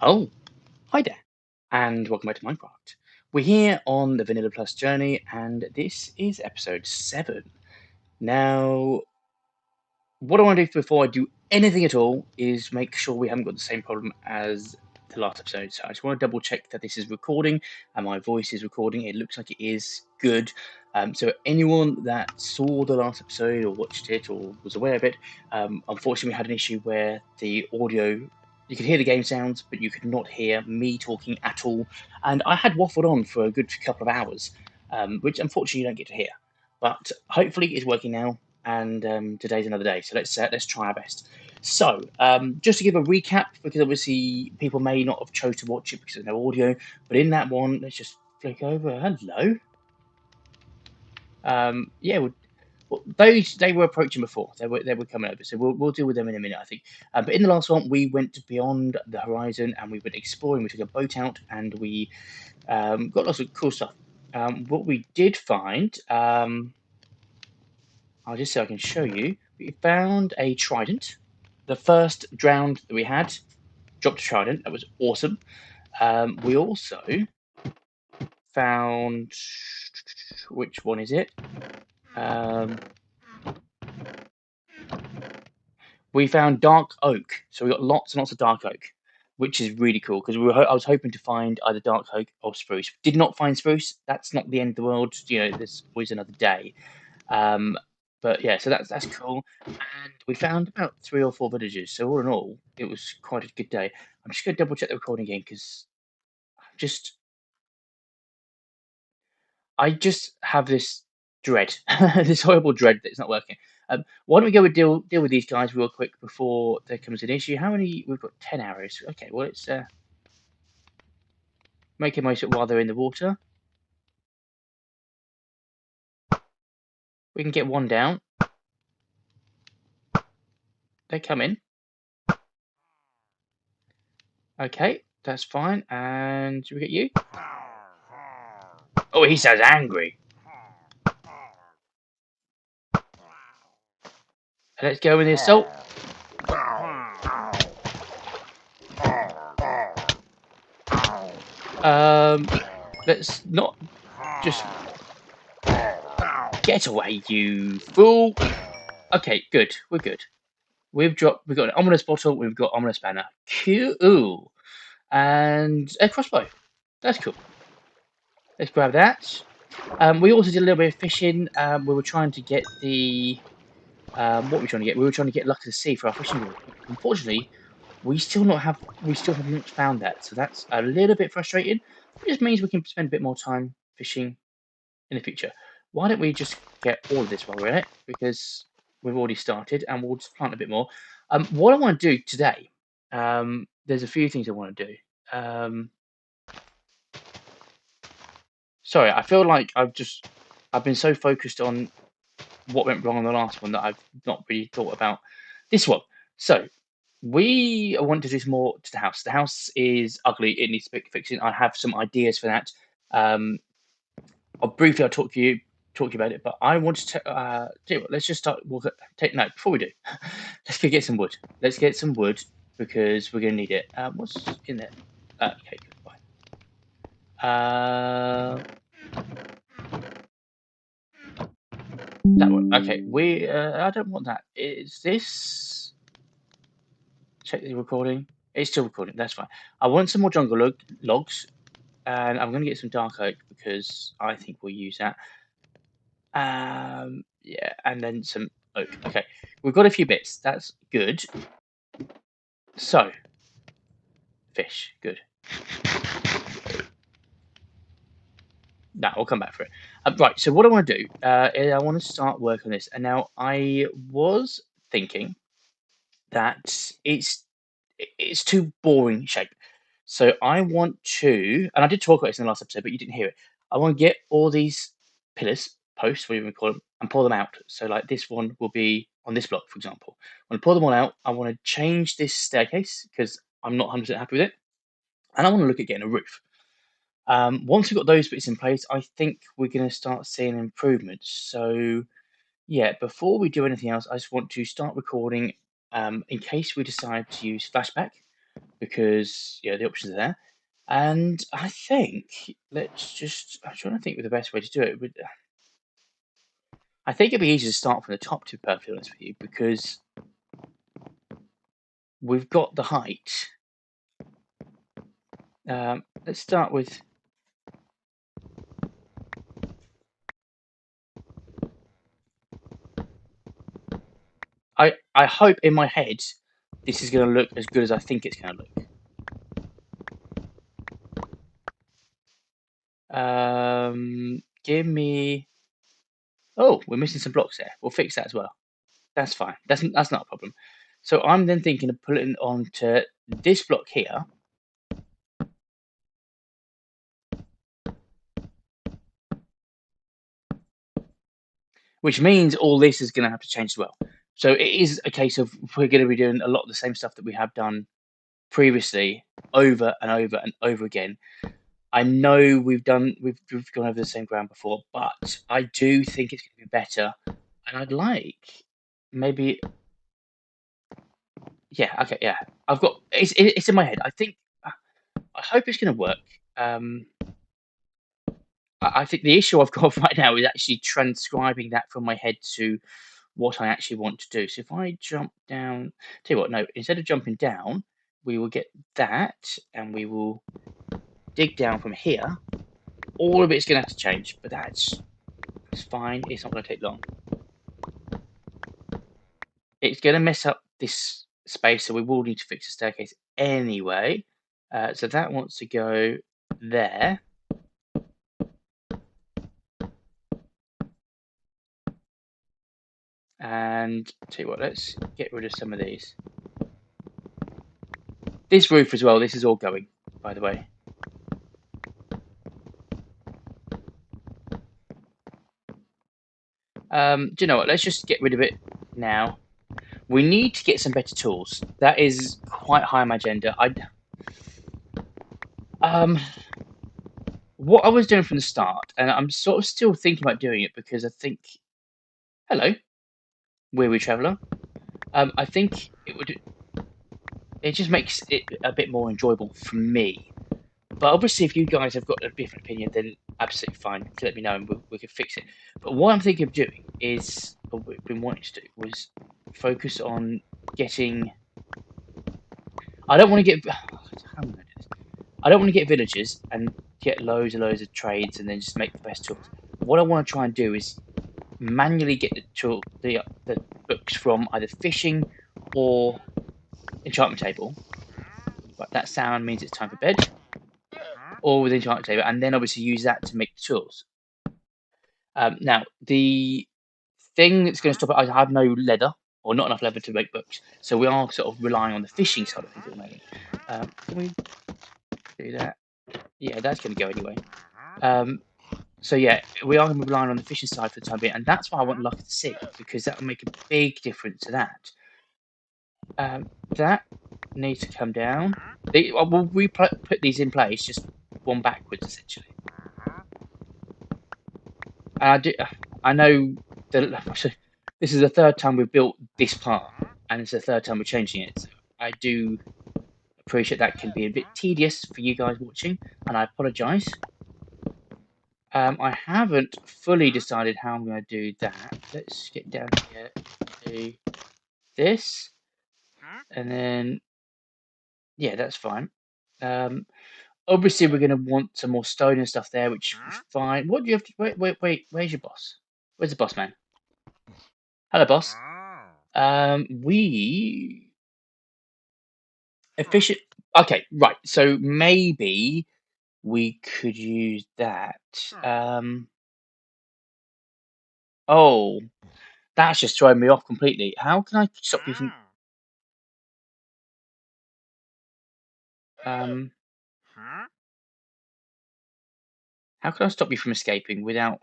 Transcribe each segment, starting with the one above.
Oh, hi there, and welcome back to Minecraft. We're here on the Vanilla Plus journey, and this is episode 7. Now, what I want to do before I do anything at all is make sure we haven't got the same problem as the last episode. So I just want to double check that this is recording and my voice is recording. It looks like it is good. So anyone that saw the last episode or watched it or was aware of it, unfortunately we had an issue where the audio, you could hear the game sounds, but you could not hear me talking at all. And I had waffled on for a good couple of hours, which unfortunately you don't get to hear. But hopefully it's working now, and today's another day. So let's try our best. So just to give a recap, because obviously people may not have chose to watch it because there's no audio, but in that one, let's just flick over. Hello. Yeah, well, those they were approaching before. They were coming over, so we'll deal with them in a minute, I think. But in the last one, we went beyond the horizon and we went exploring. We took a boat out and we got lots of cool stuff. What we did find. I'll just so I can show you. We found a trident. The first drowned that we had dropped a trident. That was awesome. We also found, which one is it? We found dark oak. So we got lots and lots of dark oak, which is really cool because I was hoping to find either dark oak or spruce. Did not find spruce. That's not the end of the world. There's always another day. But yeah, so that's cool. And we found about 3 or 4 villages. So all in all, it was quite a good day. I'm just going to double check the recording again because I just have this dread, this horrible dread that it's not working. Why don't we go and deal with these guys real quick before there comes an issue? How many? We've got 10 arrows. Okay, well let's make a most of it while they're in the water. We can get one down. They come in. Okay, that's fine. And should we get you? Oh, he sounds angry. Let's go with the assault. Let's not just get away, you fool. Okay, good. We're good. We've got an ominous bottle. We've got ominous banner. Cool. And a crossbow. That's cool. Let's grab that. We also did a little bit of fishing. We were trying to get the what were we trying to get? We were trying to get luck of the sea for our fishing rod. Unfortunately, we still haven't found that. So that's a little bit frustrating. It just means we can spend a bit more time fishing in the future. Why don't we just get all of this while we're in it? Because we've already started and we'll just plant a bit more. What I want to do today, there's a few things I want to do. Sorry, I feel like I've been so focused on what went wrong on the last one that I've not really thought about this one. So we want to do some more to the house. The house is ugly; it needs fixing. I have some ideas for that. I'll talk to you about it, but I want to tell you what, let's just start. Before we do, let's go get some wood. Let's get some wood because we're going to need it. What's in there? Okay, fine. That one. Okay, I don't want that. Is this? Check the recording. It's still recording. That's fine. I want some more jungle logs, and I'm going to get some dark oak because I think we'll use that. Yeah, and then some oak. Okay, we've got a few bits. That's good. So, fish. Good. No, I'll come back for it. Right, so what I want to do is I want to start working on this. And now I was thinking that it's too boring shape. So I want to, and I did talk about this in the last episode, but you didn't hear it. I want to get all these pillars, posts, whatever you call them, and pull them out. So like this one will be on this block, for example. When I pull them all out, I want to change this staircase because I'm not 100% happy with it. And I want to look at getting a roof. Once we've got those bits in place, I think we're going to start seeing improvements. So yeah, before we do anything else, I just want to start recording in case we decide to use flashback, because the options are there. And I think I'm trying to think of the best way to do it. I think it'd be easier to start from the top, to be perfectly honest with you, because we've got the height. Let's start with. I hope in my head this is going to look as good as I think it's going to look. Give me. Oh, we're missing some blocks there. We'll fix that as well. That's fine. That's not a problem. So I'm then thinking of putting it onto this block here. Which means all this is going to have to change as well. So it is a case of we're going to be doing a lot of the same stuff that we have done previously over and over and over again. I know we've gone over the same ground before, but I do think it's going to be better. And I'd like maybe, yeah, okay, yeah. I've got it's in my head. I think I hope it's going to work. I think the issue I've got right now is actually transcribing that from my head to what I actually want to do. So if I jump down, tell you what, no, instead of jumping down, we will get that, and we will dig down from here. All of it's going to have to change, but it's fine. It's not going to take long. It's going to mess up this space, so we will need to fix the staircase anyway. So that wants to go there. And tell you what, let's get rid of some of these. This roof as well, this is all going, by the way. Do you know what? Let's just get rid of it now. We need to get some better tools. That is quite high on my agenda. What I was doing from the start, and I'm sort of still thinking about doing it because I think, hello, weary traveller. I think it just makes it a bit more enjoyable for me. But obviously, if you guys have got a different opinion, then absolutely fine. Let me know and we can fix it. But what I'm thinking of doing is, what we've been wanting to do, was focus on getting. I don't want to get. How am I going to do this? I don't want to get villagers and get loads and loads of trades and then just make the best tools. What I want to try and do is manually get the books from either fishing or enchantment table. Right, that sound means it's time for bed. Or with enchantment table, and then obviously use that to make the tools. Now, the thing that's going to stop it, I have no leather, or not enough leather to make books, so we are sort of relying on the fishing side of things at the moment. Can we do that? Yeah, that's going to go anyway. So yeah, we are going to be relying on the fishing side for the time being, and that's why I want Luck to see, because that will make a big difference to that. That needs to come down. We put these in place, just one backwards essentially. I know that this is the third time we've built this part, and it's the third time we're changing it. So I do appreciate that can be a bit tedious for you guys watching, and I apologise. I haven't fully decided how I'm going to do that. Let's get down here to this, and then yeah, that's fine. Obviously, we're going to want some more stone and stuff there, which is fine. What do you have to wait? Where's your boss? Where's the boss man? Hello, boss. We efficient. Okay, right. So maybe we could use that. Oh, that's just throwing me off completely. How can I stop you from? How can I stop you from escaping without?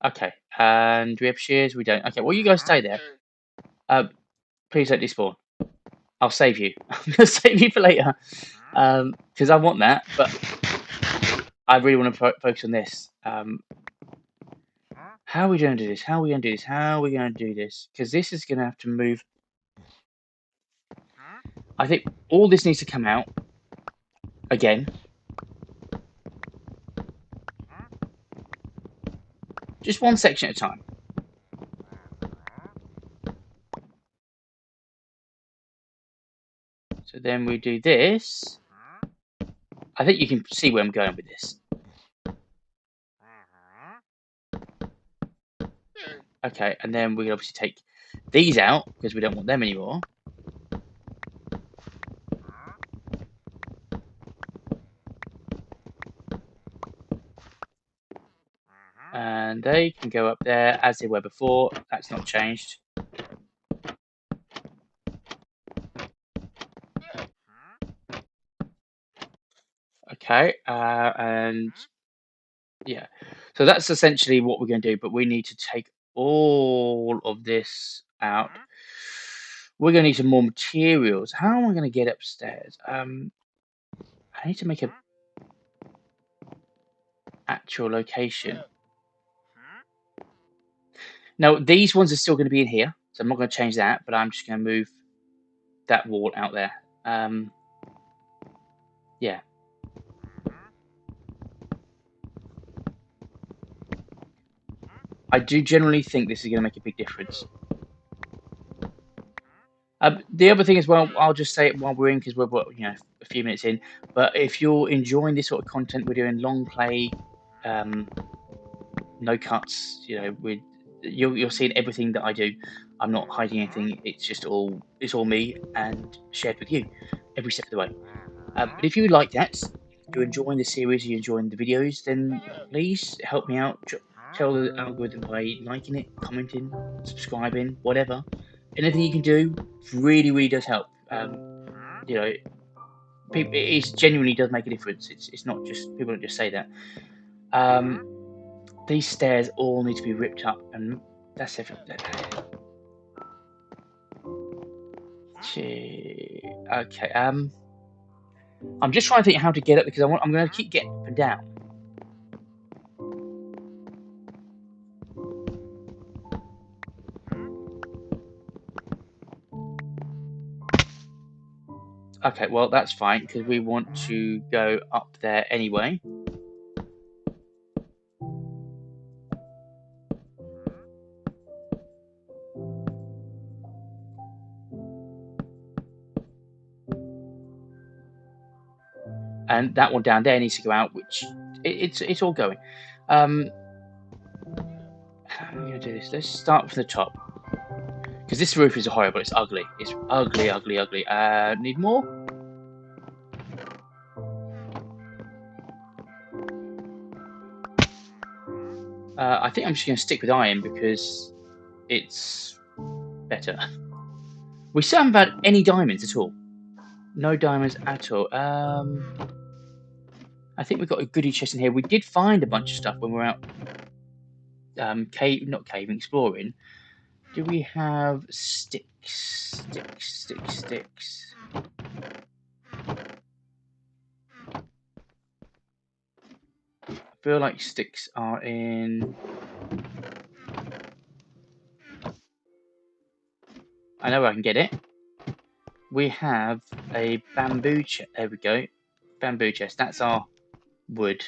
Okay. And do we have shears? We don't. Okay. Well, you guys stay there. Please don't despawn. I'll save you. I'm gonna save you for later. Because I want that, but I really want to focus on this. How are we going to do this? How are we going to do this? How are we going to do this? Because this is going to have to move. I think all this needs to come out again. Just one section at a time. So then we do this. I think you can see where I'm going with this. Okay, and then we can obviously take these out because we don't want them anymore. And they can go up there as they were before. That's not changed. Okay, and yeah, so that's essentially what we're going to do, but we need to take all of this out. We're going to need some more materials. How am I going to get upstairs? I need to make a actual location. Now, these ones are still going to be in here, so I'm not going to change that, but I'm just going to move that wall out there. Yeah. I do generally think this is going to make a big difference. The other thing as well, I'll just say it while we're in because we're a few minutes in. But if you're enjoying this sort of content, we're doing long play, no cuts. You're seeing everything that I do. I'm not hiding anything. It's all me and shared with you every step of the way. But if you like that, you're enjoying the series, you're enjoying the videos, then please help me out. Tell the algorithm by liking it, commenting, subscribing, whatever. Anything you can do really, really does help. It genuinely does make a difference. It's not just people don't just say that. These stairs all need to be ripped up, and that's everything. Okay. I'm just trying to think how to get up because I'm going to keep getting up and down. Okay, well that's fine because we want to go up there anyway. And that one down there needs to go out, which it's all going. How am I going to do this? Let's start from the top because this roof is horrible. It's ugly. It's ugly, ugly, ugly. Need more? I think I'm just going to stick with iron because it's better. We still haven't had any diamonds at all. No diamonds at all. I think we've got a goodie chest in here. We did find a bunch of stuff when we were out exploring. Do we have sticks? Sticks. I feel like sticks are in. I know where I can get it. We have a bamboo chest. There we go. Bamboo chest. That's our wood.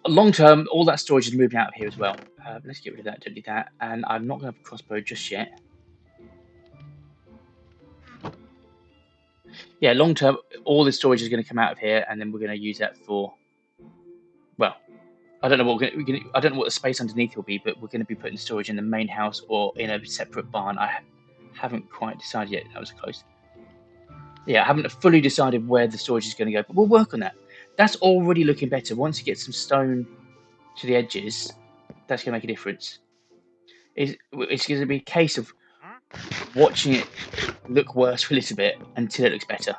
Long term, all that storage is moving out of here as well. Let's get rid of that. Don't need that. And I'm not going to have a crossbow just yet. Yeah, long term, all the storage is going to come out of here, and then we're going to use that for. Well, I don't know what I don't know what the space underneath will be, but we're going to be putting storage in the main house or in a separate barn. I haven't quite decided yet. That was close. Yeah, I haven't fully decided where the storage is going to go, but we'll work on that. That's already looking better. Once you get some stone to the edges, that's going to make a difference. It's going to be a case of watching it look worse for a little bit until it looks better.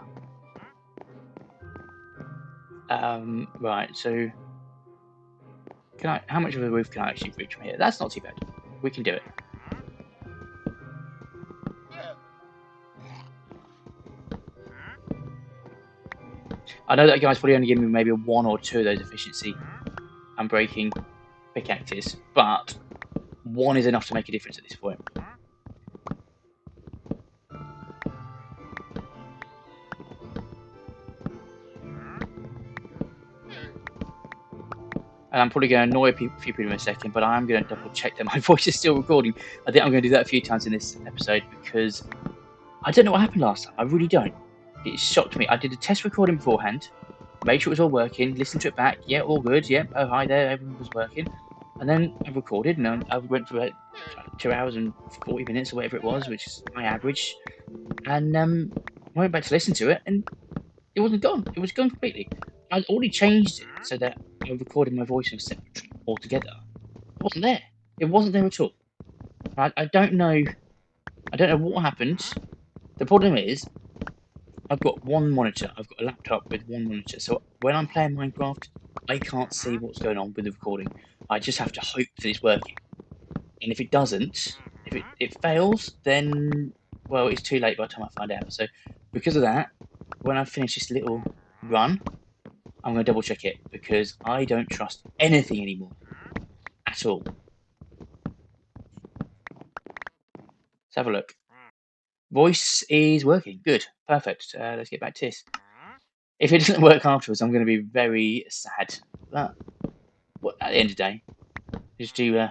Right, so how much of a roof can I actually reach from here? That's not too bad. We can do it. I know that guy's probably only giving me maybe 1 or 2 of those efficiency and breaking pickaxes, but 1 is enough to make a difference at this point. And I'm probably going to annoy a few people in a second, but I'm going to double check that my voice is still recording. I think I'm going to do that a few times in this episode because I don't know what happened last time. I really don't. It shocked me. I did a test recording beforehand, made sure it was all working, listened to it back. Yeah, all good. Yeah, oh, hi there. Everything was working. And then I recorded and I went for 2 hours and 40 minutes or whatever it was, which is my average. And I went back to listen to it and it wasn't gone. It was gone completely. I'd already changed it so that I recorded my voice in a separate track altogether. It wasn't there. It wasn't there at all. I don't know. I don't know what happened. The problem is, I've got one monitor. I've got a laptop with one monitor. So when I'm playing Minecraft, I can't see what's going on with the recording. I just have to hope that it's working. And if it doesn't, if it fails, then well, it's too late by the time I find out. So because of that, when I finish this little run, I'm going to double check it because I don't trust anything anymore at all. Let's have a look. Voice is working. Good. Perfect. Let's get back to this. If it doesn't work afterwards, I'm going to be very sad. But at the end of the day, just do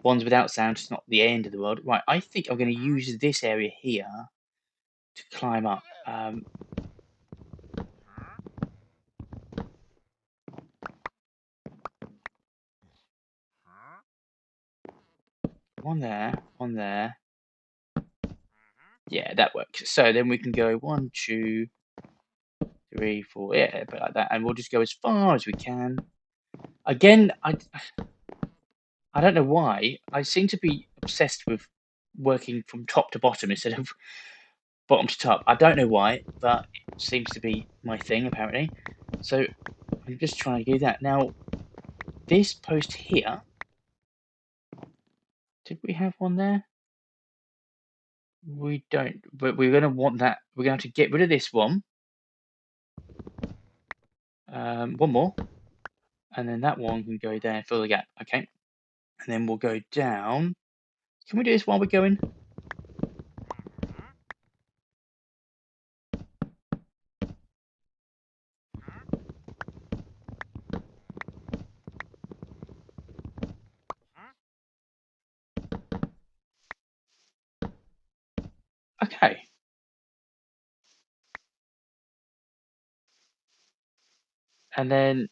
ones without sound. It's not the end of the world. Right, I think I'm going to use this area here to climb up. One there, one there. Yeah, that works. So then we can go 1, 2, 3, 4. Yeah, but like that, and we'll just go as far as we can. Again, I don't know why. I seem to be obsessed with working from top to bottom instead of bottom to top. I don't know why, but it seems to be my thing apparently. So I'm just trying to do that. Now, this post here, did we have one there? We don't, but we're going to want that. We're going to have to get rid of this one. One more. And then that one can go there and fill the gap. Okay. And then we'll go down. Can we do this while we're going? Okay. And then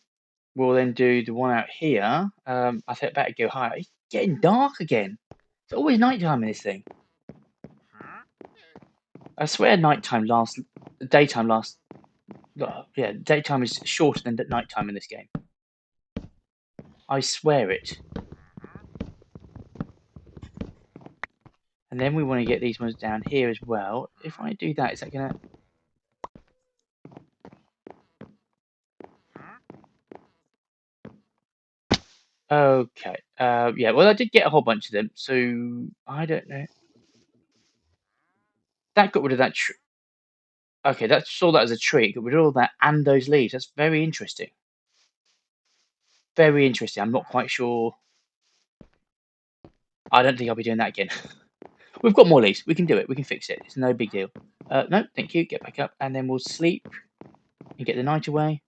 we'll then do the one out here. I think I better go higher. It's getting dark again. It's always nighttime in this thing. I swear daytime lasts. Yeah, daytime is shorter than nighttime in this game. I swear it. And then we want to get these ones down here as well. If I do that, is that gonna? Okay. Yeah. Well, I did get a whole bunch of them, so I don't know. That got rid of that tree. Okay, that saw that as a tree. Got rid of all that and those leaves. That's very interesting. Very interesting. I'm not quite sure. I don't think I'll be doing that again. We've got more leaves. We can do it. We can fix it. It's no big deal. No, thank you. Get back up, and then we'll sleep and get the night away.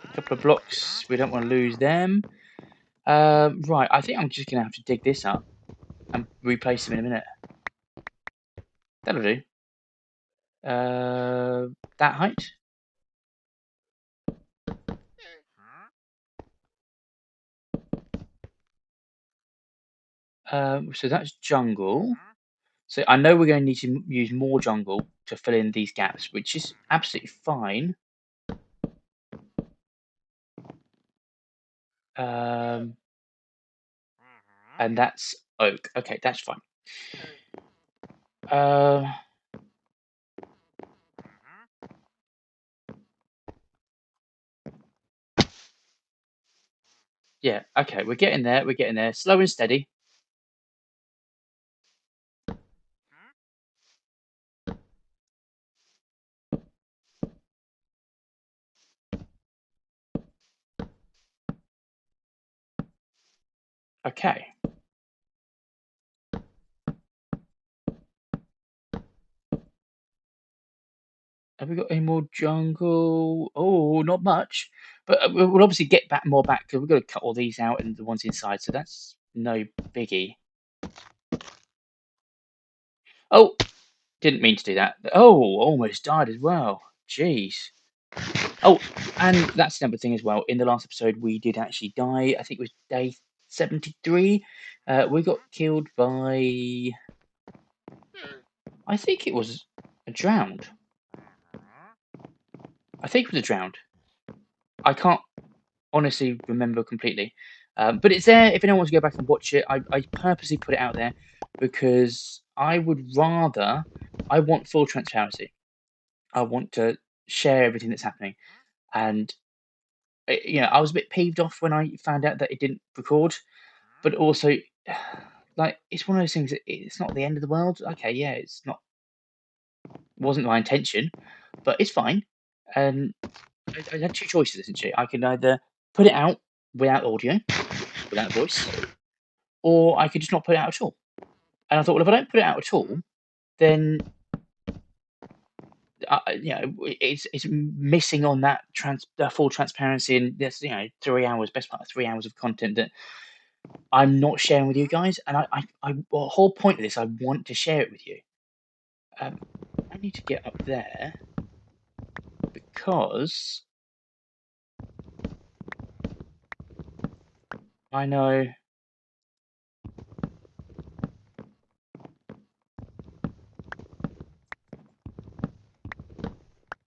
A couple of blocks. We don't want to lose them. Right. I think I'm just gonna have to dig this up and replace them in a minute. That'll do. That height. So that's jungle. So I know we're going to need to use more jungle to fill in these gaps, which is absolutely fine. And that's oak. Okay, that's fine. Yeah, okay, we're getting there. We're getting there. Slow and steady. Okay. Have we got any more jungle? Oh, not much. But we'll obviously get back more back because we've got to cut all these out and the ones inside. So that's no biggie. Oh, didn't mean to do that. Oh, almost died as well. Jeez. Oh, and that's another thing as well. In the last episode, we did actually die. I think it was day 73. We got killed by. I think it was a drowned. I think it was a drowned. I can't honestly remember completely. But it's there if anyone wants to go back and watch it. I purposely put it out there because I would rather. I want full transparency. I want to share everything that's happening. And I was a bit peeved off when I found out that it didn't record, but also, like, it's one of those things that it's not the end of the world. Okay, yeah, it's not, wasn't my intention, but it's fine. And I had two choices essentially. I could either put it out without audio, without voice, or I could just not put it out at all. And I thought, well, if I don't put it out at all, then it's missing on that full transparency, and there's 3 hours, best part of 3 hours of content that I'm not sharing with you guys. And the whole point of this, I want to share it with you. I need to get up there because I know.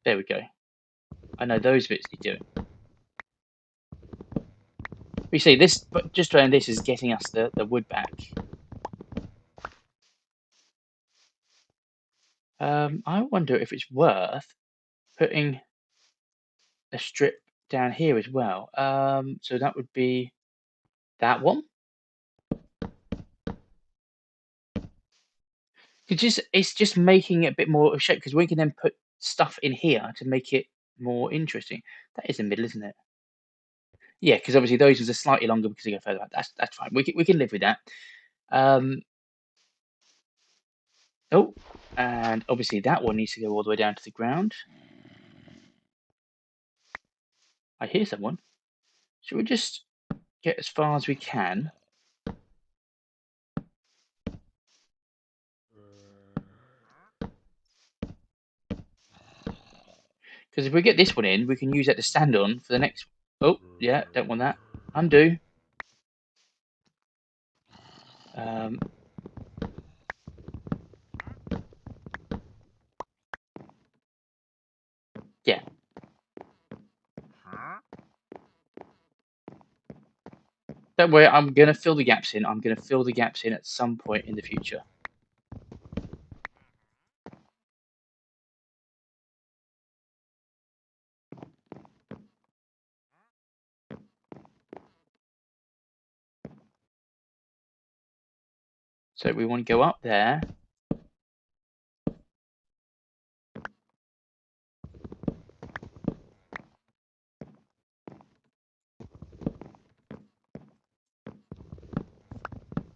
There we go. I know those bits need doing. You see this, but just around this is getting us the wood back. I wonder if it's worth putting a strip down here as well. So that would be that one. It's just making it a bit more of shape because we can then put stuff in here to make it more interesting. That is the middle, isn't it? Yeah, because obviously those ones are slightly longer because they go further back. That's fine. We can live with that. Um, oh, and obviously that one needs to go all the way down to the ground. I hear someone. Should we just get as far as we can? Because if we get this one in, we can use that to stand on for the next. Oh, yeah, don't want that. Undo. Um, yeah. Don't worry, I'm going to fill the gaps in. I'm going to fill the gaps in at some point in the future. So we want to go up there.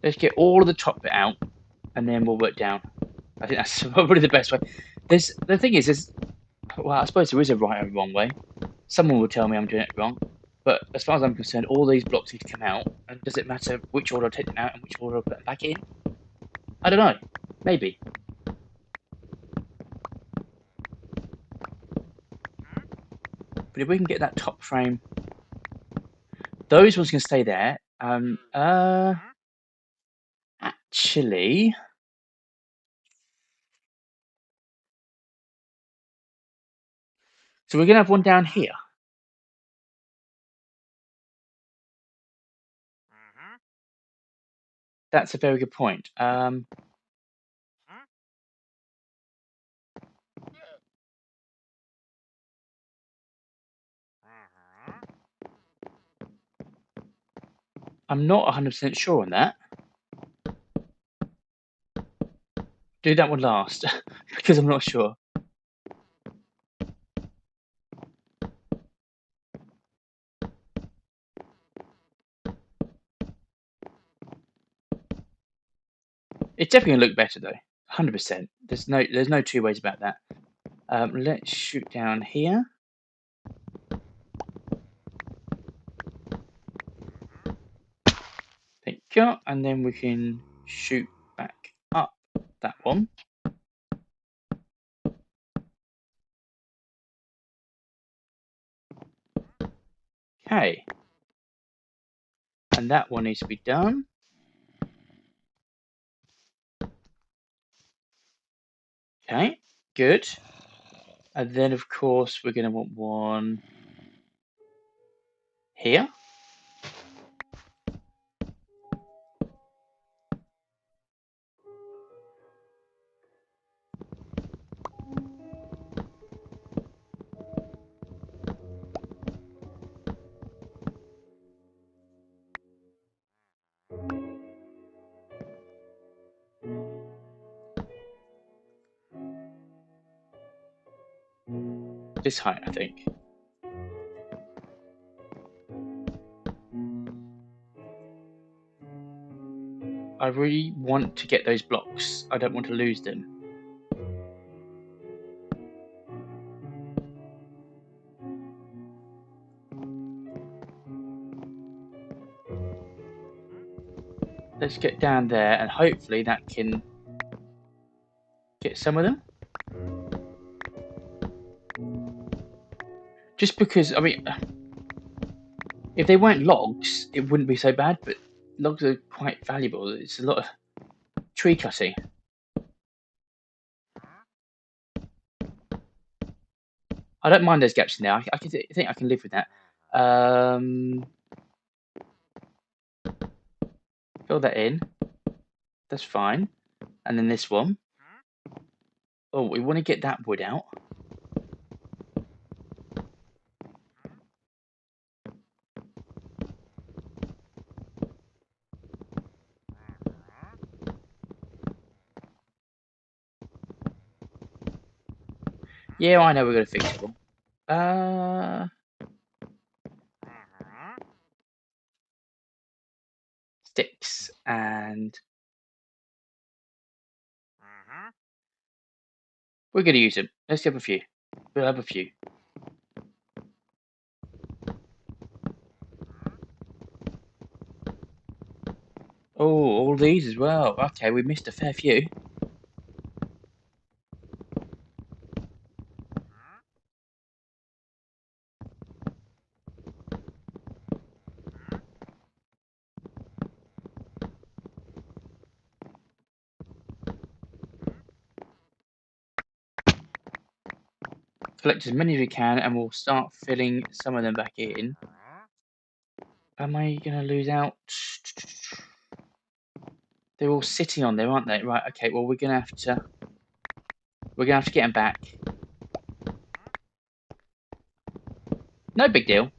Let's get all of the top bit out, and then we'll work down. I think that's probably the best way. The thing is, well, I suppose there is a right and wrong way. Someone will tell me I'm doing it wrong, but as far as I'm concerned, all these blocks need to come out. And does it matter which order I take them out and which order I put them back in? I don't know. Maybe. But if we can get that top frame, those ones can stay there. Actually, so we're gonna have one down here. That's a very good point. I'm not 100% sure on that. Do that one last, because I'm not sure. It's definitely gonna look better though. 100%. There's no two ways about that. Let's shoot down here. Thank you. And then we can shoot back up that one. Okay. And that one needs to be done. Okay, good. And then of course we're gonna want one here. This height, I think. I really want to get those blocks. I don't want to lose them. Let's get down there and hopefully that can get some of them. Just because, I mean, if they weren't logs, it wouldn't be so bad, but logs are quite valuable. It's a lot of tree cutting. I don't mind those gaps in there. I think I can live with that. Fill that in. That's fine. And then this one. Oh, we want to get that wood out. Yeah, I know we're going to fix it all. Sticks and we're going to use them. Let's have a few. We'll have a few. Oh, all these as well. Okay, we missed a fair few. Collect as many as we can and we'll start filling some of them back in. Am I going to lose out? They're all sitting on there, aren't they? Right, okay, well we're going to have to get them back. No big deal.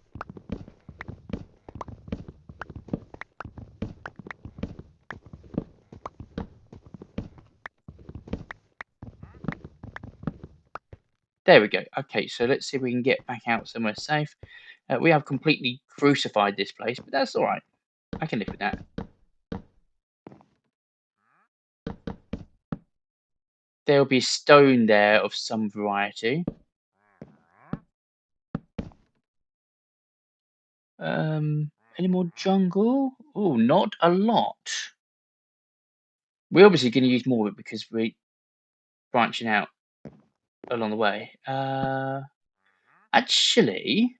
There we go. Okay, so let's see if we can get back out somewhere safe. We have completely crucified this place, but that's all right. I can live with that. There'll be stone there of some variety. Any more jungle? Oh, not a lot. We're obviously going to use more of it because we're branching out along the way. Actually,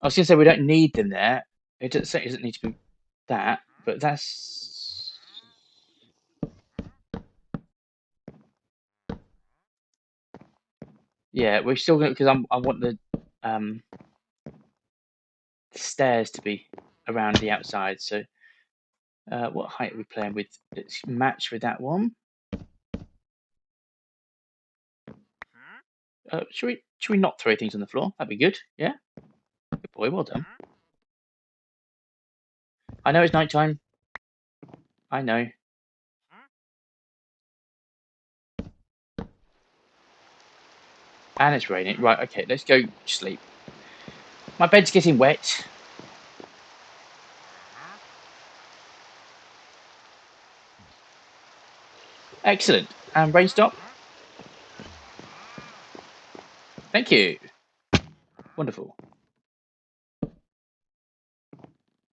I was going to say we don't need them there. It doesn't need to be that, but that's... Yeah, we're still going to, because I want the stairs to be around the outside. So, what height are we playing with? Let's match with that one. Should we not throw things on the floor? That'd be good. Yeah. Good boy. Well done. I know it's nighttime. I know. And it's raining. Right. Okay. Let's go sleep. My bed's getting wet. Excellent. And rain stop. Thank you. Wonderful.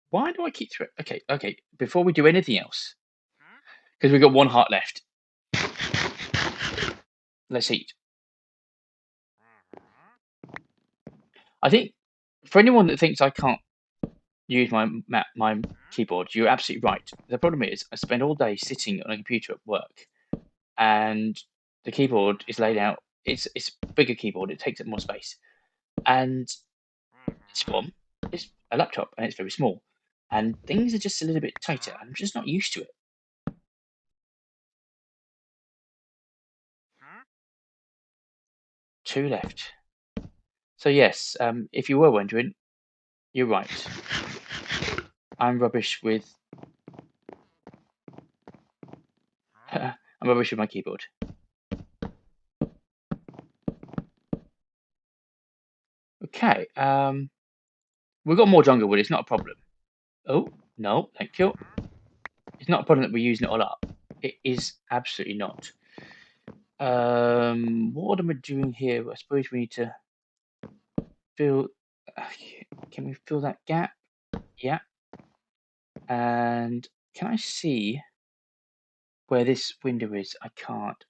Why do I keep through? Okay. Before we do anything else, because we've got one heart left. Let's eat. I think for anyone that thinks I can't use my keyboard, you're absolutely right. The problem is I spend all day sitting on a computer at work, and the keyboard is laid out. It's a bigger keyboard. It takes up more space, and this one is a laptop, and it's very small, and things are just a little bit tighter. I'm just not used to it. Two left. So yes, if you were wondering, you're right. I'm rubbish with. I'm rubbish with my keyboard. Okay. We've got more jungle wood. It's not a problem. Oh no, thank you. It's not a problem that we're using it all up. It is absolutely not. What am I doing here? I suppose we need to fill. Can we fill that gap? Yeah. And can I see where this window is? I can't.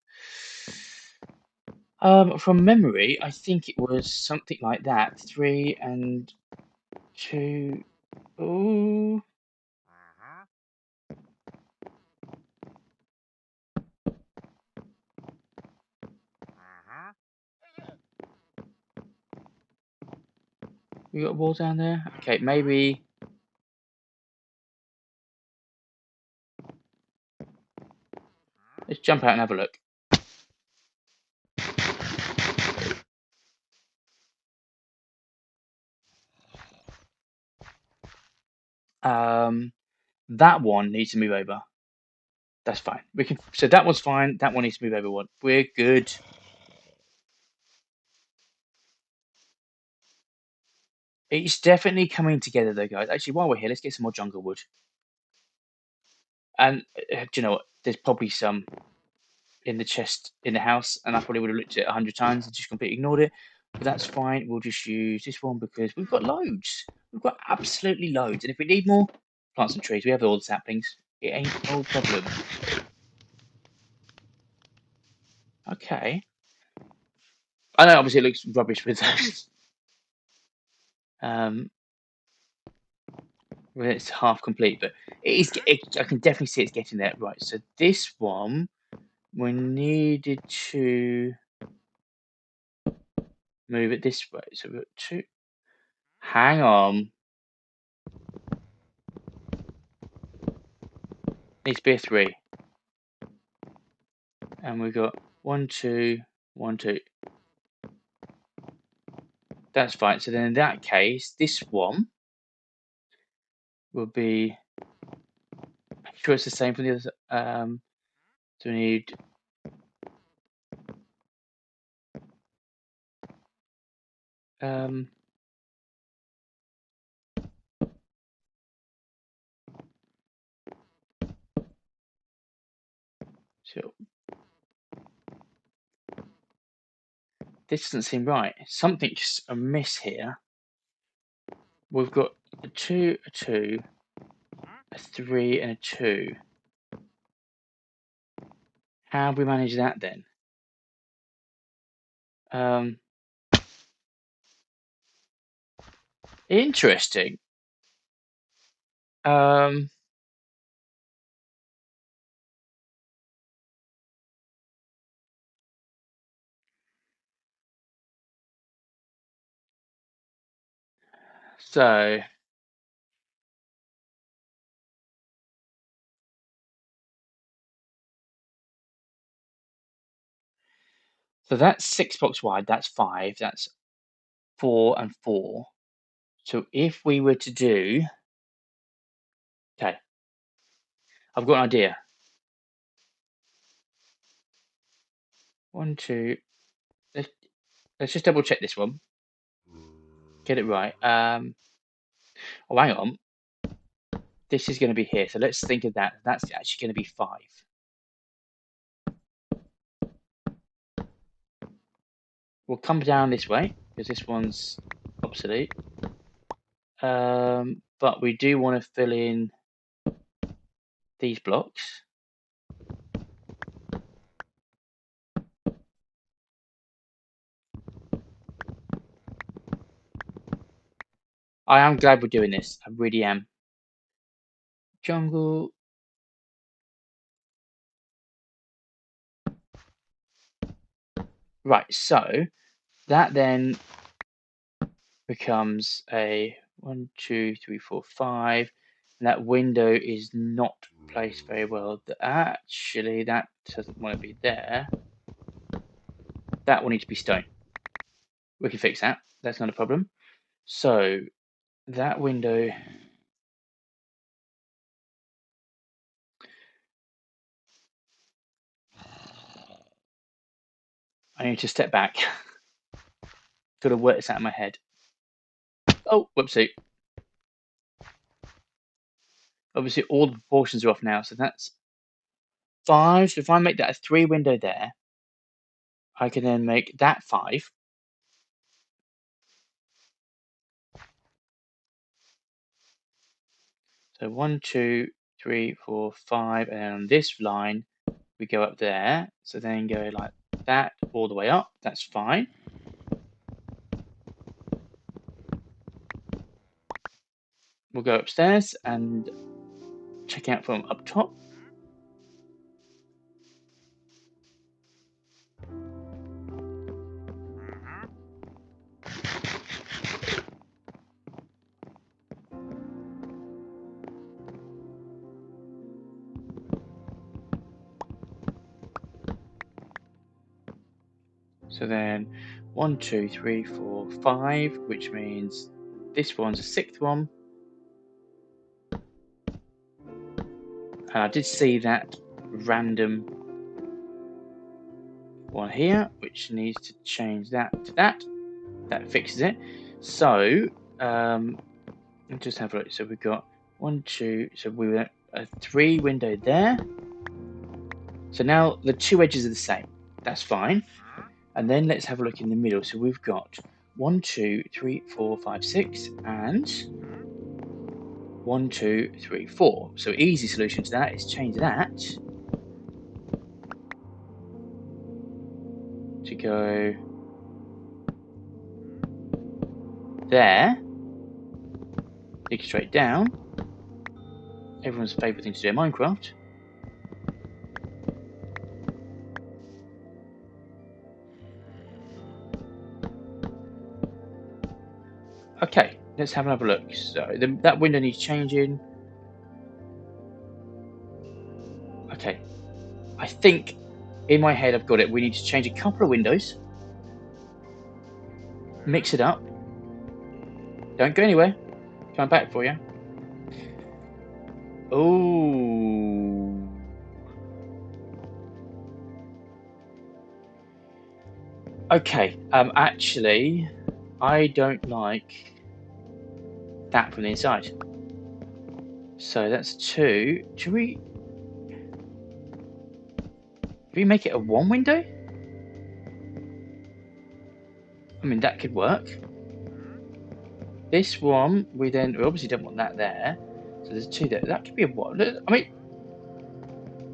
From memory, I think it was something like that. 3 and 2. Oh. We got a wall down there? Okay, maybe. Let's jump out and have a look. That one needs to move over. That's fine. We can. So that one's fine. That one needs to move over one. We're good. It's definitely coming together though, guys. Actually, while we're here, let's get some more jungle wood. And do you know what? There's probably some in the chest in the house, and I probably would have looked at it 100 times and just completely ignored it. But that's fine. We'll just use this one because we've got loads. We've got absolutely loads. And if we need more, plant some trees. We have all the saplings. It ain't no problem. Okay. I know obviously it looks rubbish with those. When it's half complete, but I can definitely see it's getting there. Right, so this one we needed to move it this way. So we've got two. Hang on. Needs to be a 3. And we've got 1, 2, 1, 2. That's fine. So then in that case, this one will be. I'm sure it's the same for the other. So we need. So this doesn't seem right. Something's amiss here. We've got a 2, a 2, a 3, and a 2. How have we managed that then? Interesting. So that's 6 blocks wide. That's 5. That's 4 and 4. So if we were to do, okay, I've got an idea. 1, 2. Let's just double check this one. get it right. Oh, hang on. This is going to be here. So let's think of that. That's actually going to be 5. We'll come down this way because this one's obsolete. But we do want to fill in these blocks. I am glad we're doing this. I really am. Jungle. Right, so that then becomes a 1, 2, 3, 4, 5. And that window is not placed very well. Actually, that doesn't want to be there. That will need to be stone. We can fix that. That's not a problem. So that window. I need to step back. Got to work this out in my head. Oh, whoopsie. Obviously, all the proportions are off now, so that's 5. So if I make that a 3 window there, I can then make that 5. So 1, 2, 3, 4, 5, and on this line we go up there. So then go like that all the way up. That's fine. We'll go upstairs and check out from up top. So then 1, 2, 3, 4, 5, which means this one's a 6th one. And I did see that random one here, which needs to change that to that. That fixes it. So let's just have a look. So we've got 1, 2. So we went a 3 window there. So now the 2 edges are the same. That's fine. And then let's have a look in the middle. So we've got 1, 2, 3, 4, 5, 6, and 1, 2, 3, 4. So easy solution to that is change that to go there. Dig straight down. Everyone's favourite thing to do in Minecraft. Okay, let's have another look. So that window needs changing. Okay, I think in my head I've got it. We need to change a couple of windows. Mix it up. Don't go anywhere. Come back for you. Oh. Okay, actually, I don't like that from the inside. So that's 2. Do we make it a 1 window? I mean, that could work. This one, we obviously don't want that there. So there's 2 there. That could be a 1. I mean,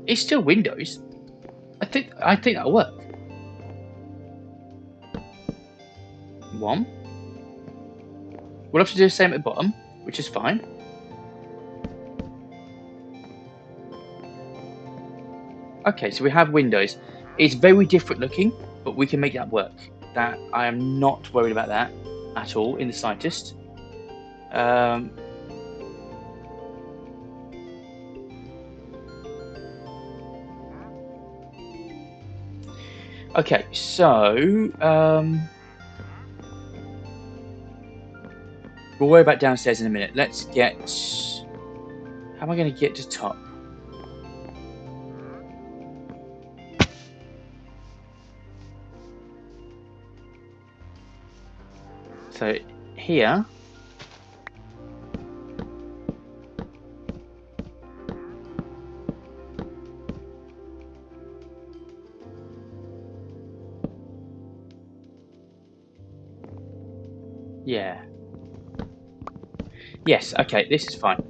it's still windows. I think that'll work. 1. We'll have to do the same at the bottom, which is fine. Okay, so we have windows. It's very different looking, but we can make that work. That I am not worried about that at all in the slightest. Okay, so we'll worry about downstairs in a minute. Let's get. How am I going to get to top? So here. Yeah. Yes, okay, this is fine.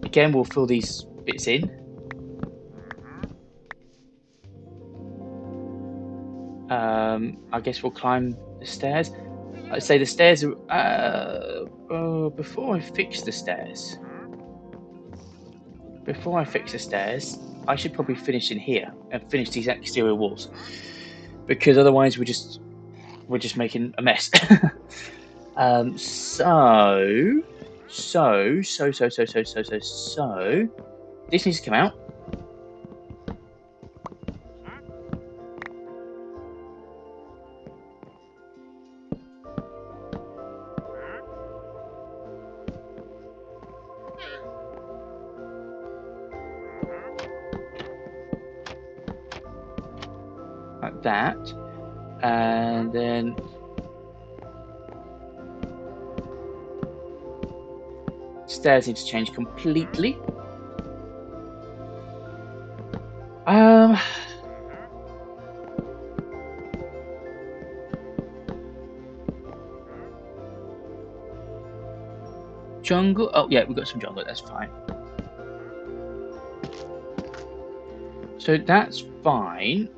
Again, we'll fill these bits in. I guess we'll climb the stairs. I'd say the stairs are... before I fix the stairs... I should probably finish in here and finish these exterior walls. Because otherwise we're just making a mess. So this needs to come out. Like that. And then stairs need to change completely. Jungle. Oh yeah, we've got some jungle. That's fine. So that's fine.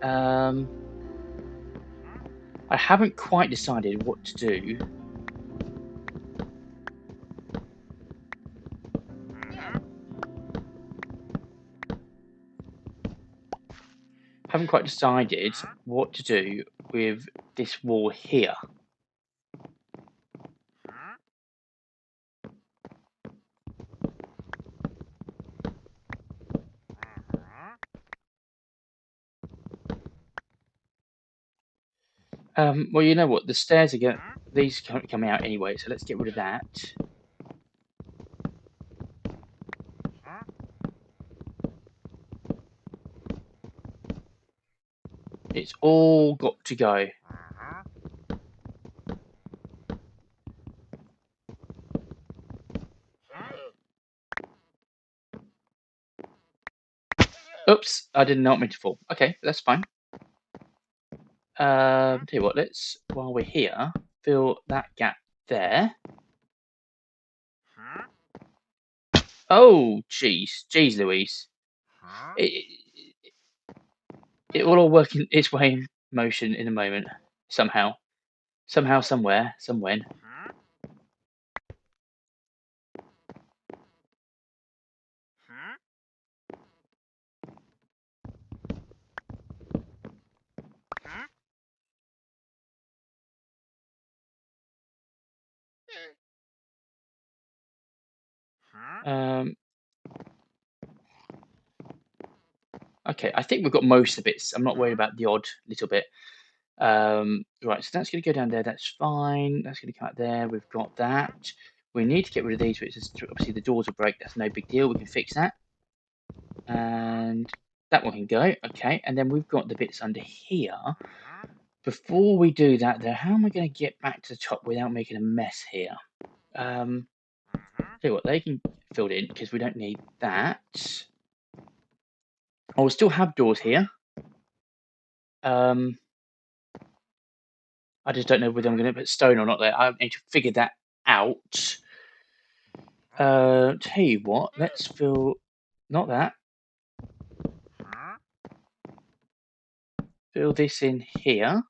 I haven't quite decided what to do. Haven't quite decided what to do with this wall here. Well, you know what? The stairs are these coming out anyway, so let's get rid of that. It's all got to go. Oops, I did not mean to fall. Okay, that's fine. Tell you what, let's, while we're here, fill that gap there. Oh, jeez, Louise. It will all work in its way in motion in a moment, somehow. Somehow, somewhere, somewhen. Okay, I think we've got most of the bits. I'm not worried about the odd little bit. Right, so that's going to go down there. That's fine. That's going to come out there. We've got that. We need to get rid of these bits. Obviously, the doors will break. That's no big deal. We can fix that. And that one can go. Okay, and then we've got the bits under here. Before we do that, though, how am I going to get back to the top without making a mess here? Tell you what, they can fill in because we don't need that. I will still have doors here. I just don't know whether I'm going to put stone or not there. I need to figure that out. Tell you what, let's fill, not that. Fill this in here.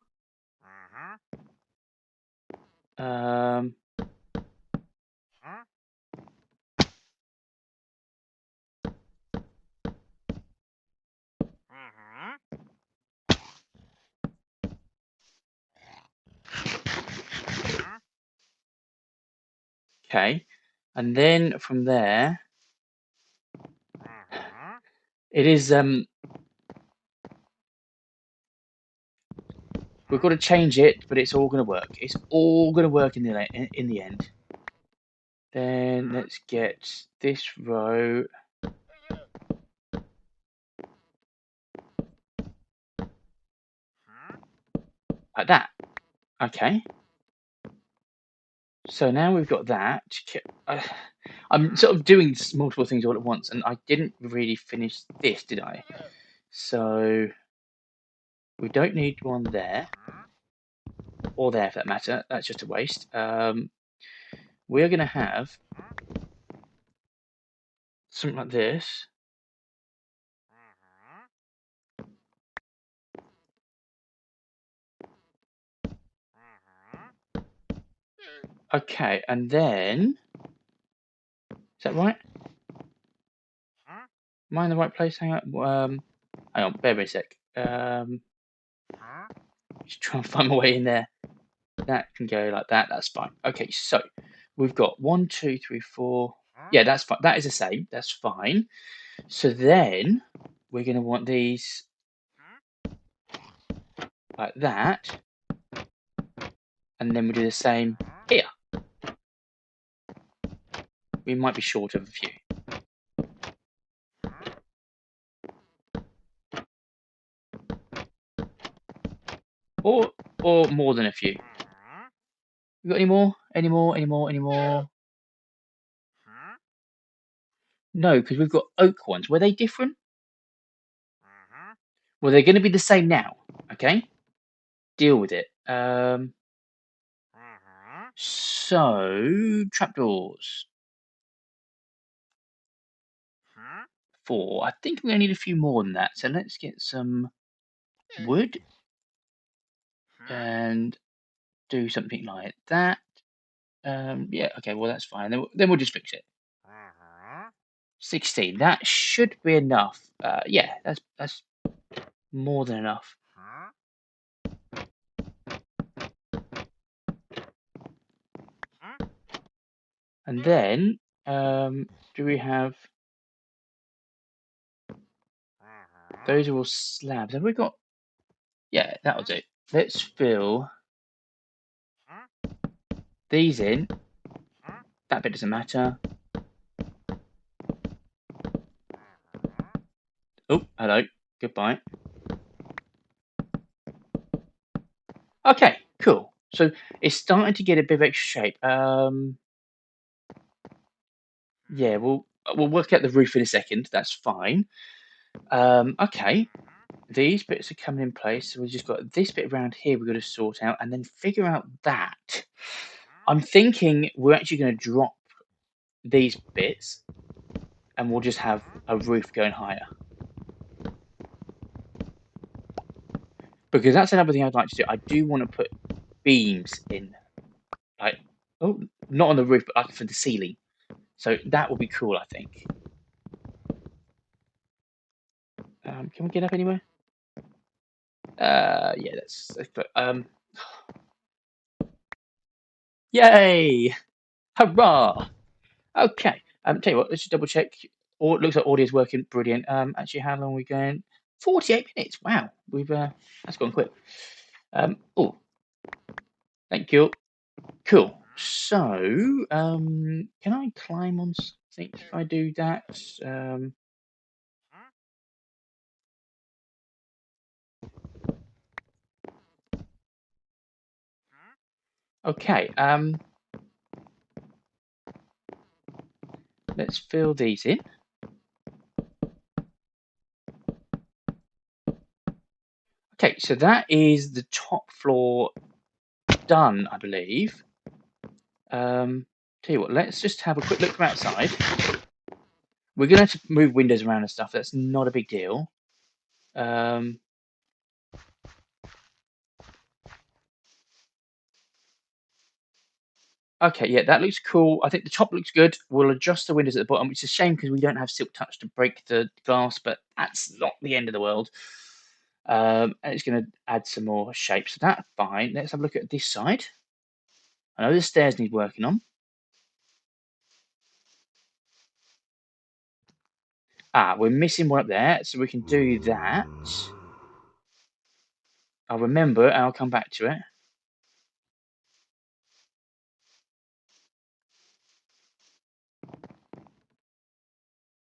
Okay, and then from there, it is we've got to change it, but it's all going to work. It's all going to work in the end. Then let's get this row like that. Okay. So now we've got that. I'm sort of doing multiple things all at once, and I didn't really finish this, did I? So we don't need one there, or there for that matter. That's just a waste. We're going to have something like this. Okay, and then is that right? Am I in the right place? Hang on. Hang on. Bear with me a sec. Just trying to find my way in there. That can go like that. That's fine. Okay, so we've got 1, 2, 3, 4. Yeah, that's fine. That is the same. That's fine. So then we're going to want these like that, and then we do the same here. We might be short of a few. Or more than a few. You got any more? Any more? Any more? Any more? No, because we've got oak ones. Were they different? Well, they're going to be the same now. Okay, deal with it. So trapdoors. 4. I think we're going to need a few more than that. So let's get some wood and do something like that. Yeah. Okay. Well, that's fine. Then we'll just fix it. 16. That should be enough. Yeah. That's more than enough. And then, do we have? Those are all slabs. Have we got? Yeah, that'll do. Let's fill these in. That bit doesn't matter. Oh, hello. Goodbye. Okay, cool. So it's starting to get a bit of extra shape. Yeah, we'll work out the roof in a second. That's fine. Okay. These bits are coming in place. So we've just got this bit around here we've got to sort out and then figure out that. I'm thinking we're actually going to drop these bits and we'll just have a roof going higher. Because that's another thing I'd like to do. I do want to put beams in. Like, oh, not on the roof, but like for the ceiling. So that would be cool, I think. Can we get up anywhere? Yeah, that's yay! Hurrah! Okay. Tell you what, let's just double check. Oh, it looks like audio's working brilliant. Actually, how long are we going? 48 minutes. Wow, we've that's gone quick. Oh, thank you. Cool. So, can I climb on something if I do that? Okay. Let's fill these in. Okay, so that is the top floor done, I believe. Tell you what, let's just have a quick look from outside. We're going to have to move windows around and stuff. That's not a big deal. Okay, yeah, that looks cool. I think the top looks good. We'll adjust the windows at the bottom, which is a shame because we don't have silk touch to break the glass, but that's not the end of the world. And it's going to add some more shape, so that's fine. Let's have a look at this side. I know the stairs need working on. Ah, we're missing one up there, so we can do that. I'll remember and I'll come back to it.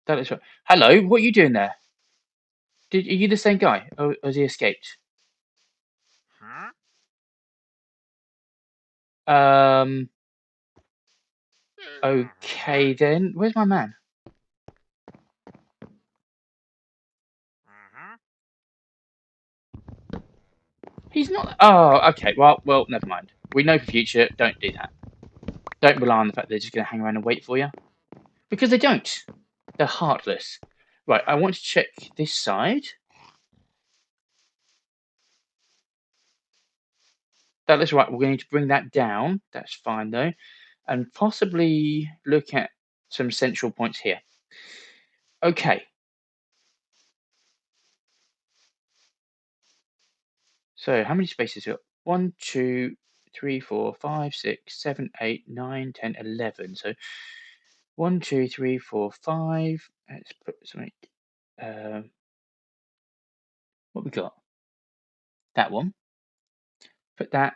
That looks right. Hello, what are you doing there? Are you the same guy, or has he escaped? Um, Okay then. Where's my man? He's not. Oh, okay. Well, never mind. We know for future. Don't do that. Don't rely on the fact they're just going to hang around and wait for you, because they don't. They're heartless. Right. I want to check this side. That looks right. We're going to bring that down. That's fine though, and possibly look at some central points here. Okay. So how many spaces are 1, 2, 3, 4, 5, 6, 7, 8, 9, 10, 11. So 1, 2, 3, 4, 5. Let's put something. Um, what we got? That one. Put that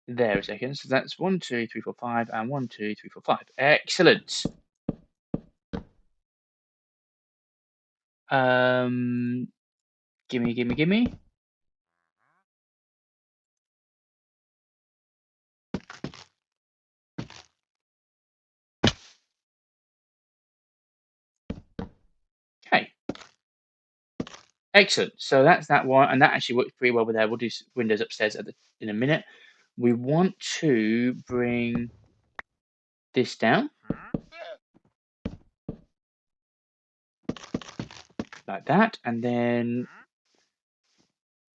there a second. So that's 1, 2, 3, 4, 5, and 1, 2, 3, 4, 5. Excellent. Gimme. Okay. Excellent. So that's that one, and that actually works pretty well with there. We'll do windows upstairs in a minute. We want to bring this down like that, and then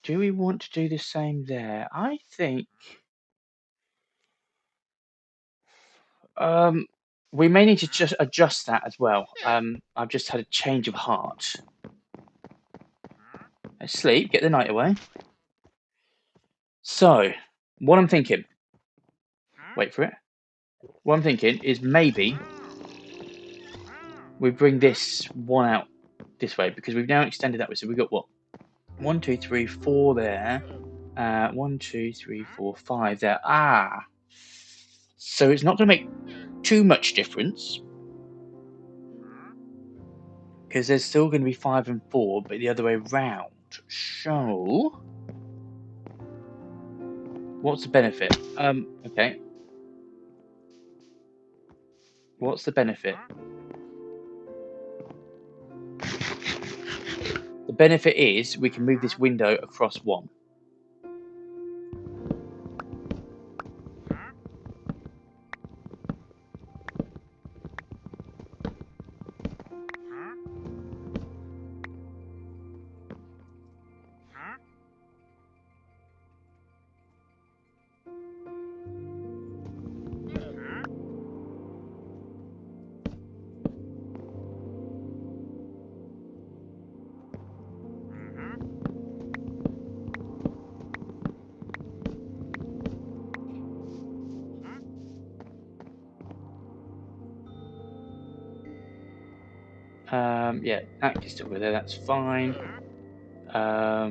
do we want to do the same there? I think we may need to just adjust that as well. I've just had a change of heart. Let's sleep, get the night away. So, what I'm thinking, wait for it. What I'm thinking is maybe we bring this one out this way, because we've now extended that way. So we've got what? 1, 2, 3, 4 there. 1, 2, 3, 4, 5 there. So it's not going to make too much difference, because there's still going to be 5 and 4, but the other way round. So, what's the benefit? Okay. What's the benefit? The benefit is we can move this window across one. Yeah, that can still go there. That's fine. Oh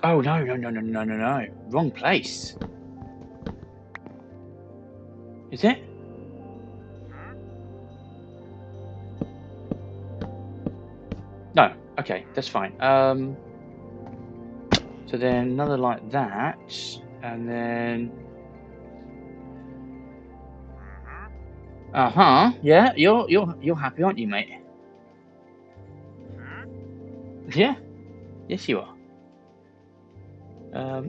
no! Wrong place. Is it? No. Okay, that's fine. So then another like that, and then. Yeah, you're happy, aren't you, mate? Yeah. Yes, you are.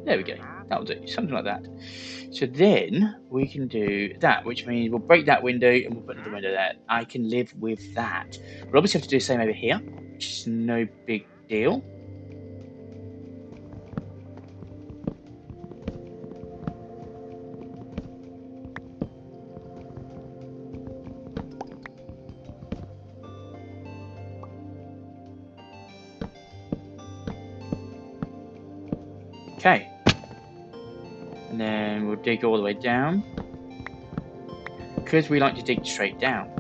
There we go. That'll do. Something like that. So then we can do that, which means we'll break that window and we'll put another window there. I can live with that. We'll obviously have to do the same over here, which is no big deal. Okay. And then we'll dig all the way down, because we like to dig straight down.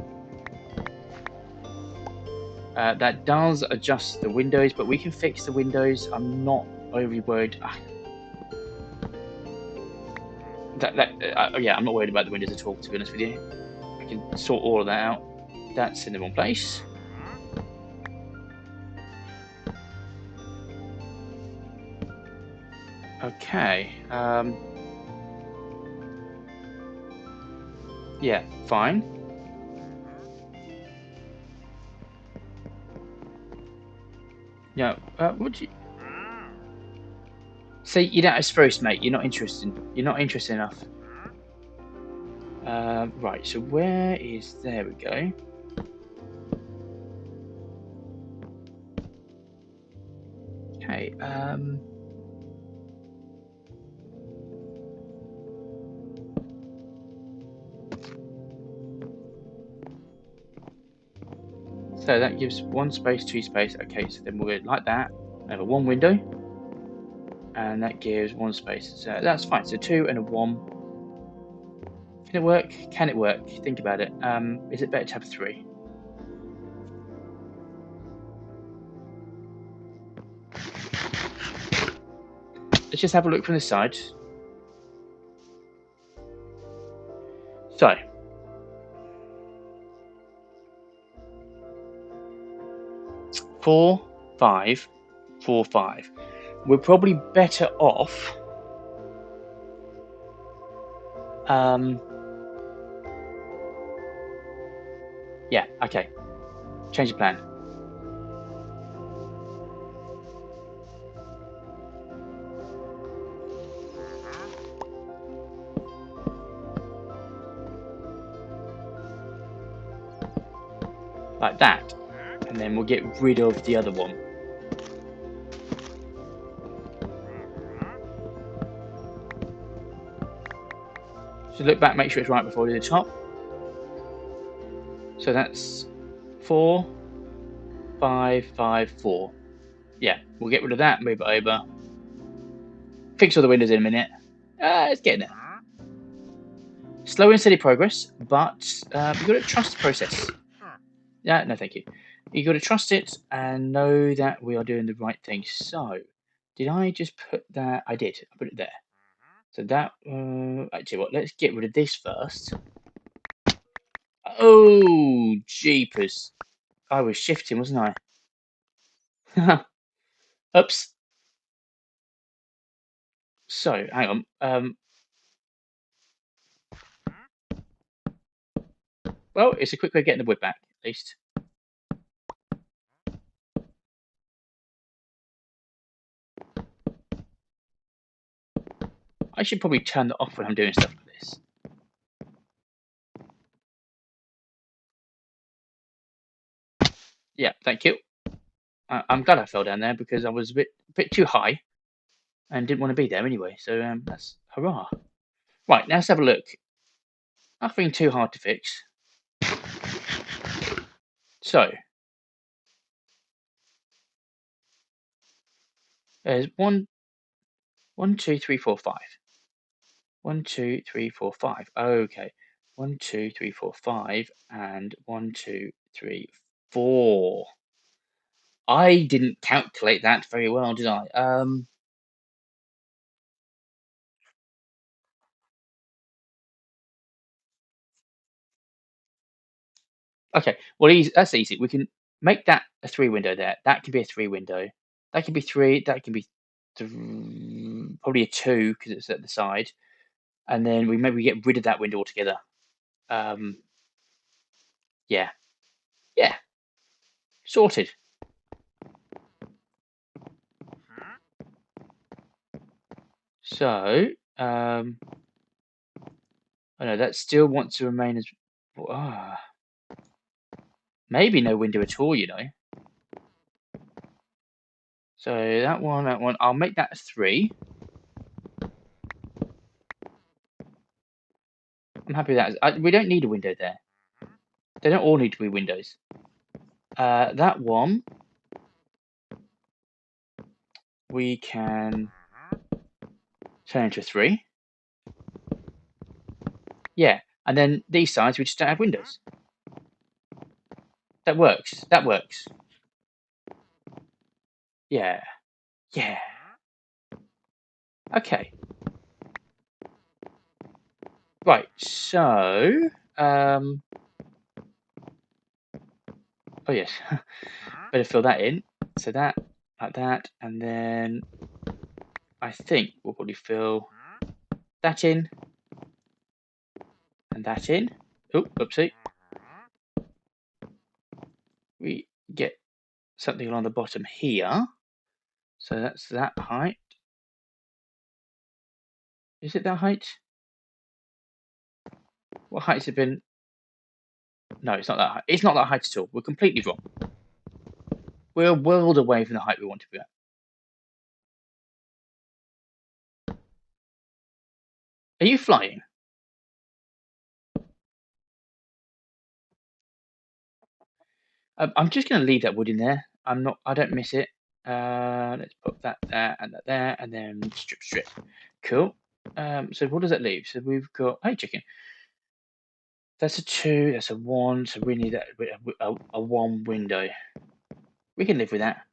That does adjust the windows, but we can fix the windows. I'm not overly worried. Yeah, I'm not worried about the windows at all, to be honest with you. I can sort all of that out. That's in the wrong place. Okay. Yeah, fine. Yeah, would you see? You're not as first, mate. You're not interested. You're not interested enough. Right. So where is? There we go. Okay. So that gives one space, two space. Okay. So then we'll go like that. Over one window, and that gives one space. So that's fine. So two and a one. Can it work? Can it work? Think about it. Is it better to have three? Let's just have a look from the side. So, 4, 5, 4, 5. We're probably better off. Yeah, okay. Change the plan. Like that. And then we'll get rid of the other one. So look back, make sure it's right before we do the top. So that's 4, 5, 5, 4. Yeah, we'll get rid of that, move it over. Fix all the windows in a minute. It's getting there. Slow and steady progress, but you've got to trust the process. Yeah, no, thank you. You've got to trust it and know that we are doing the right thing. So, did I just put that? I did. I put it there. So that, actually, what? Let's get rid of this first. Oh, jeepers! I was shifting, wasn't I? Oops. So, hang on. Well, it's a quick way of getting the wood back, at least. I should probably turn that off when I'm doing stuff like this. Yeah, thank you. I'm glad I fell down there because I was a bit too high and didn't want to be there anyway. So that's hurrah. Right, now let's have a look. Nothing too hard to fix. So there's 2, 3, 4, 5. 1, 2, 3, 4, 5. Okay. 1, 2, 3, 4, 5, and 1, 2, 3, 4. I didn't calculate that very well, did I? Okay. Well, that's easy. We can make that a 3 window there. That can be a 3 window. That can be 3. That can be probably a 2 because it's at the side. And then we maybe get rid of that window altogether. Um, yeah. Yeah. Sorted. So, oh no, that still wants to remain as. Ah, maybe no window at all, you know. So that one, I'll make that a 3. I'm happy with that. We don't need a window there. They don't all need to be windows. That one, we can turn into a 3. Yeah, and then these sides, we just don't have windows. That works. That works. Yeah. Yeah. Okay. Right, so, oh yes, better fill that in. So that, like that, and then I think we'll probably fill that in, and that in. Oh, oopsie. We get something along the bottom here. So that's that height. Is it that height? What height has it been? No, it's not that height. It's not that height at all. We're completely wrong. We're a world away from the height we want to be at. Are you flying? I'm just going to leave that wood in there. I'm not. I don't miss it. Let's put that there and that there, and then strip. Cool. So what does that leave? So we've got. Hey, chicken. That's a 2. That's a 1. So we need a 1 window. We can live with that.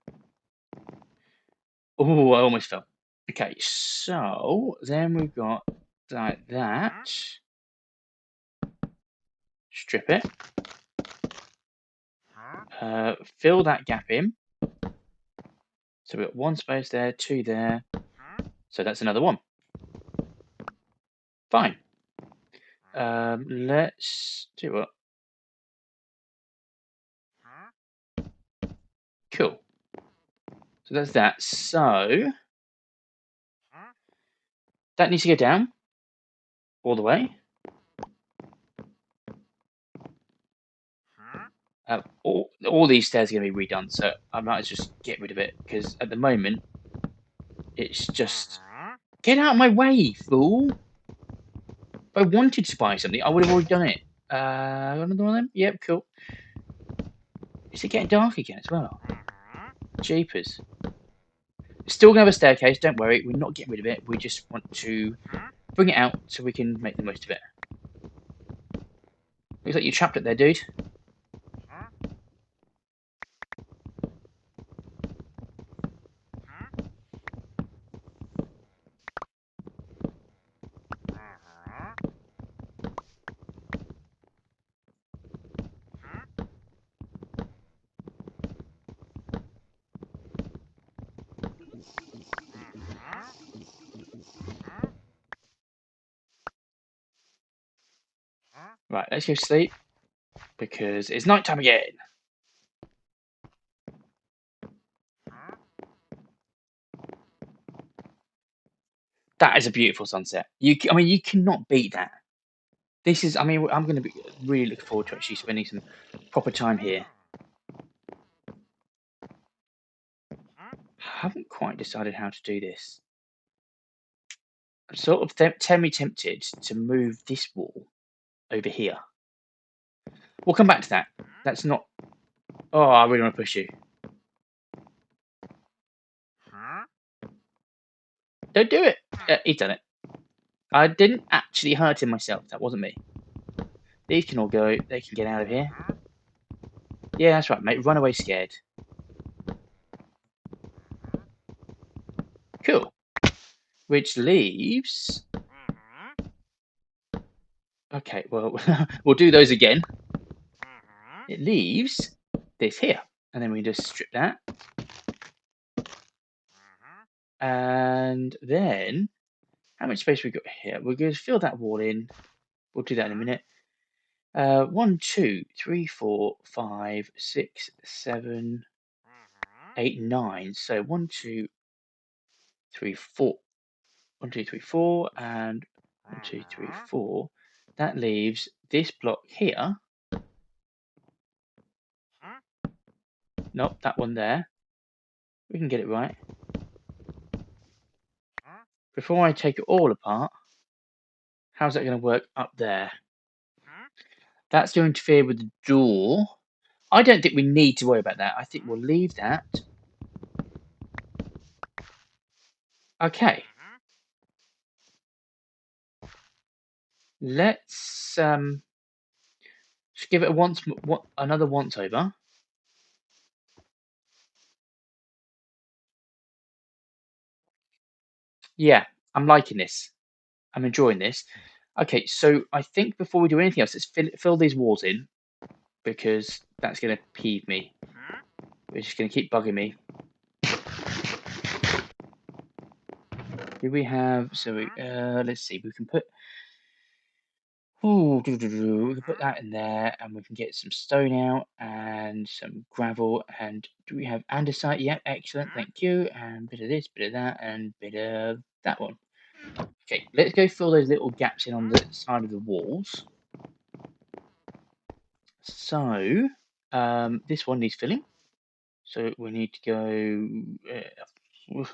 Oh, I almost fell. Okay, so then we've got like that. Strip it. Fill that gap in. So we've got 1 space there, 2 there. So that's another 1. Fine. Let's do what? Cool. So that's that. So that needs to go down all the way. All these stairs are going to be redone, so I might as well just get rid of it because at the moment it's just get out of my way, fool. If I wanted to buy something, I would have already done it. Another one of them? Yep, cool. Is it getting dark again as well? Jeepers. Still going to have a staircase, don't worry. We're not getting rid of it. We just want to bring it out so we can make the most of it. Looks like you trapped it there, dude. Right, let's go sleep because it's nighttime again. That is a beautiful sunset. I mean, you cannot beat that. This is, I mean, I'm going to be really looking forward to actually spending some proper time here. I haven't quite decided how to do this. I'm sort of tempted to move this wall over here. We'll come back to that. That's not. Oh, I really want to push you. Don't do it. He's done it. I didn't actually hurt him myself. That wasn't me. These can all go. They can get out of here. Yeah, that's right, mate. Run away scared. Cool. Which leaves. Okay, well, we'll do those again. It leaves this here. And then we just strip that. And then, how much space we got here? We're going to fill that wall in. We'll do that in a minute. 1, 2, 3, 4, 5, 6, 7, 8, 9. So 1, 2, 3, 4. 1, 2, 3, 4, and 1, 2, 3, 4. That leaves this block here. Nope, that one there. We can get it right. Before I take it all apart, how's that going to work up there? That's going to interfere with the door. I don't think we need to worry about that. I think we'll leave that. Okay. Let's just give it another once over. Yeah, I'm liking this. I'm enjoying this. Okay, so I think before we do anything else, let's fill these walls in because that's going to peeve me. We're just going to keep bugging me. Do we have? So let's see. We can put. Ooh, Oh, we can put that in there, and we can get some stone out and some gravel. And do we have andesite? Yep, excellent, thank you. And bit of this, bit of that, and bit of that one. Okay, let's go fill those little gaps in on the side of the walls. So, this one needs filling. So we need to go.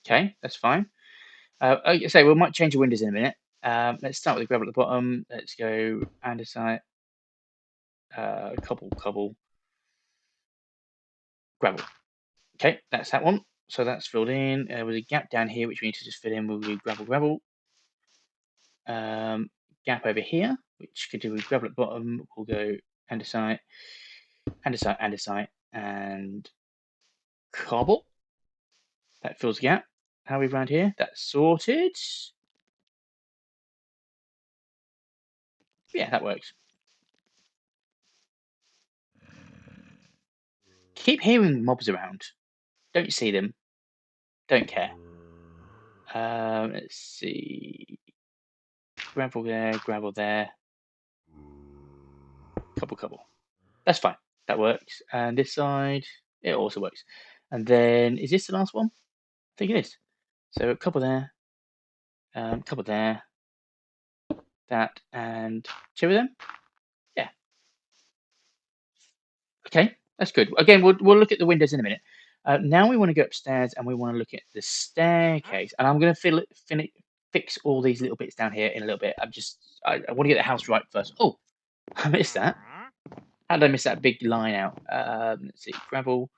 Okay, that's fine. So we might change the windows in a minute. Let's start with the gravel at the bottom. Let's go andesite, cobble, gravel. Okay, that's that one. So that's filled in. There was a gap down here which we need to just fill in. We'll do gravel. Gap over here, which could do with gravel at the bottom. We'll go andesite, and cobble. That fills the gap. How are we around here? That's sorted. Yeah, that works. Keep hearing mobs around. Don't see them. Don't care. Let's see. Gravel there. Cobble. That's fine. That works. And this side, it also works. And then, is this the last one? I think it is. So a couple there, couple there, that, and two of them. Yeah. Okay, that's good. Again, we'll look at the windows in a minute. Now we want to go upstairs and we want to look at the staircase. And I'm going to fix all these little bits down here in a little bit. I want to get the house right first. Oh, I missed that. How did I miss that big line out? Let's see, gravel,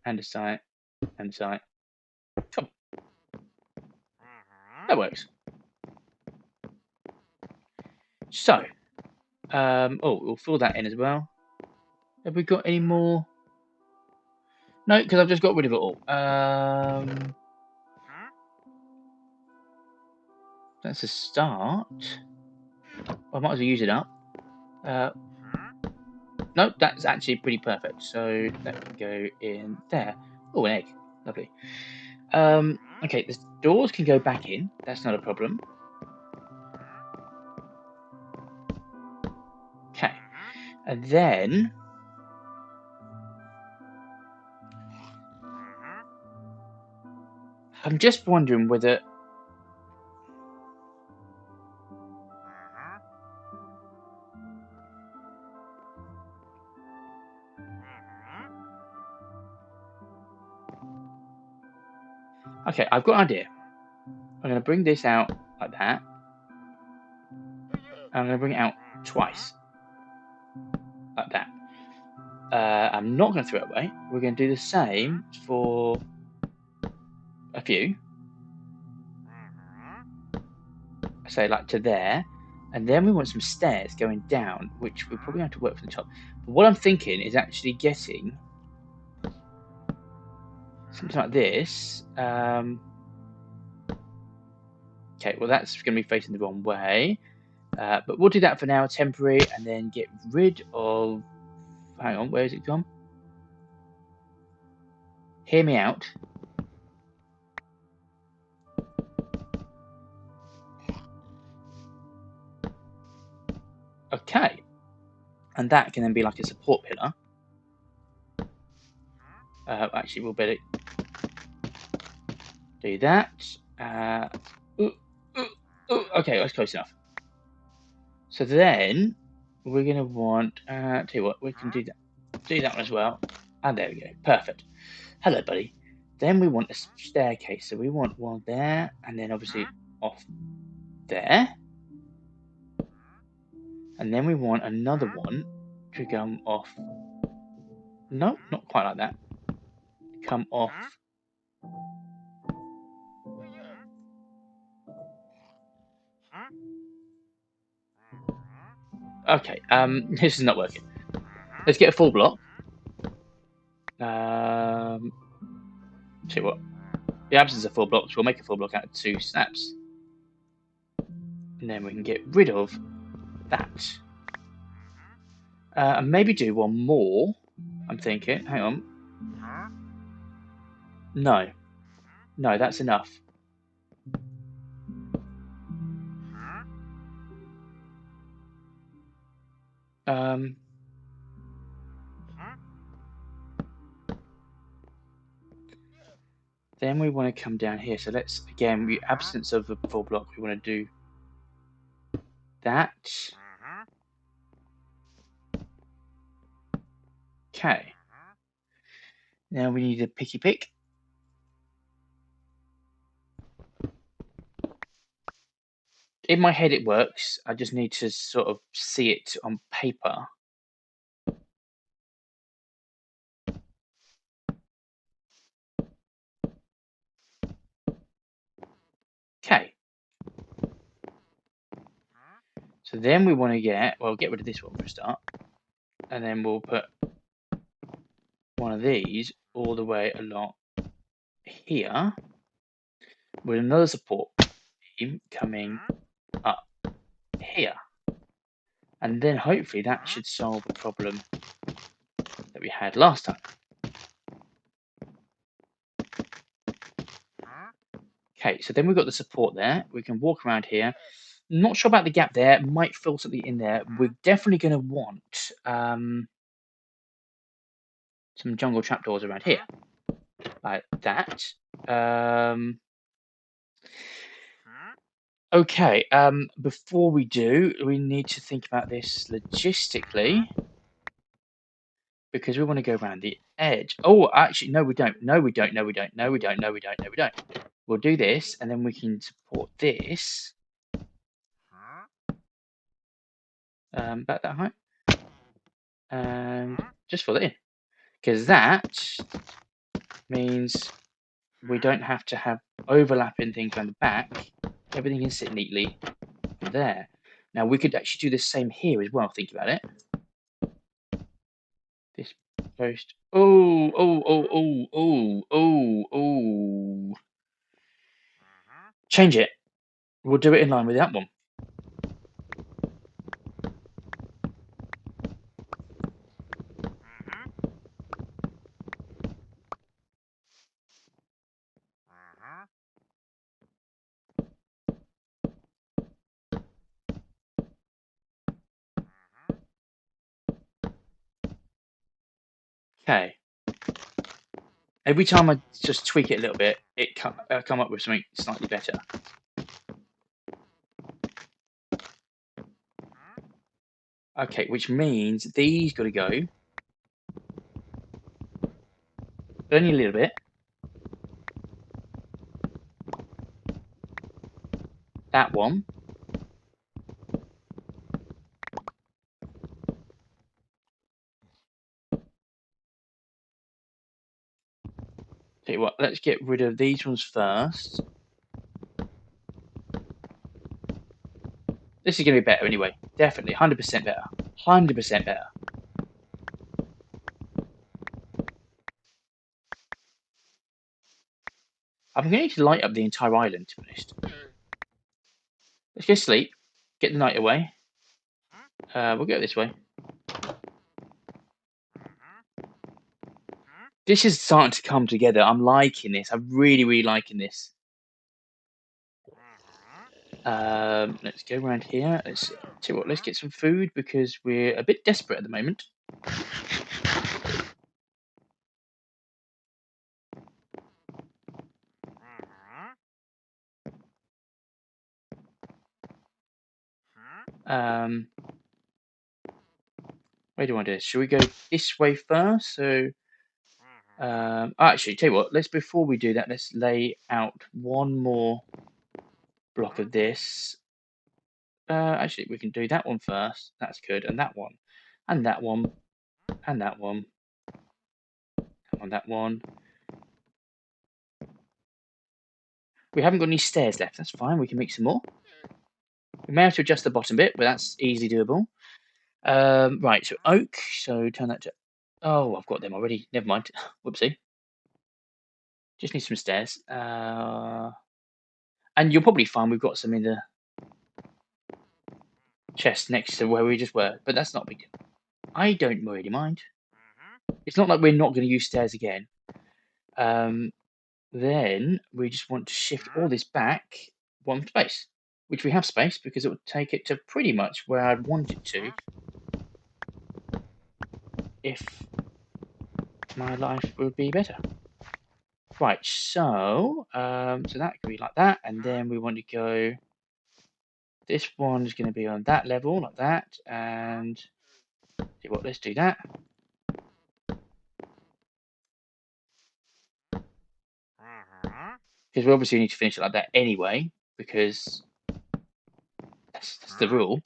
andesite. Come on, that works. So, we'll fill that in as well. Have we got any more? No, because I've just got rid of it all. That's a start. I might as well use it up. No, that's actually pretty perfect. So that can go in there. Oh, an egg. Lovely. Okay, the doors can go back in. That's not a problem. Okay. And then I'm just wondering whether okay, I've got an idea. I'm going to bring this out like that. I'm going to bring it out twice. Like that. I'm not going to throw it away. We're going to do the same for a few. Say like to there. And then we want some stairs going down, which we're probably going to have to work from the top. But what I'm thinking is actually getting something like this. Okay, well that's going to be facing the wrong way. But we'll do that for now, temporary, and then get rid of... Hang on, where has it gone? Hear me out. Okay. And that can then be like a support pillar. Actually, we'll better do that. Okay, that's close enough. So then we're going to want... tell you what, we can do that one as well. And there we go. Perfect. Hello, buddy. Then we want a staircase. So we want one there, and then obviously off there. And then we want another one to come off. No, not quite like that. Come off. Okay, this is not working. Let's get a full block. See what? The absence of full blocks, we'll make a full block out of 2 snaps. And then we can get rid of that. And maybe do one more. I'm thinking. Hang on. No. No, that's enough. Then we want to come down here. So let's, again, the absence of a full block, we want to do that. Okay. Now we need a picky pick. In my head it works. I just need to sort of see it on paper. Okay. So then we want to get rid of this one for a start. And then we'll put one of these all the way along here with another support beam coming up here. And then hopefully that should solve the problem that we had last time. Okay, so then we've got the support there. We can walk around here. Not sure about the gap there. Might fill something in there. We're definitely going to want some jungle trapdoors around here, like that. Okay, before we do, we need to think about this logistically, because we want to go around the edge. Oh, actually, no, we don't. No, we don't. No, we don't. No, we don't. No, we don't. No, we don't. We'll do this, and then we can support this. About that height. And just fill it in. Because that means we don't have to have overlapping things around the back. Everything can sit neatly there. Now we could actually do the same here as well, think about it. This post. Oh. Change it. We'll do it in line with that one. Okay. Every time I just tweak it a little bit, it come up with something slightly better. Okay, which means these got to go. Only a little bit. That one. Tell you what, let's get rid of these ones first. This is going to be better anyway. Definitely, 100% better. 100% better. I'm going to need to light up the entire island, to be honest. Let's go sleep. Get the night away. We'll go this way. This is starting to come together. I'm liking this. I'm really, really liking this. Let's go around here. Let's see what. Let's get some food because we're a bit desperate at the moment. Where do I want to do this? Should we go this way first? So, actually, tell you what. Before we do that, let's lay out one more block of this. Actually, we can do that one first. That's good, and that one, and that one, and that one, and that one. We haven't got any stairs left. That's fine. We can make some more. We may have to adjust the bottom bit, but that's easily doable. Right, so oak. So turn that to. Oh, I've got them already. Never mind. Whoopsie. Just need some stairs. And you'll probably find we've got some in the chest next to where we just were, but that's not big. I don't really mind. it's not like we're not going to use stairs again. Then we just want to shift all this back one space, which we have space because it would take it to pretty much where I'd want it to if my life would be better. Right, so so that could be like that, and then we want to go. This one is going to be on that level, like that, and see what? Let's do that. Because we obviously need to finish it like that anyway, because that's the rule.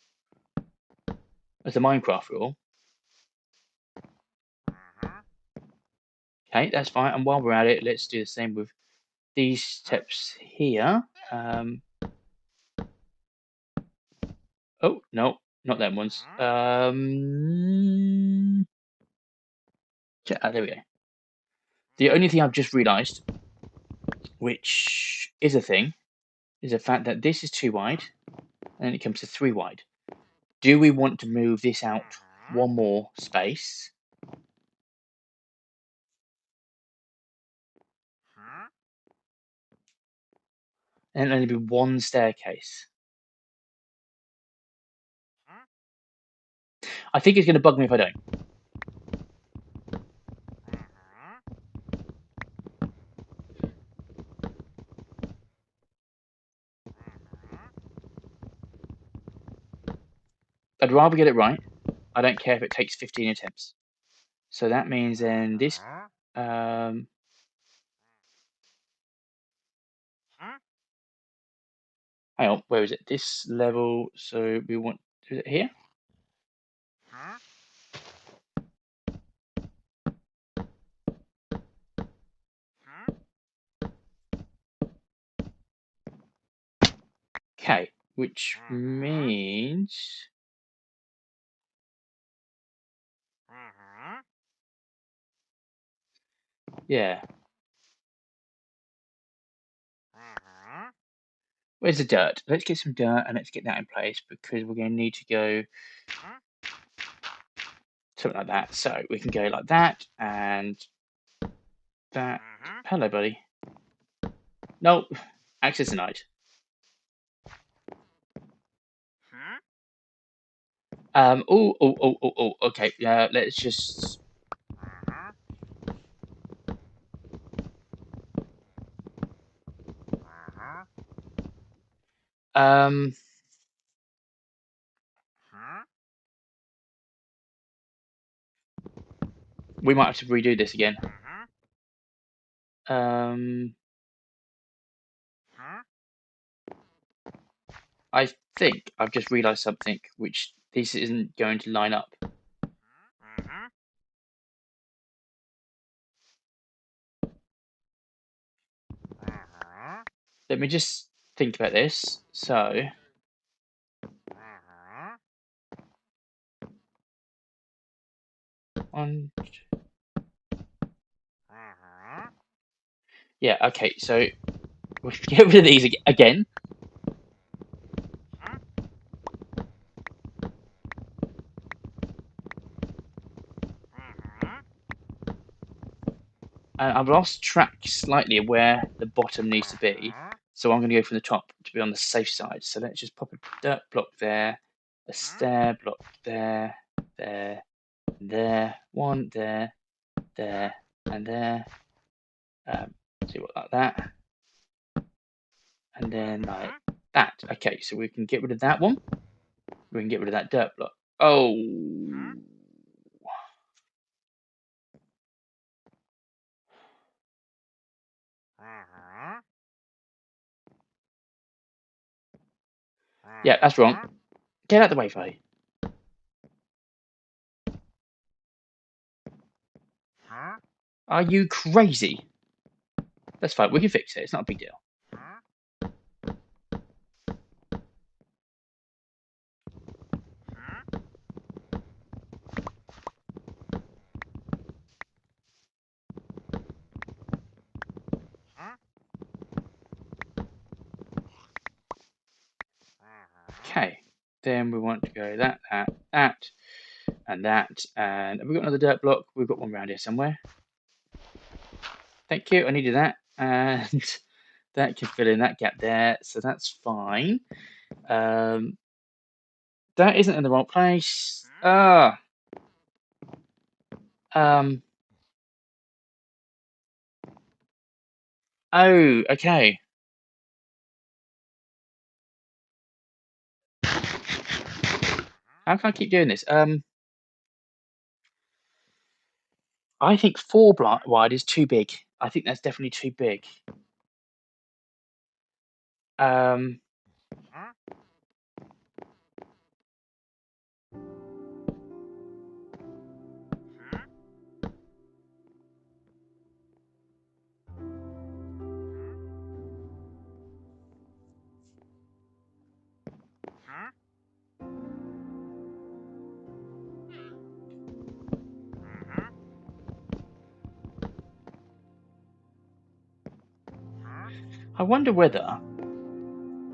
That's the Minecraft rule. Okay, that's fine. And while we're at it, let's do the same with these steps here. Oh, no, not them ones. There we go. The only thing I've just realised, which is a thing, is the fact that this is 2 wide, and then it comes to 3 wide. Do we want to move this out one more space? And only be one staircase? I think it's going to bug me if I don't. I'd rather get it right. I don't care if it takes 15 attempts. So that means then this... hang on, where is it? This level, so we want... Is it here? Okay, which means... Yeah. Where's the dirt? Let's get some dirt and let's get that in place because we're going to need to go something like that. So we can go like that and that. Hello, buddy. No, access denied. Oh. Okay. Let's just. We might have to redo this again. I think I've just realised something, which this isn't going to line up. Let me just think about this. So. Yeah, okay, so we get rid of these again. And I've lost track slightly of where the bottom needs to be. So I'm going to go from the top to be on the safe side. So let's just pop a dirt block there, a stair block there, there, one there, and there. See what, like that. And then like that. Okay, so we can get rid of that one. We can get rid of that dirt block. Oh. Yeah, that's wrong. Get out of the way, Faye. Are you crazy? That's fine. We can fix it. It's not a big deal. Okay. Then we want to go that, and that. And have we got another dirt block? We've got one around here somewhere. Thank you, I needed that. And that can fill in that gap there, so that's fine. That isn't in the wrong place. Oh, okay. How can I keep doing this? I think 4 wide is too big. I think that's definitely too big. I wonder whether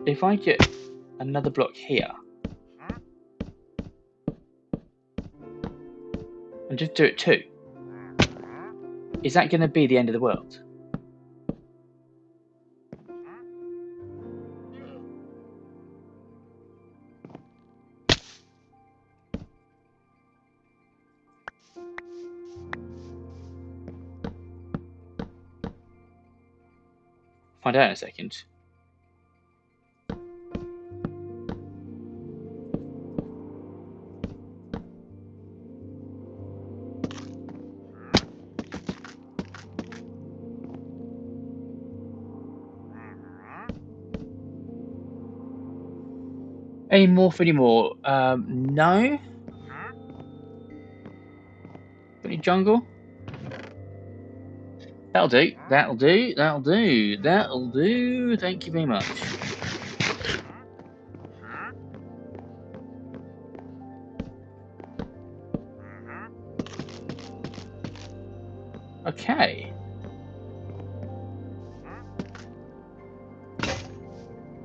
if I get another block here and just do it 2, is that going to be the end of the world? Find out in a second. Any morph anymore? No. Any jungle? That'll do. That'll do. That'll do. That'll do. Thank you very much. Okay.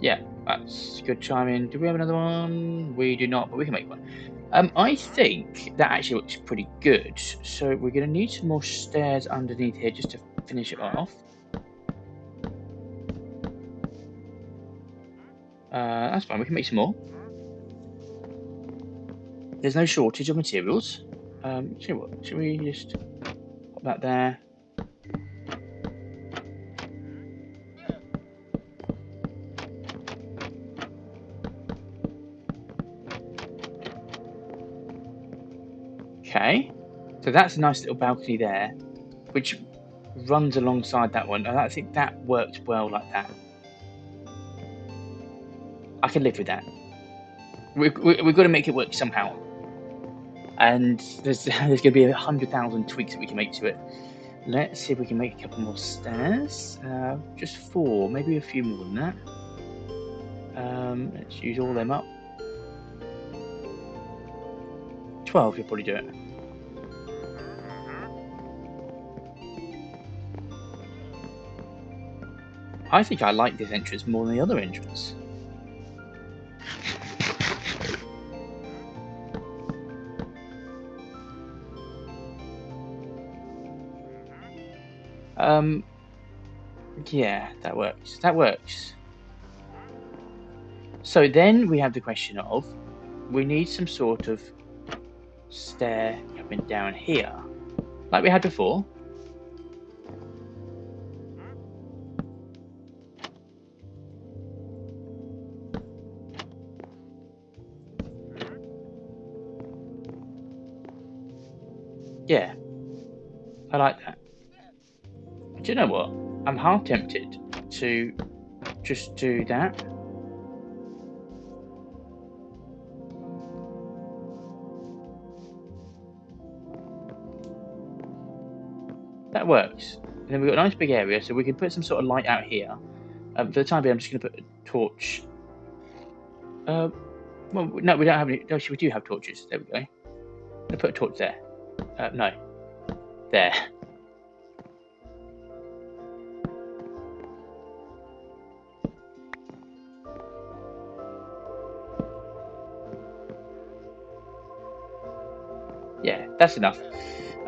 Yeah, that's good chiming. Do we have another one? We do not, but we can make one. I think that actually looks pretty good. So we're going to need some more stairs underneath here just to finish it off. That's fine. We can make some more. There's no shortage of materials. Should we just pop that there? Okay, so that's a nice little balcony there, which runs alongside that one, and I think that worked well like that. I can live with that. We've got to make it work somehow, and there's going to be 100,000 tweaks that we can make to it. Let's see if we can make a couple more stairs. Just 4, maybe a few more than that. Let's use all them up. 12, you'll probably do it. I think I like this entrance more than the other entrance. Yeah, that works. That works. So then we have the question of, we need some sort of stair coming down here, like we had before. Yeah, I like that. Do you know what? I'm half tempted to just do that. That works. And then we've got a nice big area, so we can put some sort of light out here. For the time being, I'm just going to put a torch. Well, no, we don't have any. Actually, we do have torches. There we go. I'm going to put a torch there. No. There. That's enough.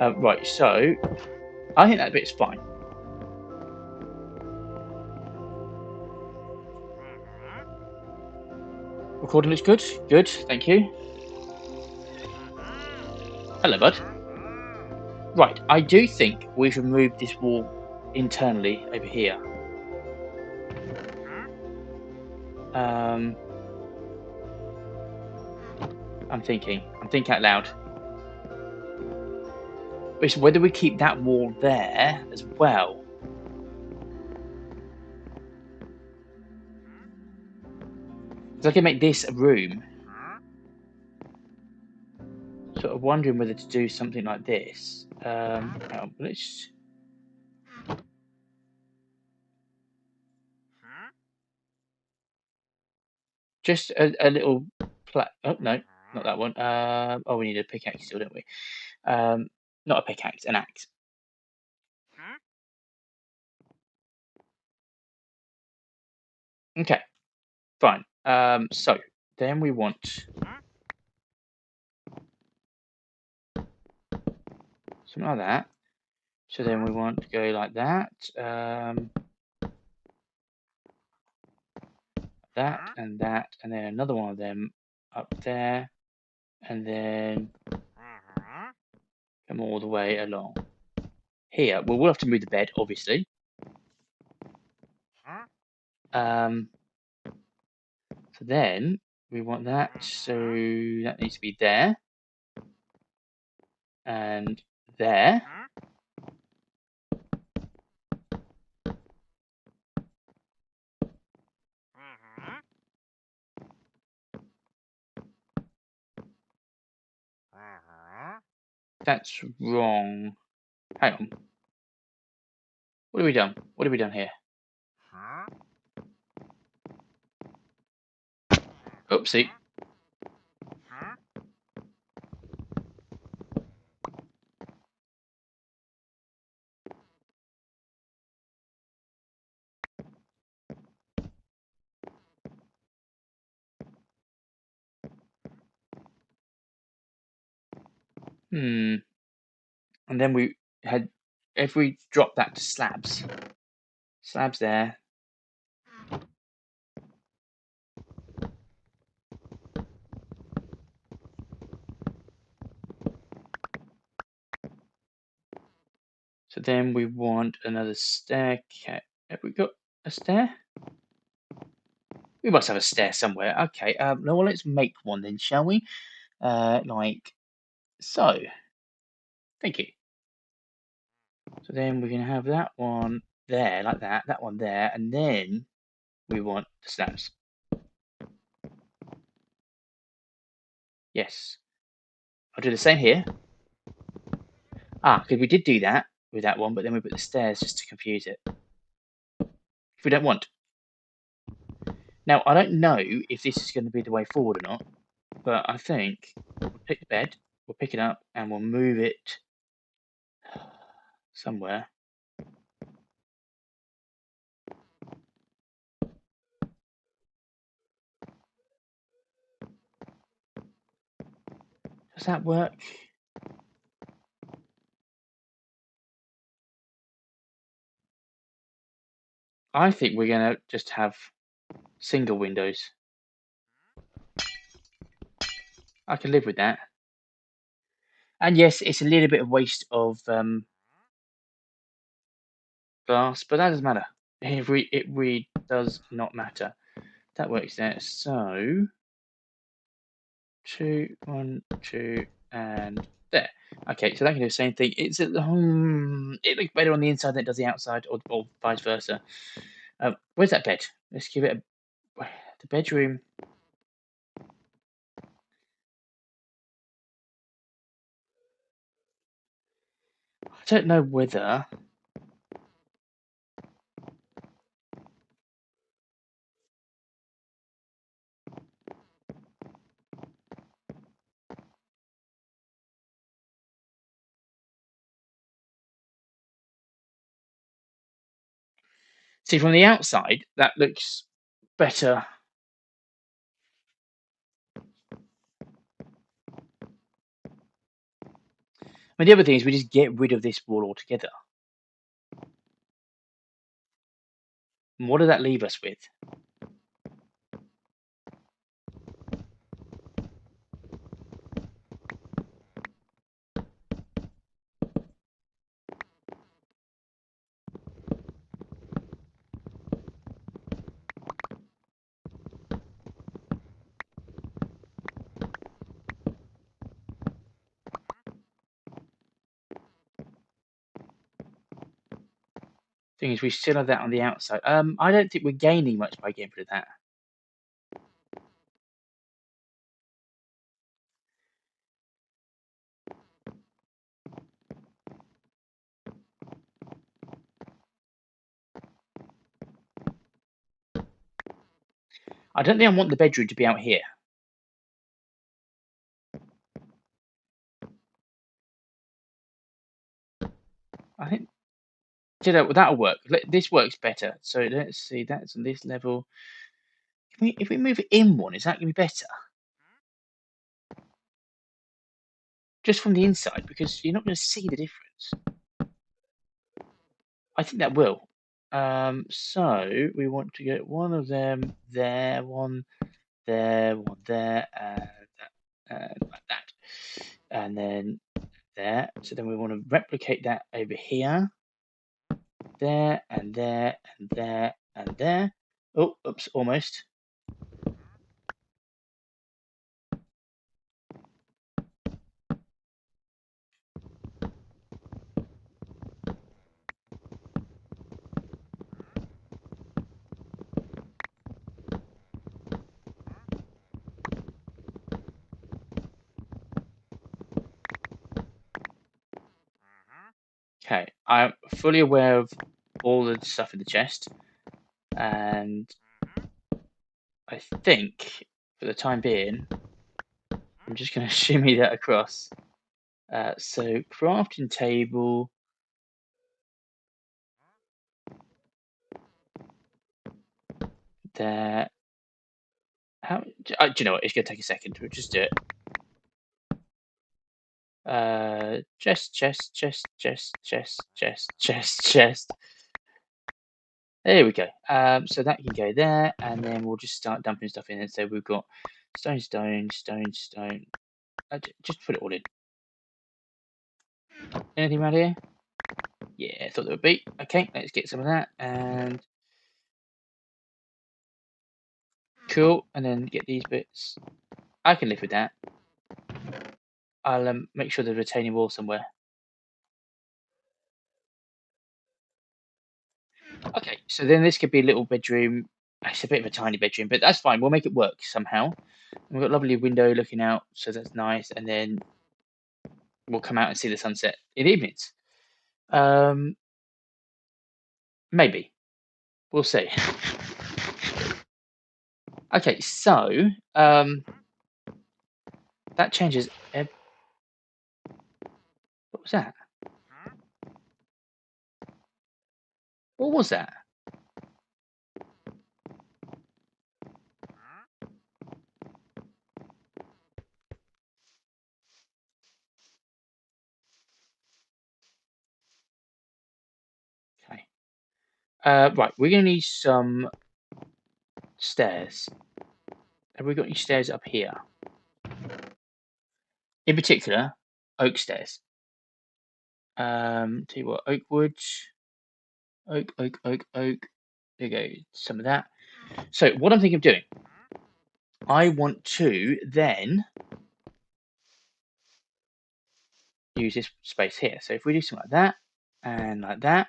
Right, so I think that bit's fine. Recording looks good. Good, thank you. Hello, bud. Right, I do think we've removed this wall internally over here. I'm thinking out loud. It's whether we keep that wall there as well. Because I can make this a room. Sort of wondering whether to do something like this. Let's. Just a little. Oh no, not that one. Oh, we need a pickaxe still, don't we? Not a pickaxe, an axe. Okay, fine. So then we want something like that. So then we want to go like that. That and that, and then another one of them up there, and then come all the way along here. Well, we'll have to move the bed, obviously. So then we want that, so that needs to be there and there. That's wrong. Hang on. What have we done? What have we done here? Oopsie. And then we had, if we drop that to slabs there. So then we want another stair. Have we got a stair? We must have a stair somewhere. Okay, well, let's make one then, shall we? Like so. Thank you. So then we're going to have that one there, like that one there, and then we want the slabs. Yes. I'll do the same here. Because we did do that with that one, but then we put the stairs just to confuse it. If we don't want. Now, I don't know if this is going to be the way forward or not, but I think we'll pick the bed, we'll pick it up, and we'll move it somewhere. Does that work? I think we're going to just have single windows. I can live with that. And yes, it's a little bit of waste of glass, but that doesn't matter. It really does not matter. That works there. So 2, 1, 2, and there. Okay, so that can do the same thing. It's it looks better on the inside than it does the outside, or vice versa. Where's that bed? Let's give it the bedroom. I don't know whether. See, from the outside, that looks better. But the other thing is we just get rid of this wall altogether. And what does that leave us with? Thing is, we still have that on the outside. I don't think we're gaining much by getting rid of that. I don't think I want the bedroom to be out here. I think that'll work. This works better. So let's see. That's on this level. If we move it in one, is that going to be better? Just from the inside, because you're not going to see the difference. I think that will. So we want to get one of them there, one there, one there, and like that, and then there. So then we want to replicate that over here, there, and there, and there, and there. Oh, oops, almost. Okay, I'm fully aware of all the stuff in the chest, and I think for the time being, I'm just going to shimmy that across. So crafting table. There. How? Do you know what? It's going to take a second. We'll just do it. Chest. There we go. So that can go there, and then we'll just start dumping stuff in. And so we've got stone. Just put it all in. Anything around here? Yeah, I thought there would be. Okay, let's get some of that, and cool. And then get these bits. I can live with that. I'll make sure there's a retaining wall somewhere. Okay, so then this could be a little bedroom. It's a bit of a tiny bedroom, but that's fine. We'll make it work somehow. We've got a lovely window looking out, so that's nice. And then we'll come out and see the sunset in the evenings. Maybe. We'll see. Okay, so that changes. What was that? What was that? Okay. Right, we're going to need some stairs. Have we got any stairs up here? In particular, oak stairs. Tell you what, oak wood. Oak. There you go, some of that. So what I'm thinking of doing, I want to then use this space here. So if we do something like that,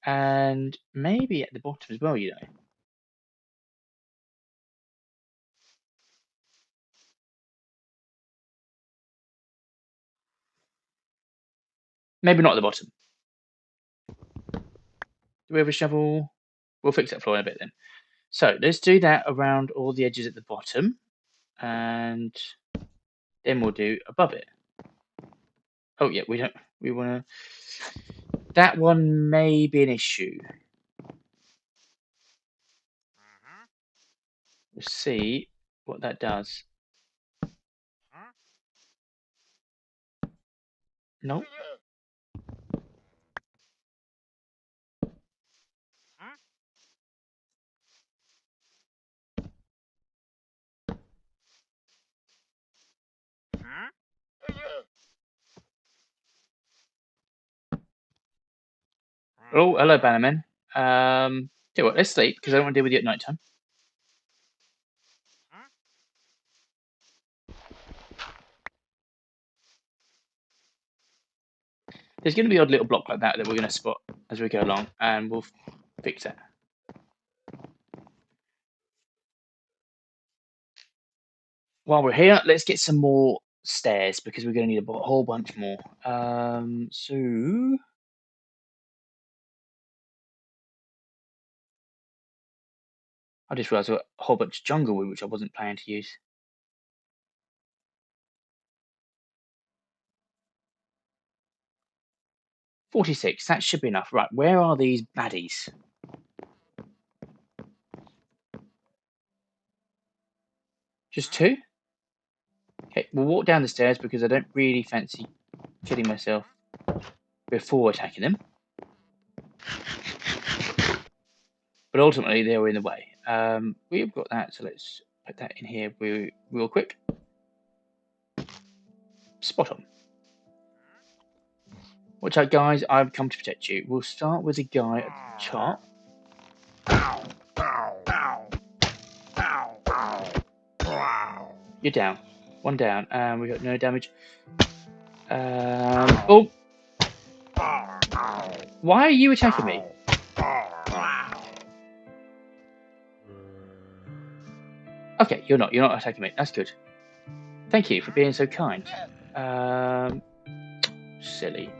and maybe at the bottom as well, you know. Maybe not at the bottom. Do we have a shovel? We'll fix that floor in a bit then. So let's do that around all the edges at the bottom, and then we'll do above it. Oh yeah, we want to. That one may be an issue. We'll see what that does. No. Oh, hello, Bannerman. Tell you what, let's sleep because I don't want to deal with you at night time. There's going to be an odd little block like that we're going to spot as we go along, and we'll fix it. While we're here, let's get some more stairs because we're going to need a whole bunch more. So I just realised I've got a whole bunch of jungle wood which I wasn't planning to use. $46. That should be enough. Right, where are these baddies? Just two? Okay, we'll walk down the stairs because I don't really fancy killing myself before attacking them. But ultimately, they were in the way. We've got that, so let's put that in here real quick. Spot on. Watch out, guys. I've come to protect you. We'll start with the guy at the top. You're down. One down. And we got no damage. Oh! Why are you attacking me? Okay, you're not attacking me. That's good. Thank you for being so kind. Silly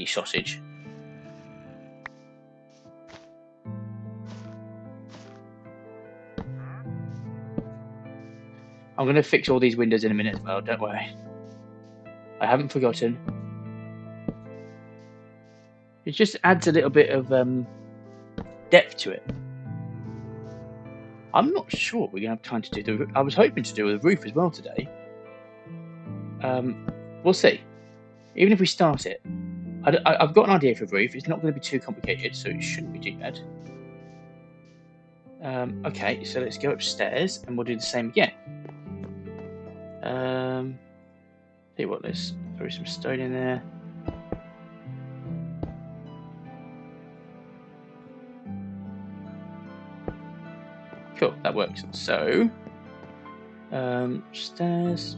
sausage. I'm going to fix all these windows in a minute as well, don't worry. I haven't forgotten. It just adds a little bit of depth to it. I'm not sure we're going to have time to do the roof. I was hoping to do the roof as well today. We'll see. Even if we start it, I've got an idea for the roof. It's not going to be too complicated, so it shouldn't be too bad. Okay, so let's go upstairs and we'll do the same again. Tell you what, let's throw some stone in there. Cool, that works. So, stairs.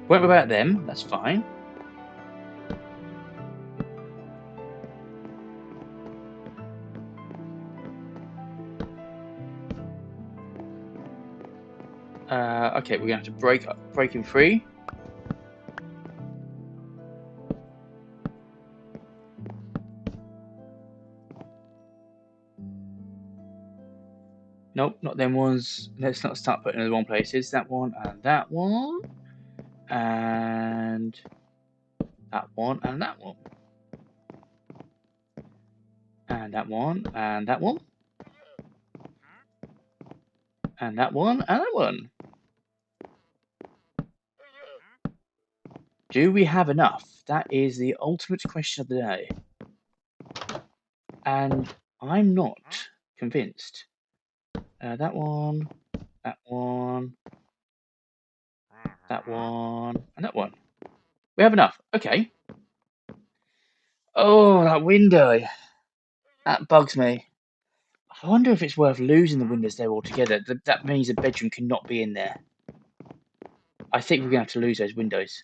Won't worry about them, that's fine. Okay, we're going to have to break him free. Nope, not them ones. Let's not start putting in the wrong places. That one and that one. And that one and that one. And that one and that one. And that one and that one. Do we have enough? That is the ultimate question of the day. And I'm not convinced. That one, that one, that one, and that one. We have enough. Okay. Oh, that window. That bugs me. I wonder if it's worth losing the windows there altogether. That means a bedroom cannot be in there. I think we're going to have to lose those windows.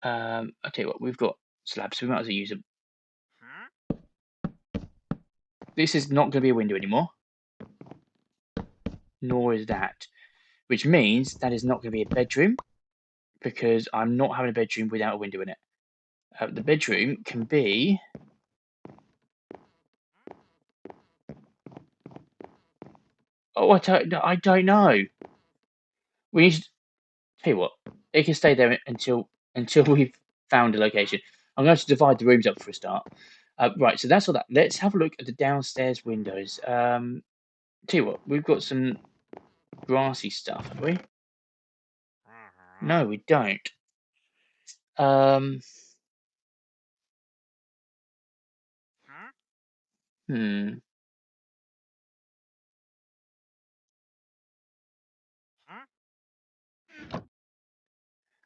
I'll tell you what, we've got slabs, so we might as well use them. This is not going to be a window anymore. Nor is that. Which means that is not going to be a bedroom, because I'm not having a bedroom without a window in it. The bedroom can be... Oh, I don't know. We need to... Tell you what, it can stay there until we've found a location. I'm going to divide the rooms up for a start. Right, so that's all that. Let's have a look at the downstairs windows. Tell you what, we've got some grassy stuff, have we? No, we don't. Hmm.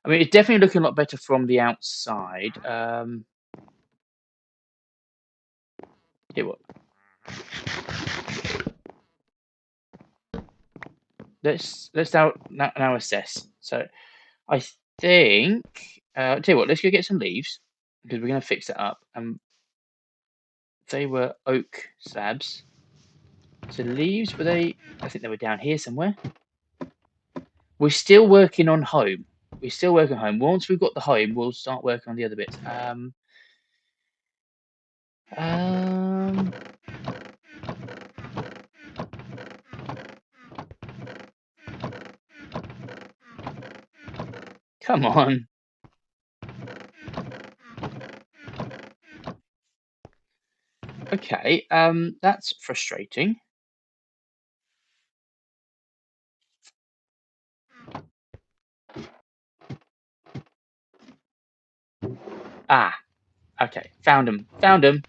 I mean, it's definitely looking a lot better from the outside. Tell you what, let's now assess. So I think, tell you what, let's go get some leaves because we're going to fix it up. They were oak slabs. So leaves, were they? I think they were down here somewhere. We're still working on home. We're still working on home. Once we've got the home, we'll start working on the other bits. Um, Come on. Okay, that's frustrating. Ah, okay, found them. Found them.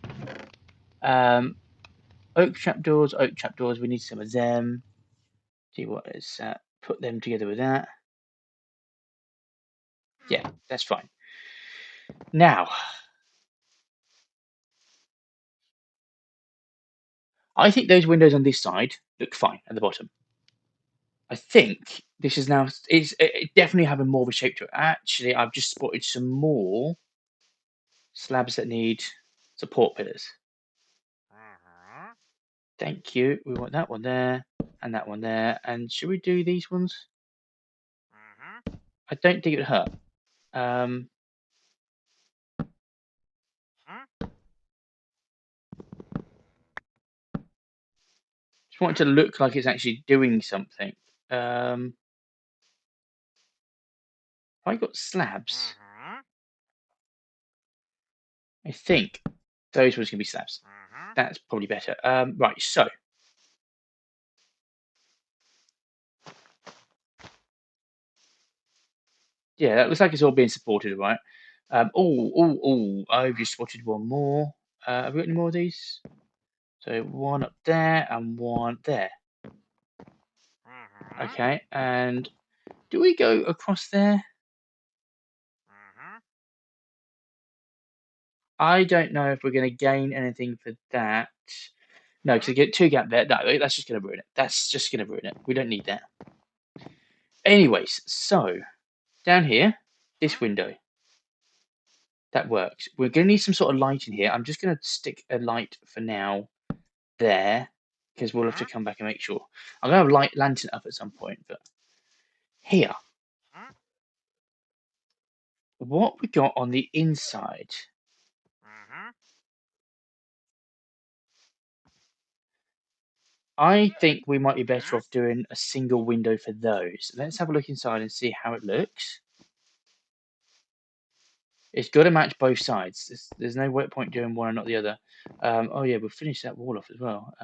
Oak trapdoors, oak trapdoors. We need some of them. See what is put them together with that. Yeah, that's fine. Now, I think those windows on this side look fine at the bottom. I think this is now it's definitely having more of a shape to it. Actually, I've just spotted some more slabs that need support pillars. Thank you. We want that one there and that one there. And should we do these ones? I don't think it would hurt. Just want it to look like it's actually doing something. Have I got slabs? I think those ones can be slabs. That's probably better. Right, so yeah, that looks like it's all being supported, right? I've just spotted one more. Have we got any more of these? So one up there and one there. Okay, and do we go across there? I don't know if we're going to gain anything for that. No, because you get two gap there. No, that's just going to ruin it. That's just going to ruin it. We don't need that. Anyways, so down here, this window. That works. We're going to need some sort of light in here. I'm just going to stick a light for now there because we'll have to come back and make sure. I'm going to have a light lantern up at some point, but here, what we got on the inside. I think we might be better off doing a single window for those. Let's have a look inside and see how it looks. It's got to match both sides. There's no point doing one and not the other. Oh yeah, we'll finish that wall off as well.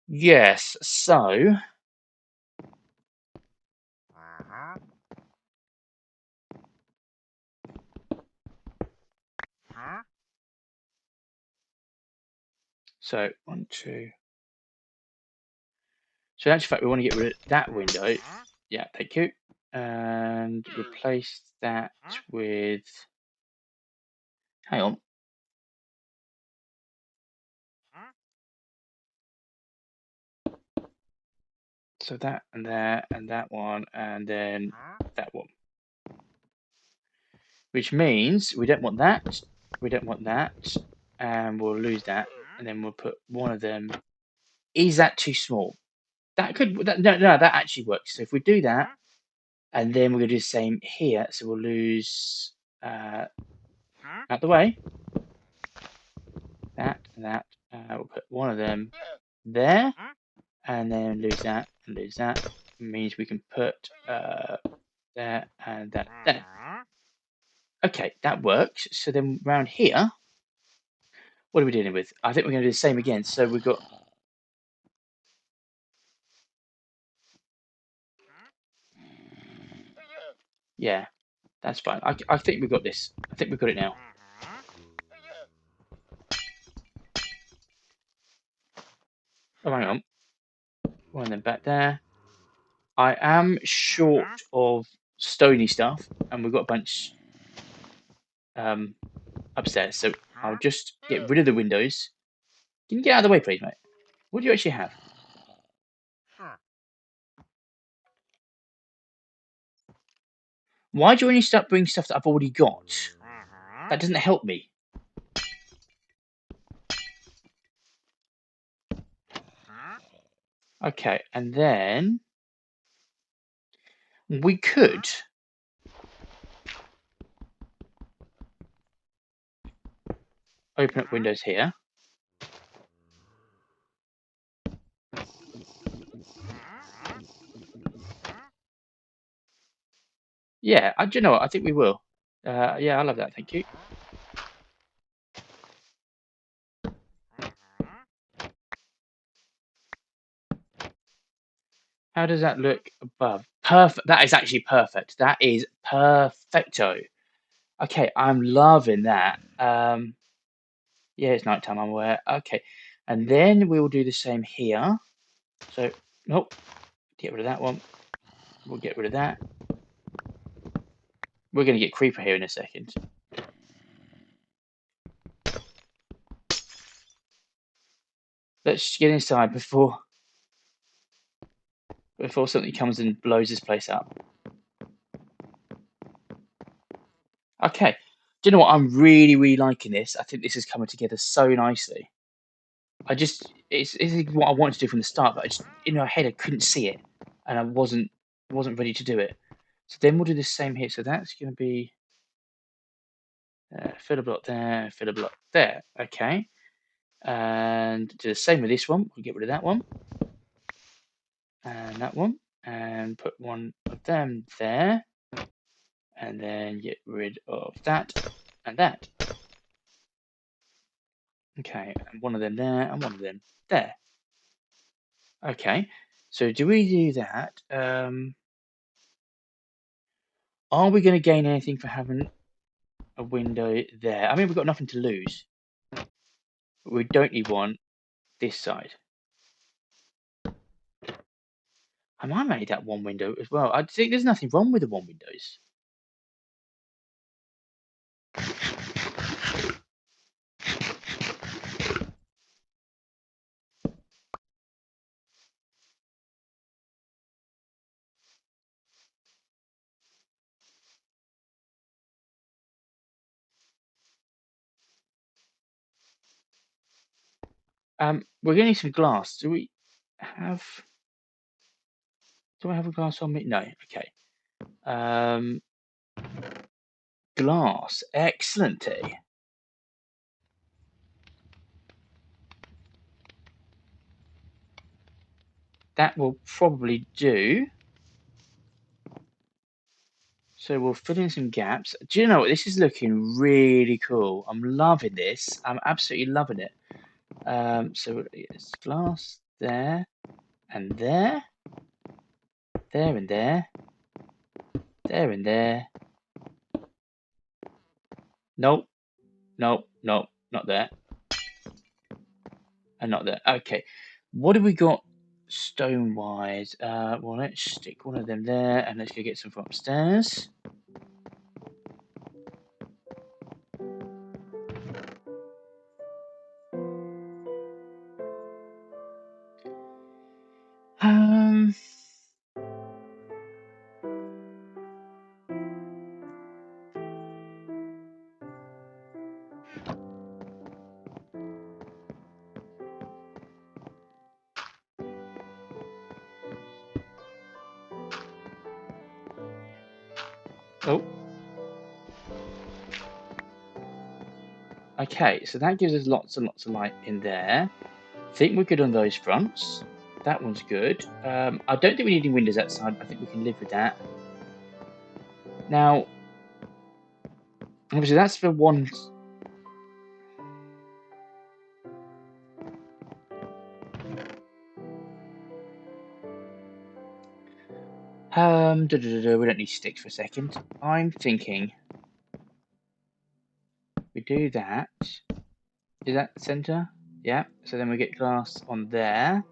Yes, so one, two. So in actual fact, we want to get rid of that window. Yeah, thank you. And replace that with. Hang on. So that and there and that one and then that one. Which means we don't want that. We don't want that. And we'll lose that. And then we'll put one of them. Is that too small? No, that actually works. So if we do that, and then we're going to do the same here. So we'll lose out the way. That and that. We'll put one of them there, and then lose that and lose that. means we can put there and that there. Okay, that works. So then round here, what are we dealing with? I think we're going to do the same again. So we've got... Yeah, that's fine. I think we've got this. I think we've got it now. Oh, hang on. One then back there. I am short of stony stuff, and we've got a bunch upstairs. So I'll just get rid of the windows. Can you get out of the way, please, mate? What do you actually have? Why do you only start bringing stuff that I've already got? That doesn't help me. Okay, and then we could open up windows here. Yeah, do you know what? I think we will. Yeah, I love that. Thank you. How does that look above? Perfect. That is actually perfect. That is perfecto. Okay, I'm loving that. Yeah, it's nighttime, I'm aware. Okay, and then we will do the same here. So, nope, get rid of that one. We'll get rid of that. We're going to get creeper here in a second. Let's get inside before something comes and blows this place up. Okay, do you know what? I'm really, really liking this. I think this is coming together so nicely. It's what I wanted to do from the start, but I just, in my head, I couldn't see it, and I wasn't ready to do it. So then we'll do the same here. So that's going to be fill a block there, fill a block there. Okay, and do the same with this one. We'll get rid of that one and that one, and put one of them there, and then get rid of that and that. Okay, and one of them there, and one of them there. Okay, so do we do that? Are we going to gain anything for having a window there? I mean, we've got nothing to lose. But we don't need one this side. I might make that one window as well. I think there's nothing wrong with the one windows. We're going to need some glass. Do we have? Do I have a glass on me? No. Okay. Glass. Excellent. That will probably do. So we'll fill in some gaps. Do you know what? This is looking really cool. I'm loving this. I'm absolutely loving it. So it's glass there and there, there and there, there and there. Nope, nope, nope, not there, and not there. Okay, what have we got stone wise? Well, let's stick one of them there, and let's go get some from upstairs. Oh. Okay, so that gives us lots and lots of light in there. I think we're good on those fronts. That one's good. I don't think we need any windows outside. I think we can live with that. Now, obviously that's for one. We don't need sticks for a second. I'm thinking we do that. Is that the center? Yeah. So then we get glass on there.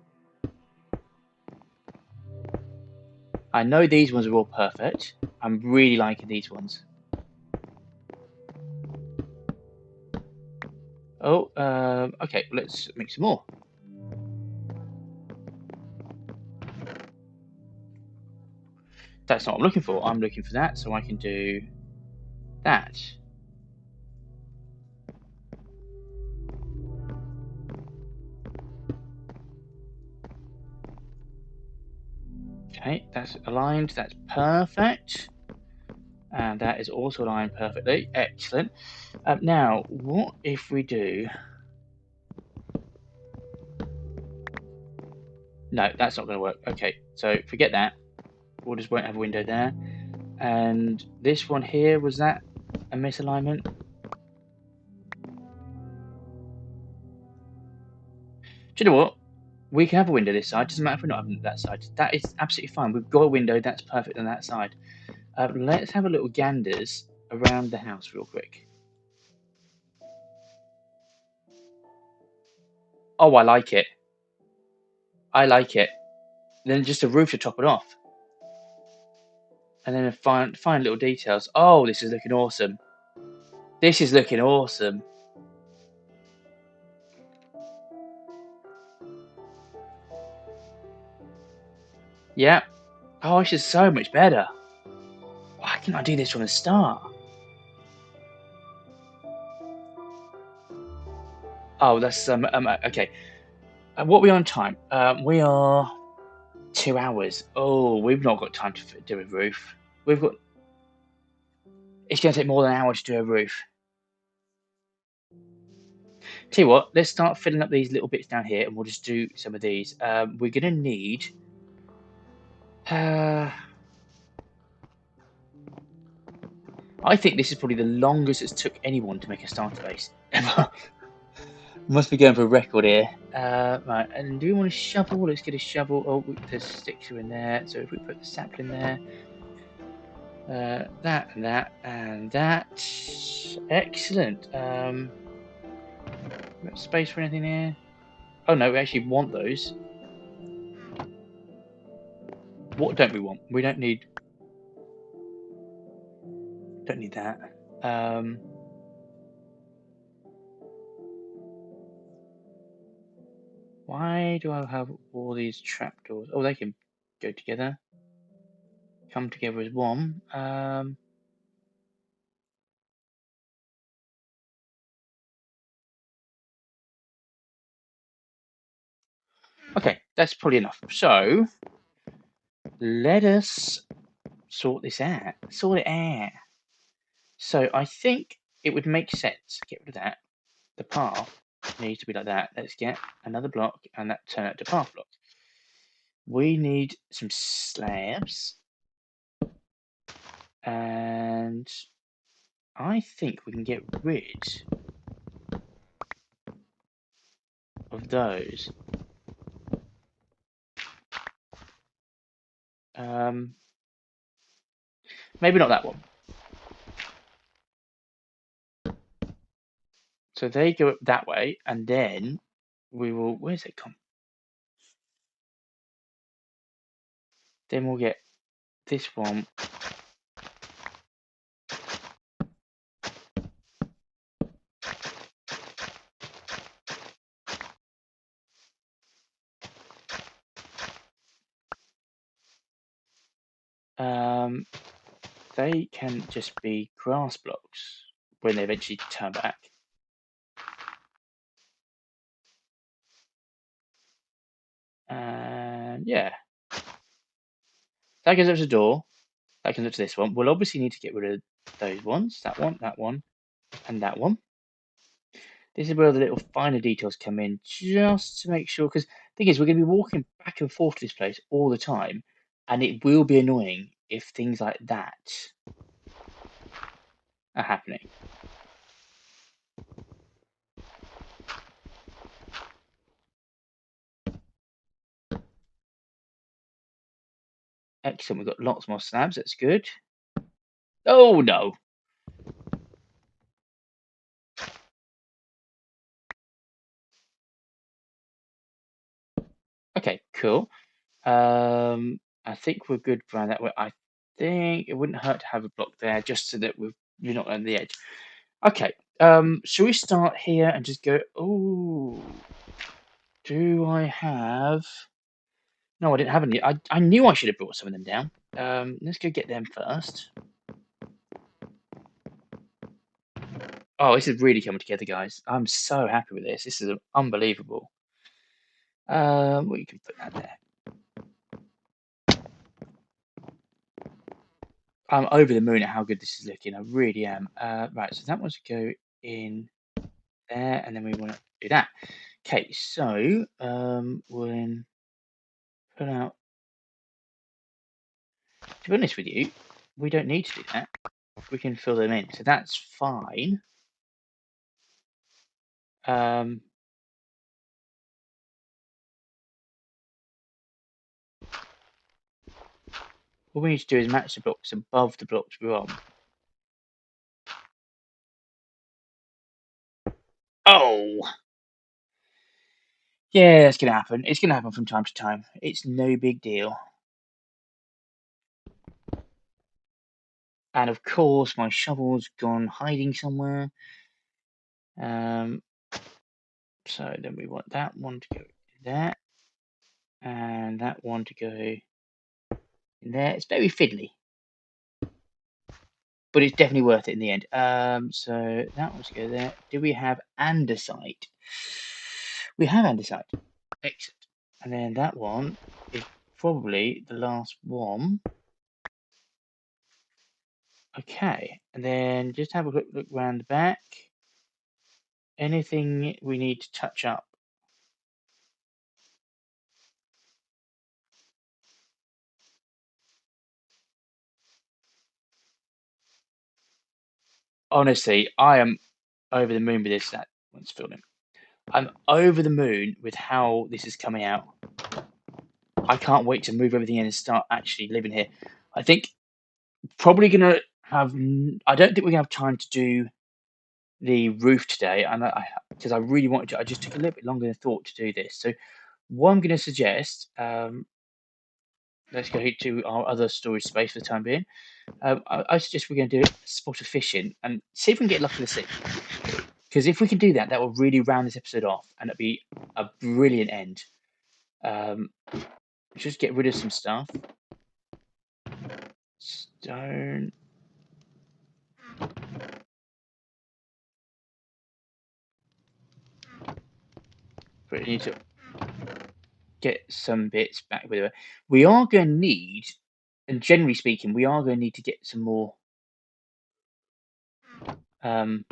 I know these ones are all perfect. I'm really liking these ones. Oh, okay. Let's make some more. That's not what I'm looking for. I'm looking for that, so I can do that. Okay, that's aligned. That's perfect. And that is also aligned perfectly. Excellent. Now, what if we do... No, that's not going to work. Okay, so forget that. We'll just won't have a window there. And this one here, was that a misalignment? Do you know what? We can have a window this side. Doesn't matter if we're not having that side. That is absolutely fine. We've got a window. That's perfect on that side. Let's have a little ganders around the house real quick. Oh, I like it. I like it. Then just a roof to top it off. And then find little details. Oh, this is looking awesome. This is looking awesome. Yeah. Oh, this is so much better. Why can't I do this from the start? Oh, that's okay. What are we on time? We are 2 hours. Oh, we've not got time to do a roof. We've got. It's going to take more than an hour to do a roof. Tell you what, let's start filling up these little bits down here, and we'll just do some of these. We're going to need. I think this is probably the longest it's took anyone to make a starter base ever. Must be going for a record here. Right, and do we want a shovel? Let's get a shovel. Oh, the sticks are in there. So if we put the sapling there, that and that and that. Excellent. Got space for anything here? Oh no, we actually want those. What don't we want? We don't need that. Why do I have all these trapdoors? Oh, they can go together. Come together as one. Okay, that's probably enough. So let us sort this out. Sort it out. So I think it would make sense. Get rid of that. The path needs to be like that. Let's get another block and that turn it to path block. We need some slabs. And I think we can get rid of those. Maybe not that one. So they go up that way, and then we will. Where's it come? Then we'll get this one. They can just be grass blocks when they eventually turn back. And yeah, that goes up to the door. That goes up to this one. We'll obviously need to get rid of those ones. That one, and that one. This is where the little finer details come in, just to make sure, because Thing is, we're going to be walking back and forth to this place all the time, and it will be annoying if things like that are happening. Excellent, we've got lots more slabs, that's good. Oh no! Okay, cool. I think we're good around that way. I think it wouldn't hurt to have a block there just so that you're not on the edge. Okay, shall we start here and just go, oh, do I have... No, I didn't have any. I knew I should have brought some of them down. Let's go get them first. Oh, this is really coming together, guys. I'm so happy with this. This is unbelievable. Well, you can put that there. I'm over the moon at how good this is looking. I really am. Right, so that was go in there, and then we want to do that. Okay, so we'll put out. To be honest with you, we don't need to do that. We can fill them in, so that's fine. What we need to do is match the blocks above the blocks we're on. Oh! Yeah, that's going to happen. It's going to happen from time to time. It's no big deal. And of course, my shovel's gone hiding somewhere. So then we want that one to go there. And that one to go in there. It's very fiddly. But it's definitely worth it in the end. So that one to go there. Do we have andesite? We have andesite. Excellent. And then that one is probably the last one. Okay. And then just have a quick look around the back. Anything we need to touch up? Honestly, I am over the moon with this. That one's filming. I'm over the moon with how this is coming out. I can't wait to move everything in and start actually living here. I think probably gonna have. I don't think we're gonna have time to do the roof today, and because I really wanted to. I just took a little bit longer than thought to do this. So what I'm gonna suggest. Let's go to our other storage space for the time being. I suggest we're going to do it spot efficient and see if we can get lucky to see. Because if we can do that, that will really round this episode off, and it'll be a brilliant end. Just get rid of some stuff. Stone. But we need to get some bits back with it. We are going to need, and generally speaking, we are going to need to get some more. There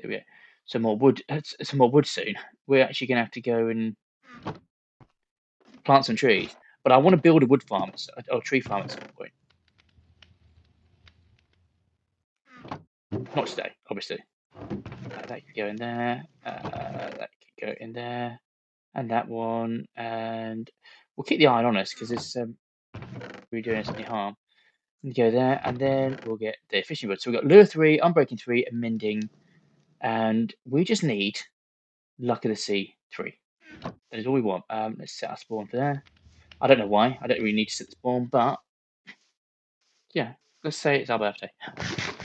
we go. Some more wood. Some more wood soon. We're actually going to have to go and plant some trees. But I want to build a wood farm or tree farm at some point. Not today, obviously. That could go in there. That could go in there, and that one. And we'll keep the iron on us because it's really doing us any harm. And go there, and then we'll get the fishing rod. So we've got lure 3, unbreaking 3, and mending, and we just need luck of the sea 3. That is all we want. Let's set our spawn for there. I don't know why. I don't really need to set the spawn, but yeah, let's say it's our birthday.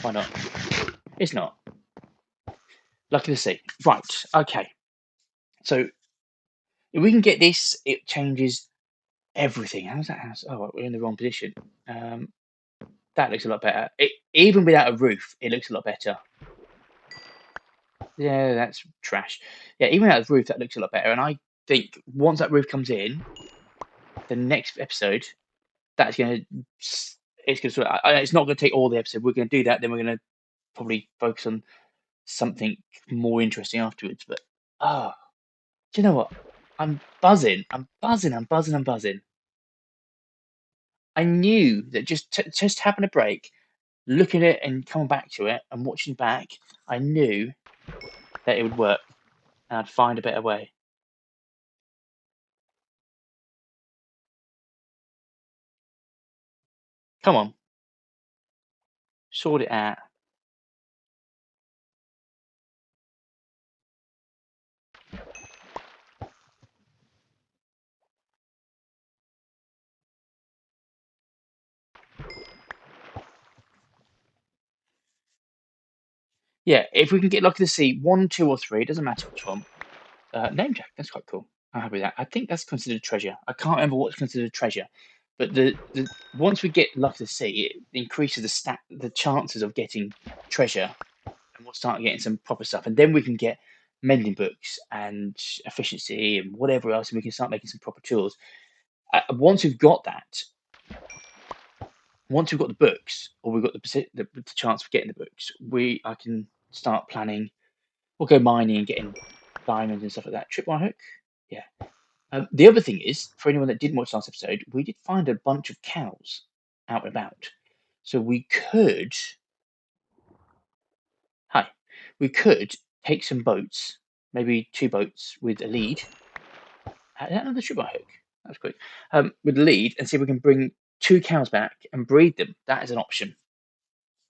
Why not? It's not. Lucky to see. Right. Okay. So if we can get this, it changes everything. How's that house? Oh, we're in the wrong position. That looks a lot better. Even without a roof, it looks a lot better. Yeah, that's trash. Yeah, even without a roof, that looks a lot better. And I think once that roof comes in, the next episode, that's going to... It's not going to take all the episode. We're going to do that. Then we're going to probably focus on something more interesting afterwards. But, Do you know what? I'm buzzing. I'm buzzing. I'm buzzing. I'm buzzing. I knew that just having a break, looking at it and coming back to it and watching back, I knew that it would work and I'd find a better way. Come on, sort it out. Yeah, if we can get lucky to see one, two, or three, it doesn't matter which one. Name check, that's quite cool. I'm happy with that. I think that's considered treasure. I can't remember what's considered treasure, but the once we get lucky to see, it increases the chances of getting treasure, and we'll start getting some proper stuff, and then we can get mending books and efficiency and whatever else, and we can start making some proper tools. Once we've got that, once we've got the books, or we've got the chance of getting the books, I can start planning. We'll go mining and getting diamonds and stuff like that. Tripwire hook, yeah. The other thing is, for anyone that didn't watch last episode, we did find a bunch of cows out and about, so hi, we could take some boats, maybe two boats with a lead. Another tripwire hook. That's quick. With the lead, and see if we can bring two cows back and breed them. That is an option.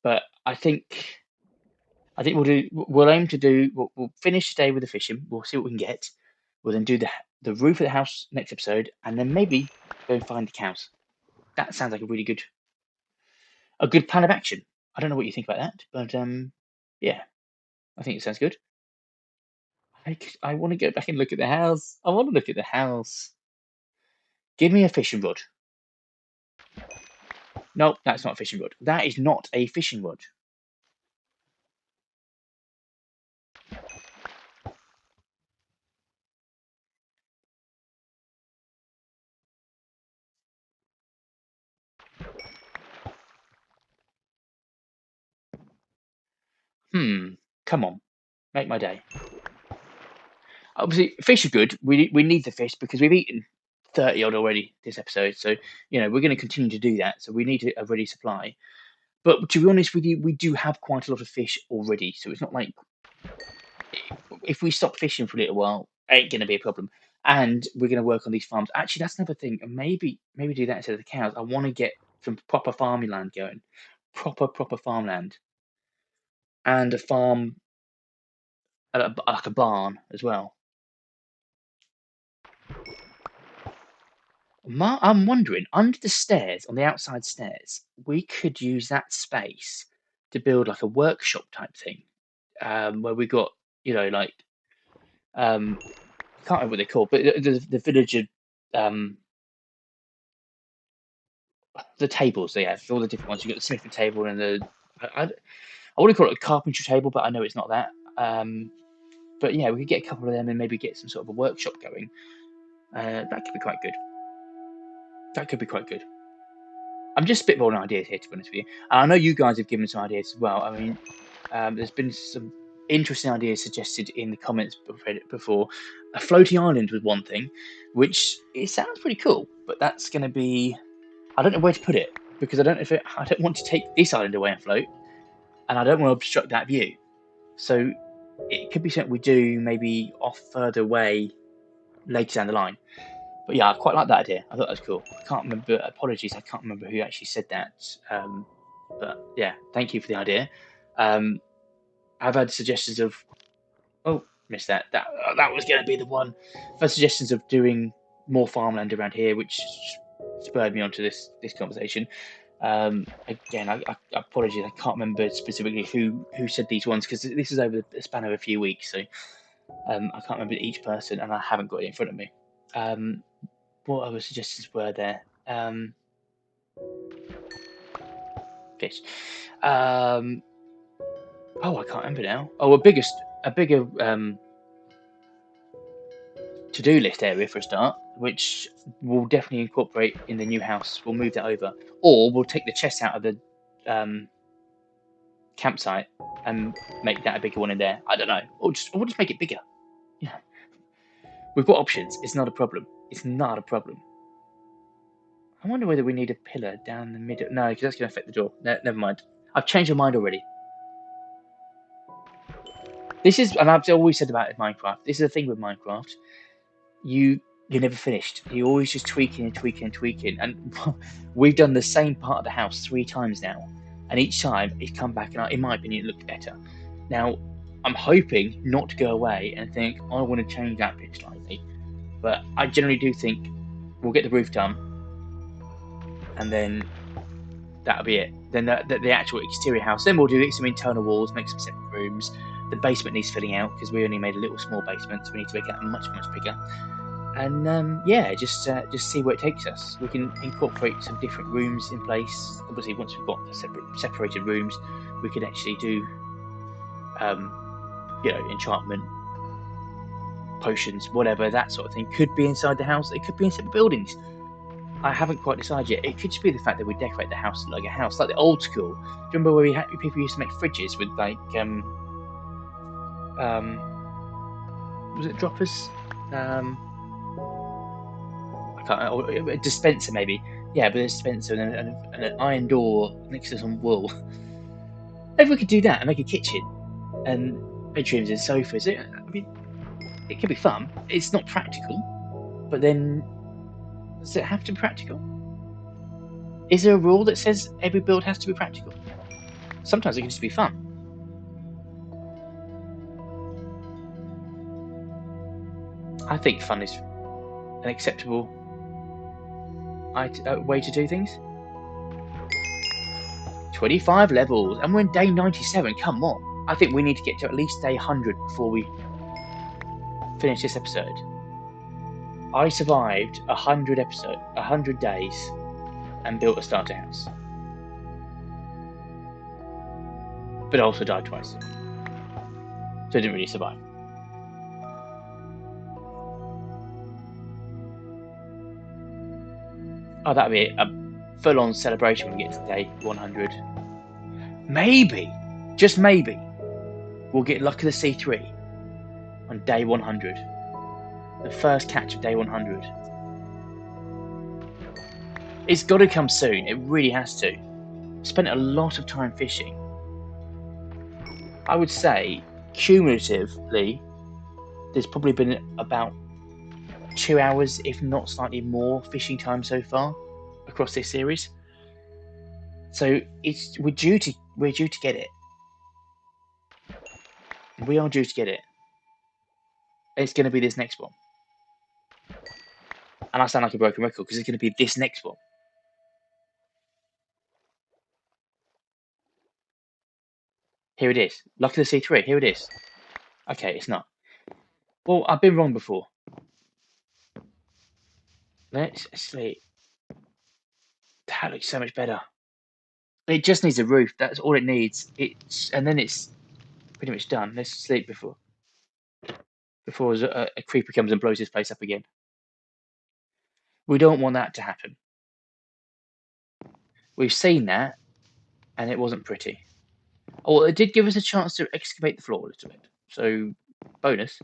But I think we'll aim to do. We'll finish today with the fishing. We'll see what we can get. We'll then do the roof of the house next episode, and then maybe go and find the cows. That sounds like a good plan of action. I don't know what you think about that, but yeah, I think it sounds good. I want to go back and look at the house. I want to look at the house. Give me a fishing rod. No, that's not a fishing rod. That is not a fishing rod. Come on, make my day. Obviously, fish are good. We need the fish because we've eaten 30 odd already this episode. So, we're going to continue to do that. So we need a ready supply. But to be honest with you, we do have quite a lot of fish already. So it's not like if we stop fishing for a little while, it ain't going to be a problem. And we're going to work on these farms. Actually, that's another thing. And maybe do that instead of the cows. I want to get some proper farming land going, proper farmland, and a farm, like a barn as well. I'm wondering, under the stairs, on the outside stairs, we could use that space to build like a workshop type thing, where we got, like, I can't remember what they're called, but the villager, um, the tables they have, all the different ones. You got the smithing table and I want to call it a carpentry table, but I know it's not that. But yeah, we could get a couple of them and maybe get some sort of a workshop going. That could be quite good. That could be quite good. I'm just spitballing ideas here, to be honest with you. And I know you guys have given some ideas as well. I mean, there's been some interesting ideas suggested in the comments before. A floating island was one thing, which it sounds pretty cool, but that's going to be. I don't know where to put it because I don't want to take this island away and float, and I don't want to obstruct that view. So it could be something we do maybe off further away later down the line. But yeah, I quite like that idea. I thought that was cool. I can't remember. Apologies, I can't remember who actually said that. But yeah, thank you for the idea. Um, I've had suggestions of. Oh, missed that. That was going to be the one. I've had suggestions of doing more farmland around here, which spurred me onto this conversation. Again, I apologies. I can't remember specifically who said these ones because this is over the span of a few weeks, so I can't remember each person, and I haven't got it in front of me. What other suggestions were there? Fish. Oh, I can't remember now. Oh, a bigger to-do list area for a start, which we'll definitely incorporate in the new house. We'll move that over, or we'll take the chest out of the campsite and make that a bigger one in there. I don't know, or just make it bigger. Yeah, We've got options. It's not a problem. It's not a problem. I wonder whether we need a pillar down the middle. No, because that's going to affect the door. No, never mind. I've changed my mind already. This is, and I've always said about it in Minecraft. This is the thing with Minecraft. You're never finished. You're always just tweaking and tweaking and tweaking. And we've done the same part of the house 3 times now, and each time it's come back, and in my opinion, it looked better. Now, I'm hoping not to go away and think I want to change that bit slightly, but I generally do think we'll get the roof done, and then that'll be it. Then the actual exterior house. Then we'll do some internal walls, make some separate rooms. The basement needs filling out because we only made a little small basement, so we need to make it much bigger. And yeah, just see where it takes us. We can incorporate some different rooms in place. Obviously, once we've got the separated rooms, we can actually do, enchantment, potions, whatever, that sort of thing. Could be inside the house. It could be in separate buildings. I haven't quite decided yet. It could just be the fact that we decorate the house like a house, like the old school. Do you remember where people used to make fridges with like was it droppers? I can't. A dispenser maybe. Yeah, but a dispenser and an iron door next to some wool. Maybe we could do that and make a kitchen and bedrooms and sofas. I mean, it could be fun. It's not practical, but then does it have to be practical? Is there a rule that says every build has to be practical? Sometimes it can just be fun. I think fun is an acceptable way to do things. 25 levels, and we're in day 97. Come on. I think we need to get to at least day 100 before we finish this episode. I survived 100 days, and built a starter house. But I also died twice. So I didn't really survive. Oh, that'd be a full-on celebration when we get to day 100. Maybe, just maybe, we'll get Luck of the Sea 3 on day 100. The first catch of day 100. It's got to come soon. It really has to. Spent a lot of time fishing. I would say, cumulatively, there's probably been about 2 hours, if not slightly more, fishing time so far across this series. So we're due to get it. We are due to get it. It's going to be this next one. And I sound like a broken record because it's going to be this next one. Here it is. Luck of the Sea 3. Here it is. Okay, it's not. Well, I've been wrong before. Let's see. That looks so much better. It just needs a roof. That's all it needs. And then it's pretty much done. Let's sleep before a creeper comes and blows this place up again. We don't want that to happen. We've seen that, and it wasn't pretty. Oh, it did give us a chance to excavate the floor a little bit. So, bonus.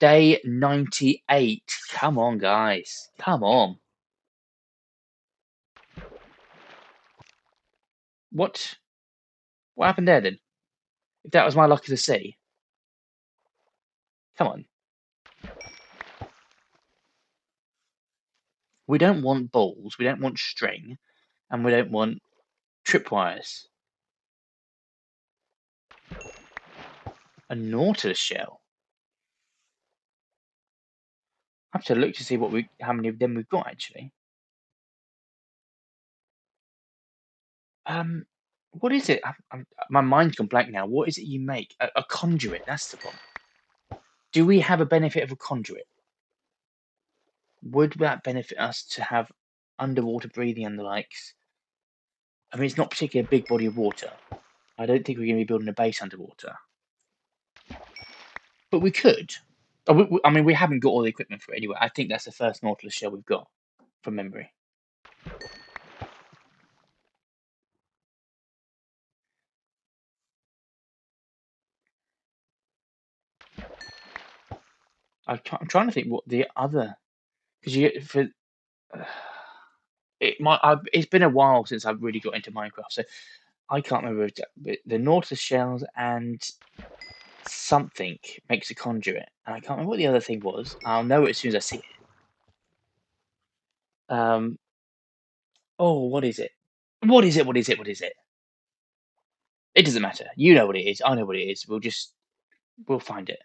Day 98. Come on, guys. Come on. What happened there then? If that was my Luck of the Sea. Come on. We don't want balls, we don't want string, and we don't want tripwires. A nautilus shell. I have to look to see how many of them we've got actually. What is it? My mind's gone blank now. What is it you make? A conduit. That's the problem. Do we have a benefit of a conduit? Would that benefit us to have underwater breathing and the likes? I mean, it's not particularly a big body of water. I don't think we're going to be building a base underwater. But we could. I mean, we haven't got all the equipment for it anyway. I think that's the first nautilus shell we've got from memory. I'm trying to think what the other, because you get for it might. It's been a while since I've really got into Minecraft, so I can't remember the Nautilus shells and something makes a conduit, and I can't remember what the other thing was. I'll know it as soon as I see it. Oh, what is it? What is it? What is it? What is it? It doesn't matter. You know what it is. I know what it is. We'll find it.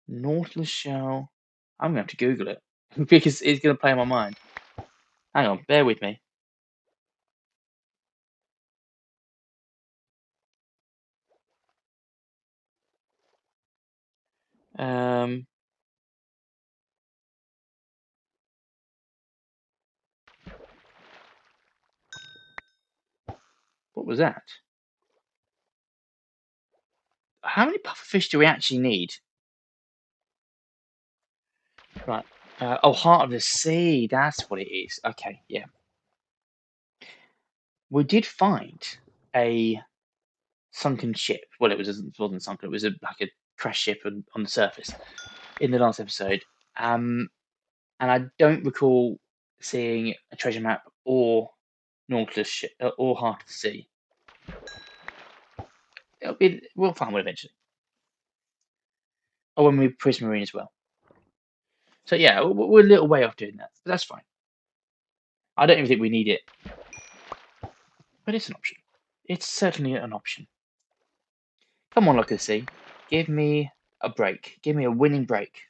Nautilus shell. I'm gonna have to Google it because it's gonna play on my mind. Hang on, bear with me. Um, what was that? How many pufferfish do we actually need? Right. Oh, Heart of the Sea. That's what it is. Okay, yeah. We did find a sunken ship. Well, it wasn't sunken. It was like a crash ship on the surface in the last episode. And I don't recall seeing a treasure map or Nautilus ship or Heart of the Sea. We'll find one eventually. Oh, when we Prismarine as well. So yeah, we're a little way off doing that, but that's fine. I don't even think we need it, but it's an option. It's certainly an option. Come on, look at the sea. Give me a break. Give me a winning break.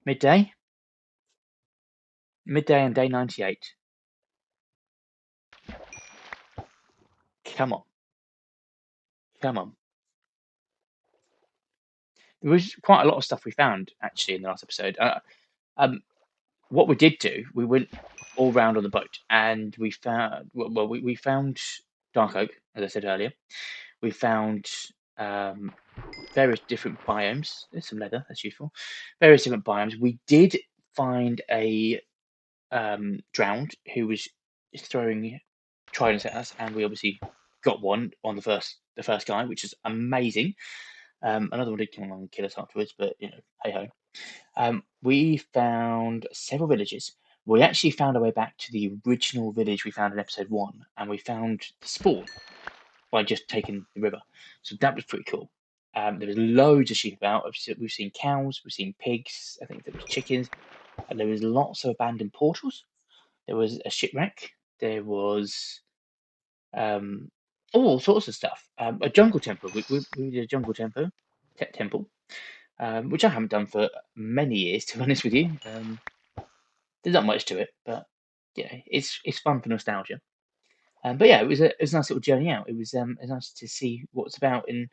Midday? Midday and day 98. Come on. Come on. There was quite a lot of stuff we found, actually, in the last episode. What we did do, we went all round on the boat, and we found, we found dark oak, as I said earlier. We found various different biomes. There's some leather, that's useful. Various different biomes. We did find a drowned who was throwing tridents at us, and we obviously got one on the first guy, which is amazing. Another one did come along and kill us afterwards, but you know, hey ho. We found several villages. We actually found our way back to the original village we found in episode 1, and we found the spawn by just taking the river. So that was pretty cool. There was loads of sheep about. We've seen cows, we've seen pigs. I think there was chickens, and there was lots of abandoned portals. There was a shipwreck. There was um, all sorts of stuff. A jungle temple. We did a jungle temple, which I haven't done for many years, to be honest with you. There's not much to it, but yeah, it's fun for nostalgia. But yeah, it was a nice little journey out. It was nice to see what's about and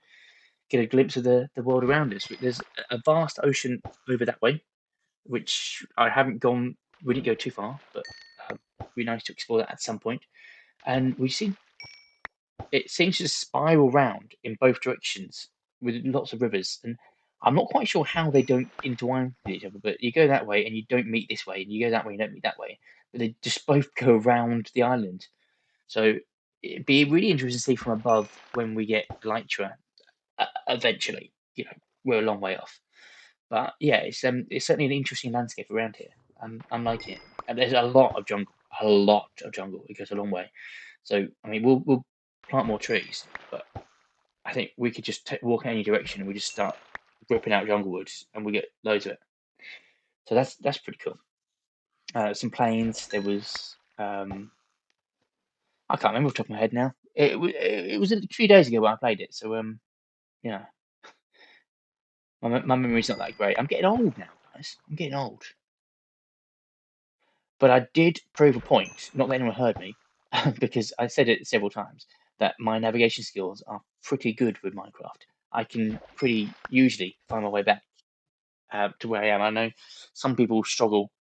get a glimpse of the world around us. There's a vast ocean over that way, which I haven't gone. We didn't go too far, but it'd be nice to explore that at some point. And we see it seems to spiral round in both directions with lots of rivers. And I'm not quite sure how they don't intertwine with each other, but you go that way and you don't meet this way, and you go that way and you don't meet that way. But they just both go around the island. So it'd be really interesting to see from above when we get Elytra eventually. You know, we're a long way off. But yeah, it's certainly an interesting landscape around here. I'm liking it. And there's a lot of jungle, a lot of jungle. It goes a long way. So I mean, we'll plant more trees, but I think we could just walk in any direction and we just start ripping out jungle woods, and we get loads of it. So that's pretty cool. Some plains. There was I can't remember off the top of my head now. It was a few days ago when I played it, so yeah, my memory's not that great. I'm getting old now, guys. I'm getting old. But I did prove a point, not that anyone heard me, because I said it several times, that my navigation skills are pretty good with Minecraft. I can pretty usually find my way back to where I am. I know some people struggle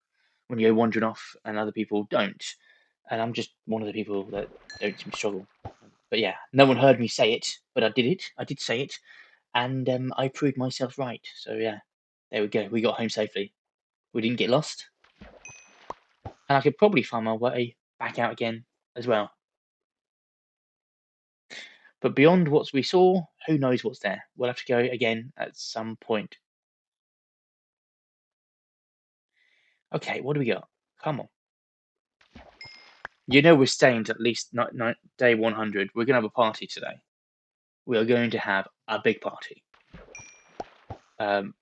when you go wandering off, and other people don't. And I'm just one of the people that don't seem to struggle. But yeah, no one heard me say it, but I did it. I did say it, and I proved myself right. So yeah, there we go. We got home safely. We didn't get lost, and I could probably find my way back out again as well. But beyond what we saw, who knows what's there? We'll have to go again at some point. Okay, what do we got? Come on. You know we're staying to at least day 100. We're going to have a party today. We are going to have a big party. I'm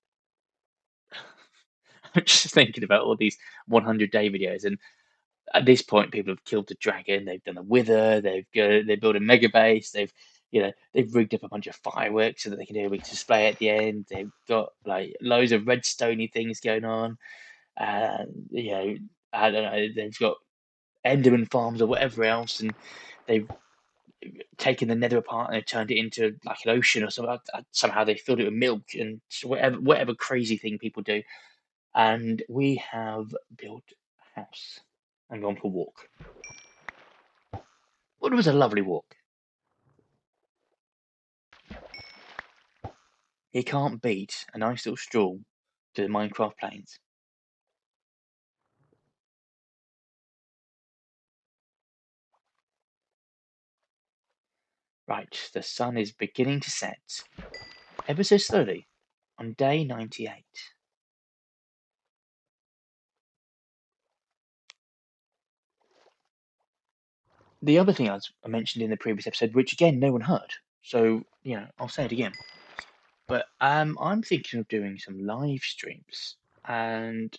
just thinking about all these 100-day videos, and at this point, people have killed the dragon. They've done a wither. They built a mega base. They've rigged up a bunch of fireworks so that they can do a big display at the end. They've got like loads of redstone things going on. You know, I don't know. They've got Enderman farms or whatever else, and they've taken the Nether apart and they've turned it into like an ocean or something. Somehow they filled it with milk and whatever crazy thing people do. And we have built a house and gone for a walk. Well, it was a lovely walk. You can't beat a nice little stroll to the Minecraft plains. Right, the sun is beginning to set, ever so slowly, on day 98. The other thing I mentioned in the previous episode, which again no one heard, so I'll say it again. But I'm thinking of doing some live streams, and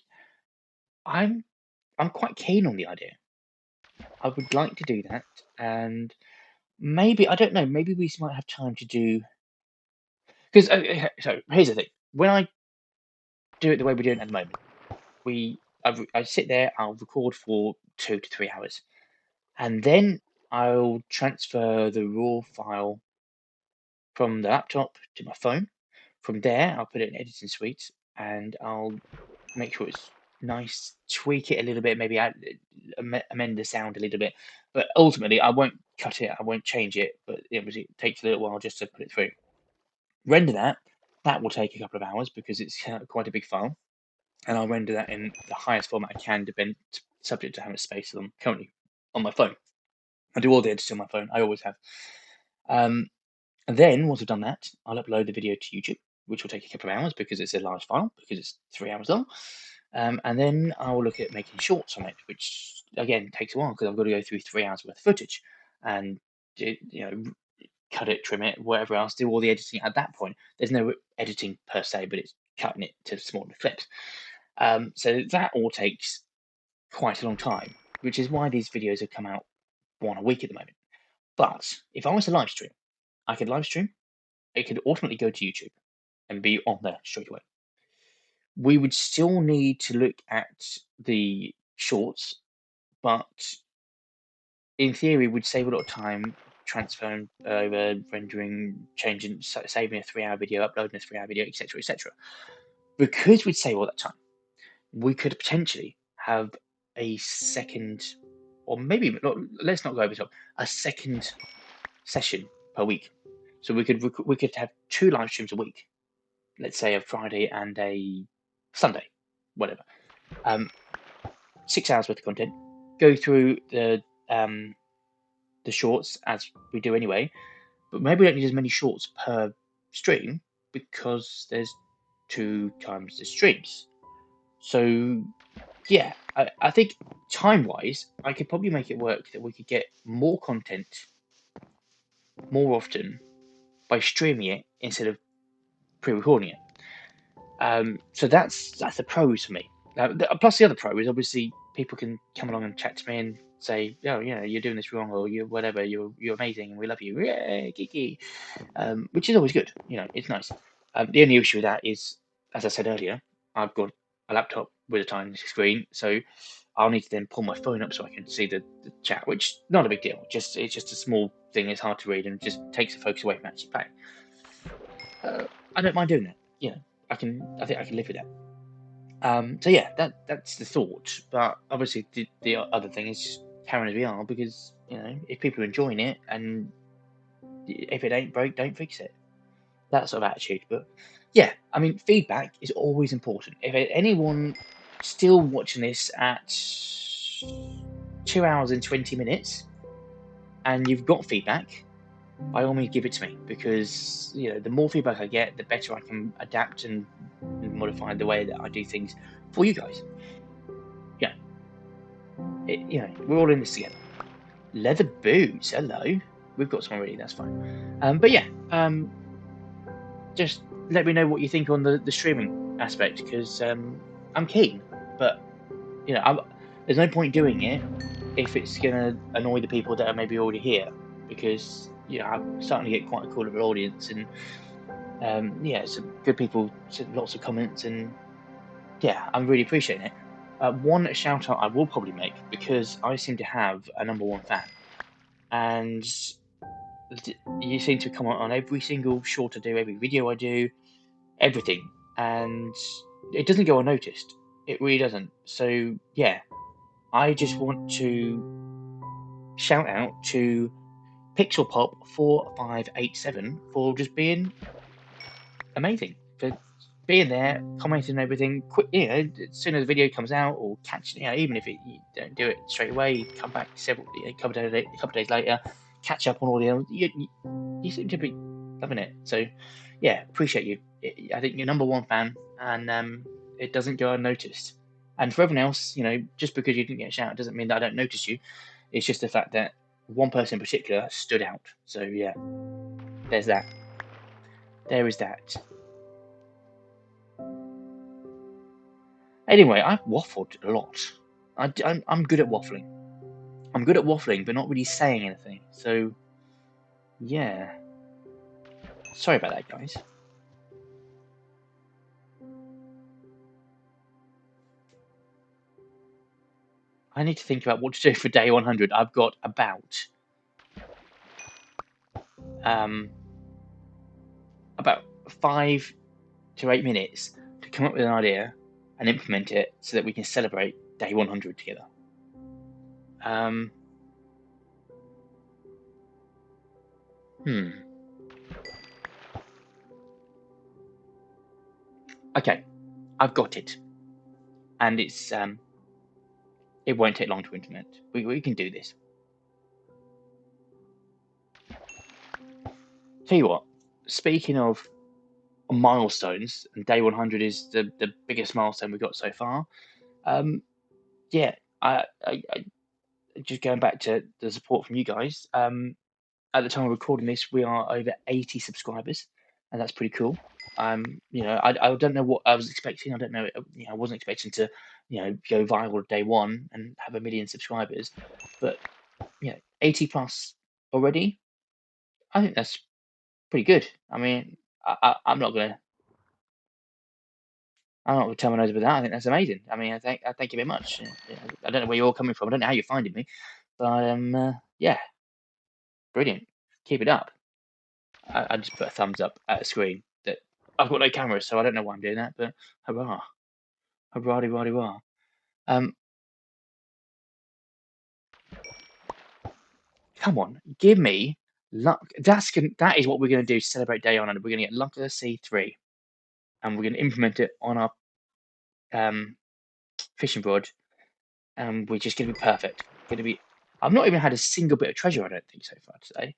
I'm I'm quite keen on the idea. I would like to do that, and maybe I don't know. Maybe we might have time to do because so here's the thing: when I do it the way we're doing it at the moment, I sit there, I'll record for 2 to 3 hours, and then I'll transfer the raw file from the laptop to my phone. From there, I'll put it in editing suite, and I'll make sure it's nice, tweak it a little bit, maybe amend the sound a little bit. But ultimately, I won't cut it, I won't change it, but obviously it takes a little while just to put it through. Render that. That will take a couple of hours because it's quite a big file, and I'll render that in the highest format I can, subject to how much space I'm currently on my phone. I do all the editing on my phone. I always have. And then once I've done that, I'll upload the video to YouTube, which will take a couple of hours because it's a large file, because it's 3 hours long. And then I'll look at making shorts on it, which again takes a while because I've got to go through 3 hours worth of footage and cut it, trim it, whatever else, do all the editing at that point. There's no editing per se, but it's cutting it to smaller clips. So that all takes quite a long time, which is why these videos have come out one a week at the moment. But if I was to live stream, I could live stream, it could ultimately go to YouTube and be on there straight away. We would still need to look at the shorts, but in theory, we'd save a lot of time transferring over, rendering, changing, saving a 3-hour video, uploading a 3-hour video, etc., etc. Because we'd save all that time, we could potentially have a second, or maybe let's not go over the top, a second session per week. So we could have 2 live streams a week. Let's say a Friday and a Sunday, whatever. 6 hours worth of content. Go through the shorts as we do anyway, but maybe we don't need as many shorts per stream because there's 2 times the streams. So yeah, I think time-wise, I could probably make it work that we could get more content more often by streaming it instead of pre-recording it. So that's the pros for me. Plus the other pro is obviously people can come along and chat to me and say, oh, you're doing this wrong, or you're whatever, you're amazing and we love you, yay, kiki, which is always good. It's nice. The only issue with that is, as I said earlier, I've got a laptop with a tiny screen, so I'll need to then pull my phone up so I can see the chat, which not a big deal. It's just a small thing. It's hard to read and just takes the focus away from actually playing. I don't mind doing that. I think I can live with that. So yeah, that's the thought. But obviously, the other thing is just carrying as we are, because if people are enjoying it, and if it ain't broke, don't fix it. That sort of attitude. But yeah, I mean, feedback is always important. If anyone still watching this at 2 hours and 20 minutes, and you've got feedback, by all means give it to me, because the more feedback I get, the better I can adapt and modify the way that I do things for you guys. Yeah, we're all in this together. Leather boots, hello. We've got some already, that's fine. But yeah, just let me know what you think on the streaming aspect, because I'm keen, but there's no point doing it if it's gonna annoy the people that are maybe already here, because I'm starting to get quite a cool little audience, and some good people, lots of comments, and yeah, I'm really appreciating it. One shout out I will probably make, because I seem to have a #1 fan, and you seem to comment on every single short I do, every video I do, everything, and it doesn't go unnoticed. It really doesn't. So yeah, I just want to shout out to Pixel Pop 4587 for just being amazing, for being there, commenting and everything. Quick, as soon as the video comes out, or catch, even if you don't do it straight away, you come back a couple of days later, catch up on all the. You seem to be loving it. So yeah, appreciate you. I think you're #1 fan, and it doesn't go unnoticed. And for everyone else, just because you didn't get a shout doesn't mean that I don't notice you. It's just the fact that one person in particular stood out. So yeah, there's that. There is that. Anyway, I've waffled a lot. I'm good at waffling. I'm good at waffling, but not really saying anything. So yeah, sorry about that, guys. I need to think about what to do for day 100. I've got about 5 to 8 minutes to come up with an idea and implement it, so that we can celebrate day 100 together. Okay, I've got it, and it won't take long to implement. We can do this. Tell you what, speaking of milestones, and day 100 is the biggest milestone we've got so far. Yeah, I just going back to the support from you guys. At the time of recording this, we are over 80 subscribers, and that's pretty cool. I don't know what I was expecting. I don't know. I wasn't expecting to, go viral day one and have 1 million subscribers, but 80 plus already. I think that's pretty good. I mean, I'm not gonna. I'm not gonna tell my nose about that. I think that's amazing. I mean, I thank you very much. I don't know where you're all coming from. I don't know how you're finding me, but yeah, brilliant. Keep it up. I just put a thumbs up at a screen that I've got no camera, so I don't know why I'm doing that, but hurrah. Hurrah, rah, rah. Come on, give me luck. That is what we're going to do to celebrate day on, and we're going to get luck of the C3, and we're going to implement it on our fishing rod, and we're just going to be perfect. Going to be. I've not even had a single bit of treasure, I don't think, so far today.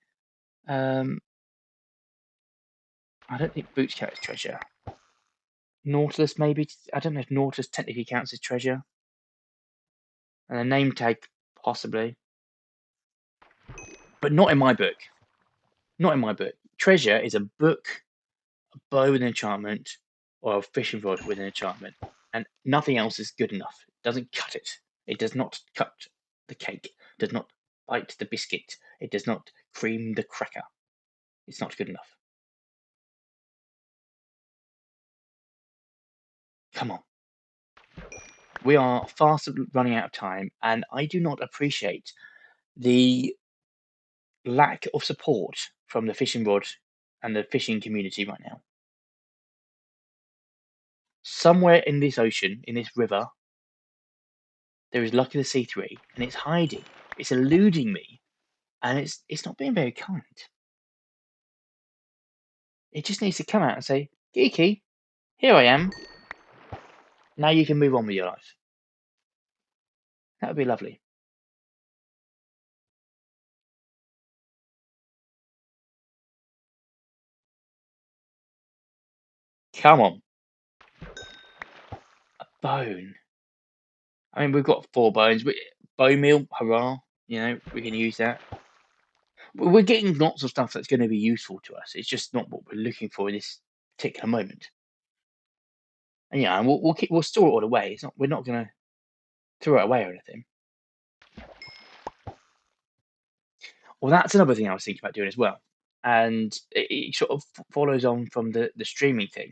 I don't think boots count as treasure. Nautilus, maybe. I don't know if Nautilus technically counts as treasure. And a name tag, possibly. But not in my book. Not in my book. Treasure is a book, a bow with an enchantment, or a fishing rod with an enchantment. And nothing else is good enough. It doesn't cut it. It does not cut the cake. It does not bite the biscuit. It does not cream the cracker. It's not good enough. Come on. We are fast running out of time, and I do not appreciate the lack of support from the fishing rod and the fishing community right now. Somewhere in this ocean, in this river, there is luck of the C3, and it's hiding. It's eluding me, and it's not being very kind. It just needs to come out and say, "Geeky, here I am. Now you can move on with your life." That would be lovely. Come on. A bone. I mean, we've got 4 bones. Bone meal, hurrah. You know, we can use that. We're getting lots of stuff that's going to be useful to us. It's just not what we're looking for in this particular moment. And yeah, and we'll store it all away. It's not we're not going to throw it away or anything. Well, that's another thing I was thinking about doing as well, and it sort of follows on from the streaming thing.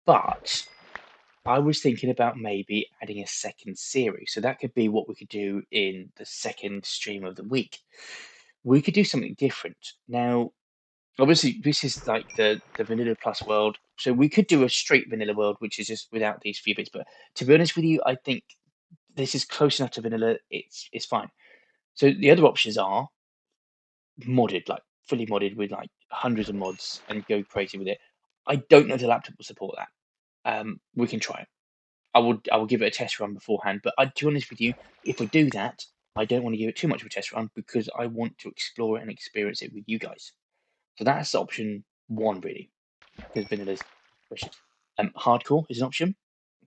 But I was thinking about maybe adding a second series, so that could be what we could do in the second stream of the week. We could do something different. Now, obviously, this is like the vanilla plus world, so we could do a straight vanilla world, which is just without these few bits. But to be honest with you, I think this is close enough to vanilla. It's fine. So the other options are modded, like fully modded with like hundreds of mods and go crazy with it. I don't know if the laptop will support that. We can try it. I will give it a test run beforehand. But to be honest with you, if we do that, I don't want to give it too much of a test run because I want to explore it and experience it with you guys. So that's option one, really, because vanilla's precious. Hardcore is an option,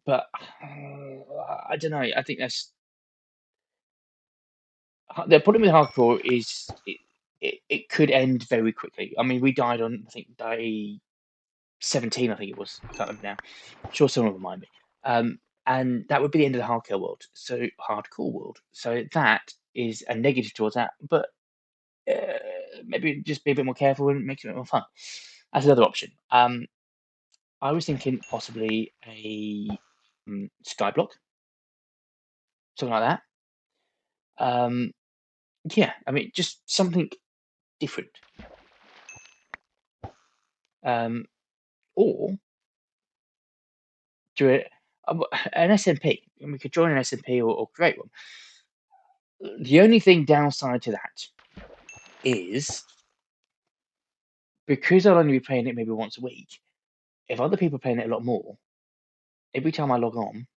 but I don't know. I think that's the problem with hardcore is it could end very quickly. I mean, we died on I think day 17, I think it was. I can't remember now. I'm sure someone will remind me. And that would be the end of the hardcore world. So that is a negative towards that, but uh, maybe just be a bit more careful and make it a bit more fun. That's another option. I was thinking possibly a skyblock, something like that. Yeah, I mean, just something different. Um, or do it an SMP, and we could join an SMP or create one. The only thing downside to that is because I'll only be playing it maybe once a week. If other people are playing it a lot more, every time I log on,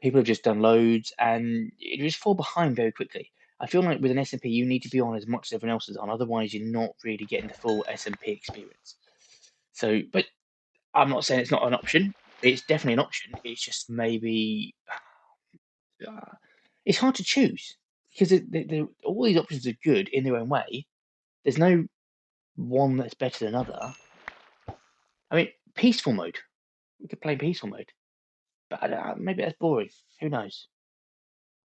people have just done loads and you just fall behind very quickly. I feel like with an SMP, you need to be on as much as everyone else is on, otherwise, you're not really getting the full SMP experience. So, but I'm not saying it's not an option. It's definitely an option. It's just maybe it's hard to choose because all these options are good in their own way. There's no one that's better than other. I mean, peaceful mode. We could play peaceful mode, but maybe that's boring. Who knows?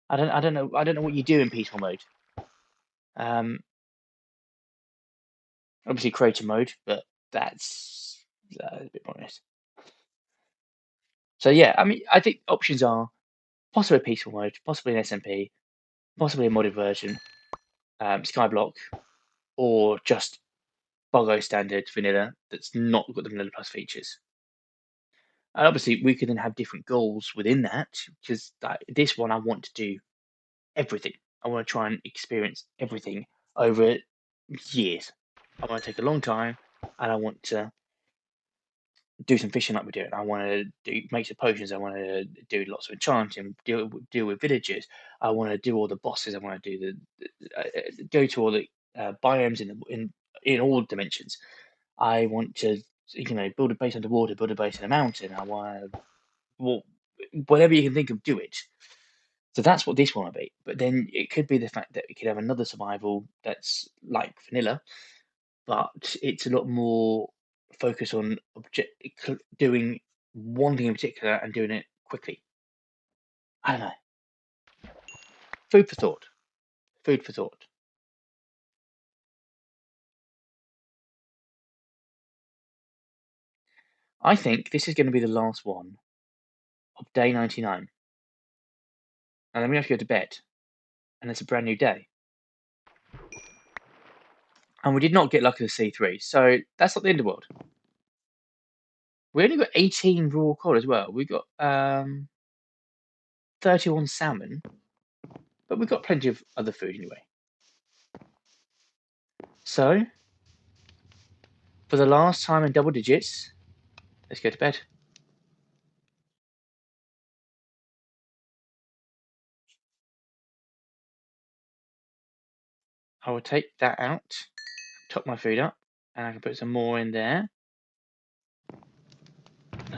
I don't know. I don't know what you do in peaceful mode. Um, Obviously creative mode, but that's a bit pointless. So yeah, I mean, I think options are possibly peaceful mode, possibly an SMP, possibly a modded version, Skyblock, or just Boggo standard vanilla that's not got the vanilla plus features. And obviously, we could then have different goals within that because this one I want to do everything. I want to try and experience everything over years. I want to take a long time, and I want to do some fishing like we do. I want to make some potions. I want to do lots of enchanting. Deal with villagers. I want to do all the bosses. I want to do go to all the biomes in all dimensions. I want to build a base underwater, build a base in a mountain. I want to well, whatever you can think of, do it. So that's what this one will be. But then it could be the fact that we could have another survival that's like vanilla, but it's a lot more focused on doing one thing in particular and doing it quickly. I don't know. Food for thought. Food for thought. I think this is going to be the last one of day 99. And then we have to go to bed. And it's a brand new day. And we did not get lucky to C3. So that's not the end of the world. We only got 18 raw cod as well. We got 31 salmon. But we've got plenty of other food anyway. So, for the last time in double digits, let's go to bed. I will take that out, top my food up, and I can put some more in there.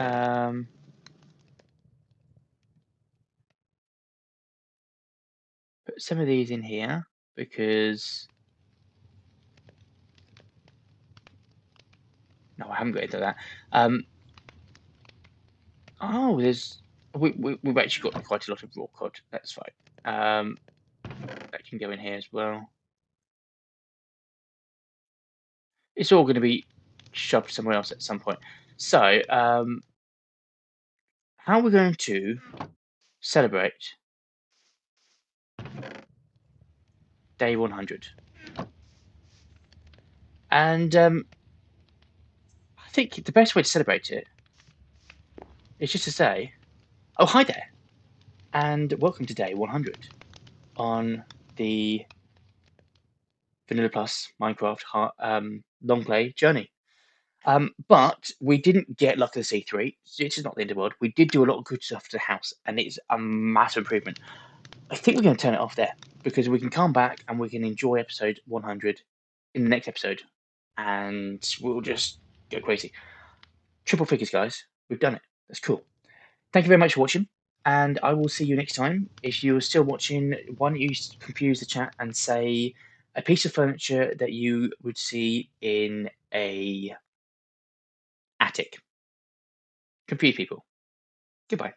Um, put some of these in here because no, I haven't got into that. Oh, we've actually got quite a lot of raw cod. That's fine. That can go in here as well. It's all going to be shoved somewhere else at some point. So, how are we going to celebrate day 100? And I think the best way to celebrate it is just to say, "Oh, hi there, and welcome to day 100 on the Vanilla Plus Minecraft long play journey." But we didn't get Luck of the C3. It's not the end of the world. We did do a lot of good stuff to the house, and it's a massive improvement. I think we're going to turn it off there because we can come back and we can enjoy episode 100 in the next episode, and we'll just go crazy. Triple figures, guys. We've done it. That's cool. Thank you very much for watching, and I will see you next time. If you're still watching, why don't you confuse the chat and say a piece of furniture that you would see in a attic. Confuse people. Goodbye.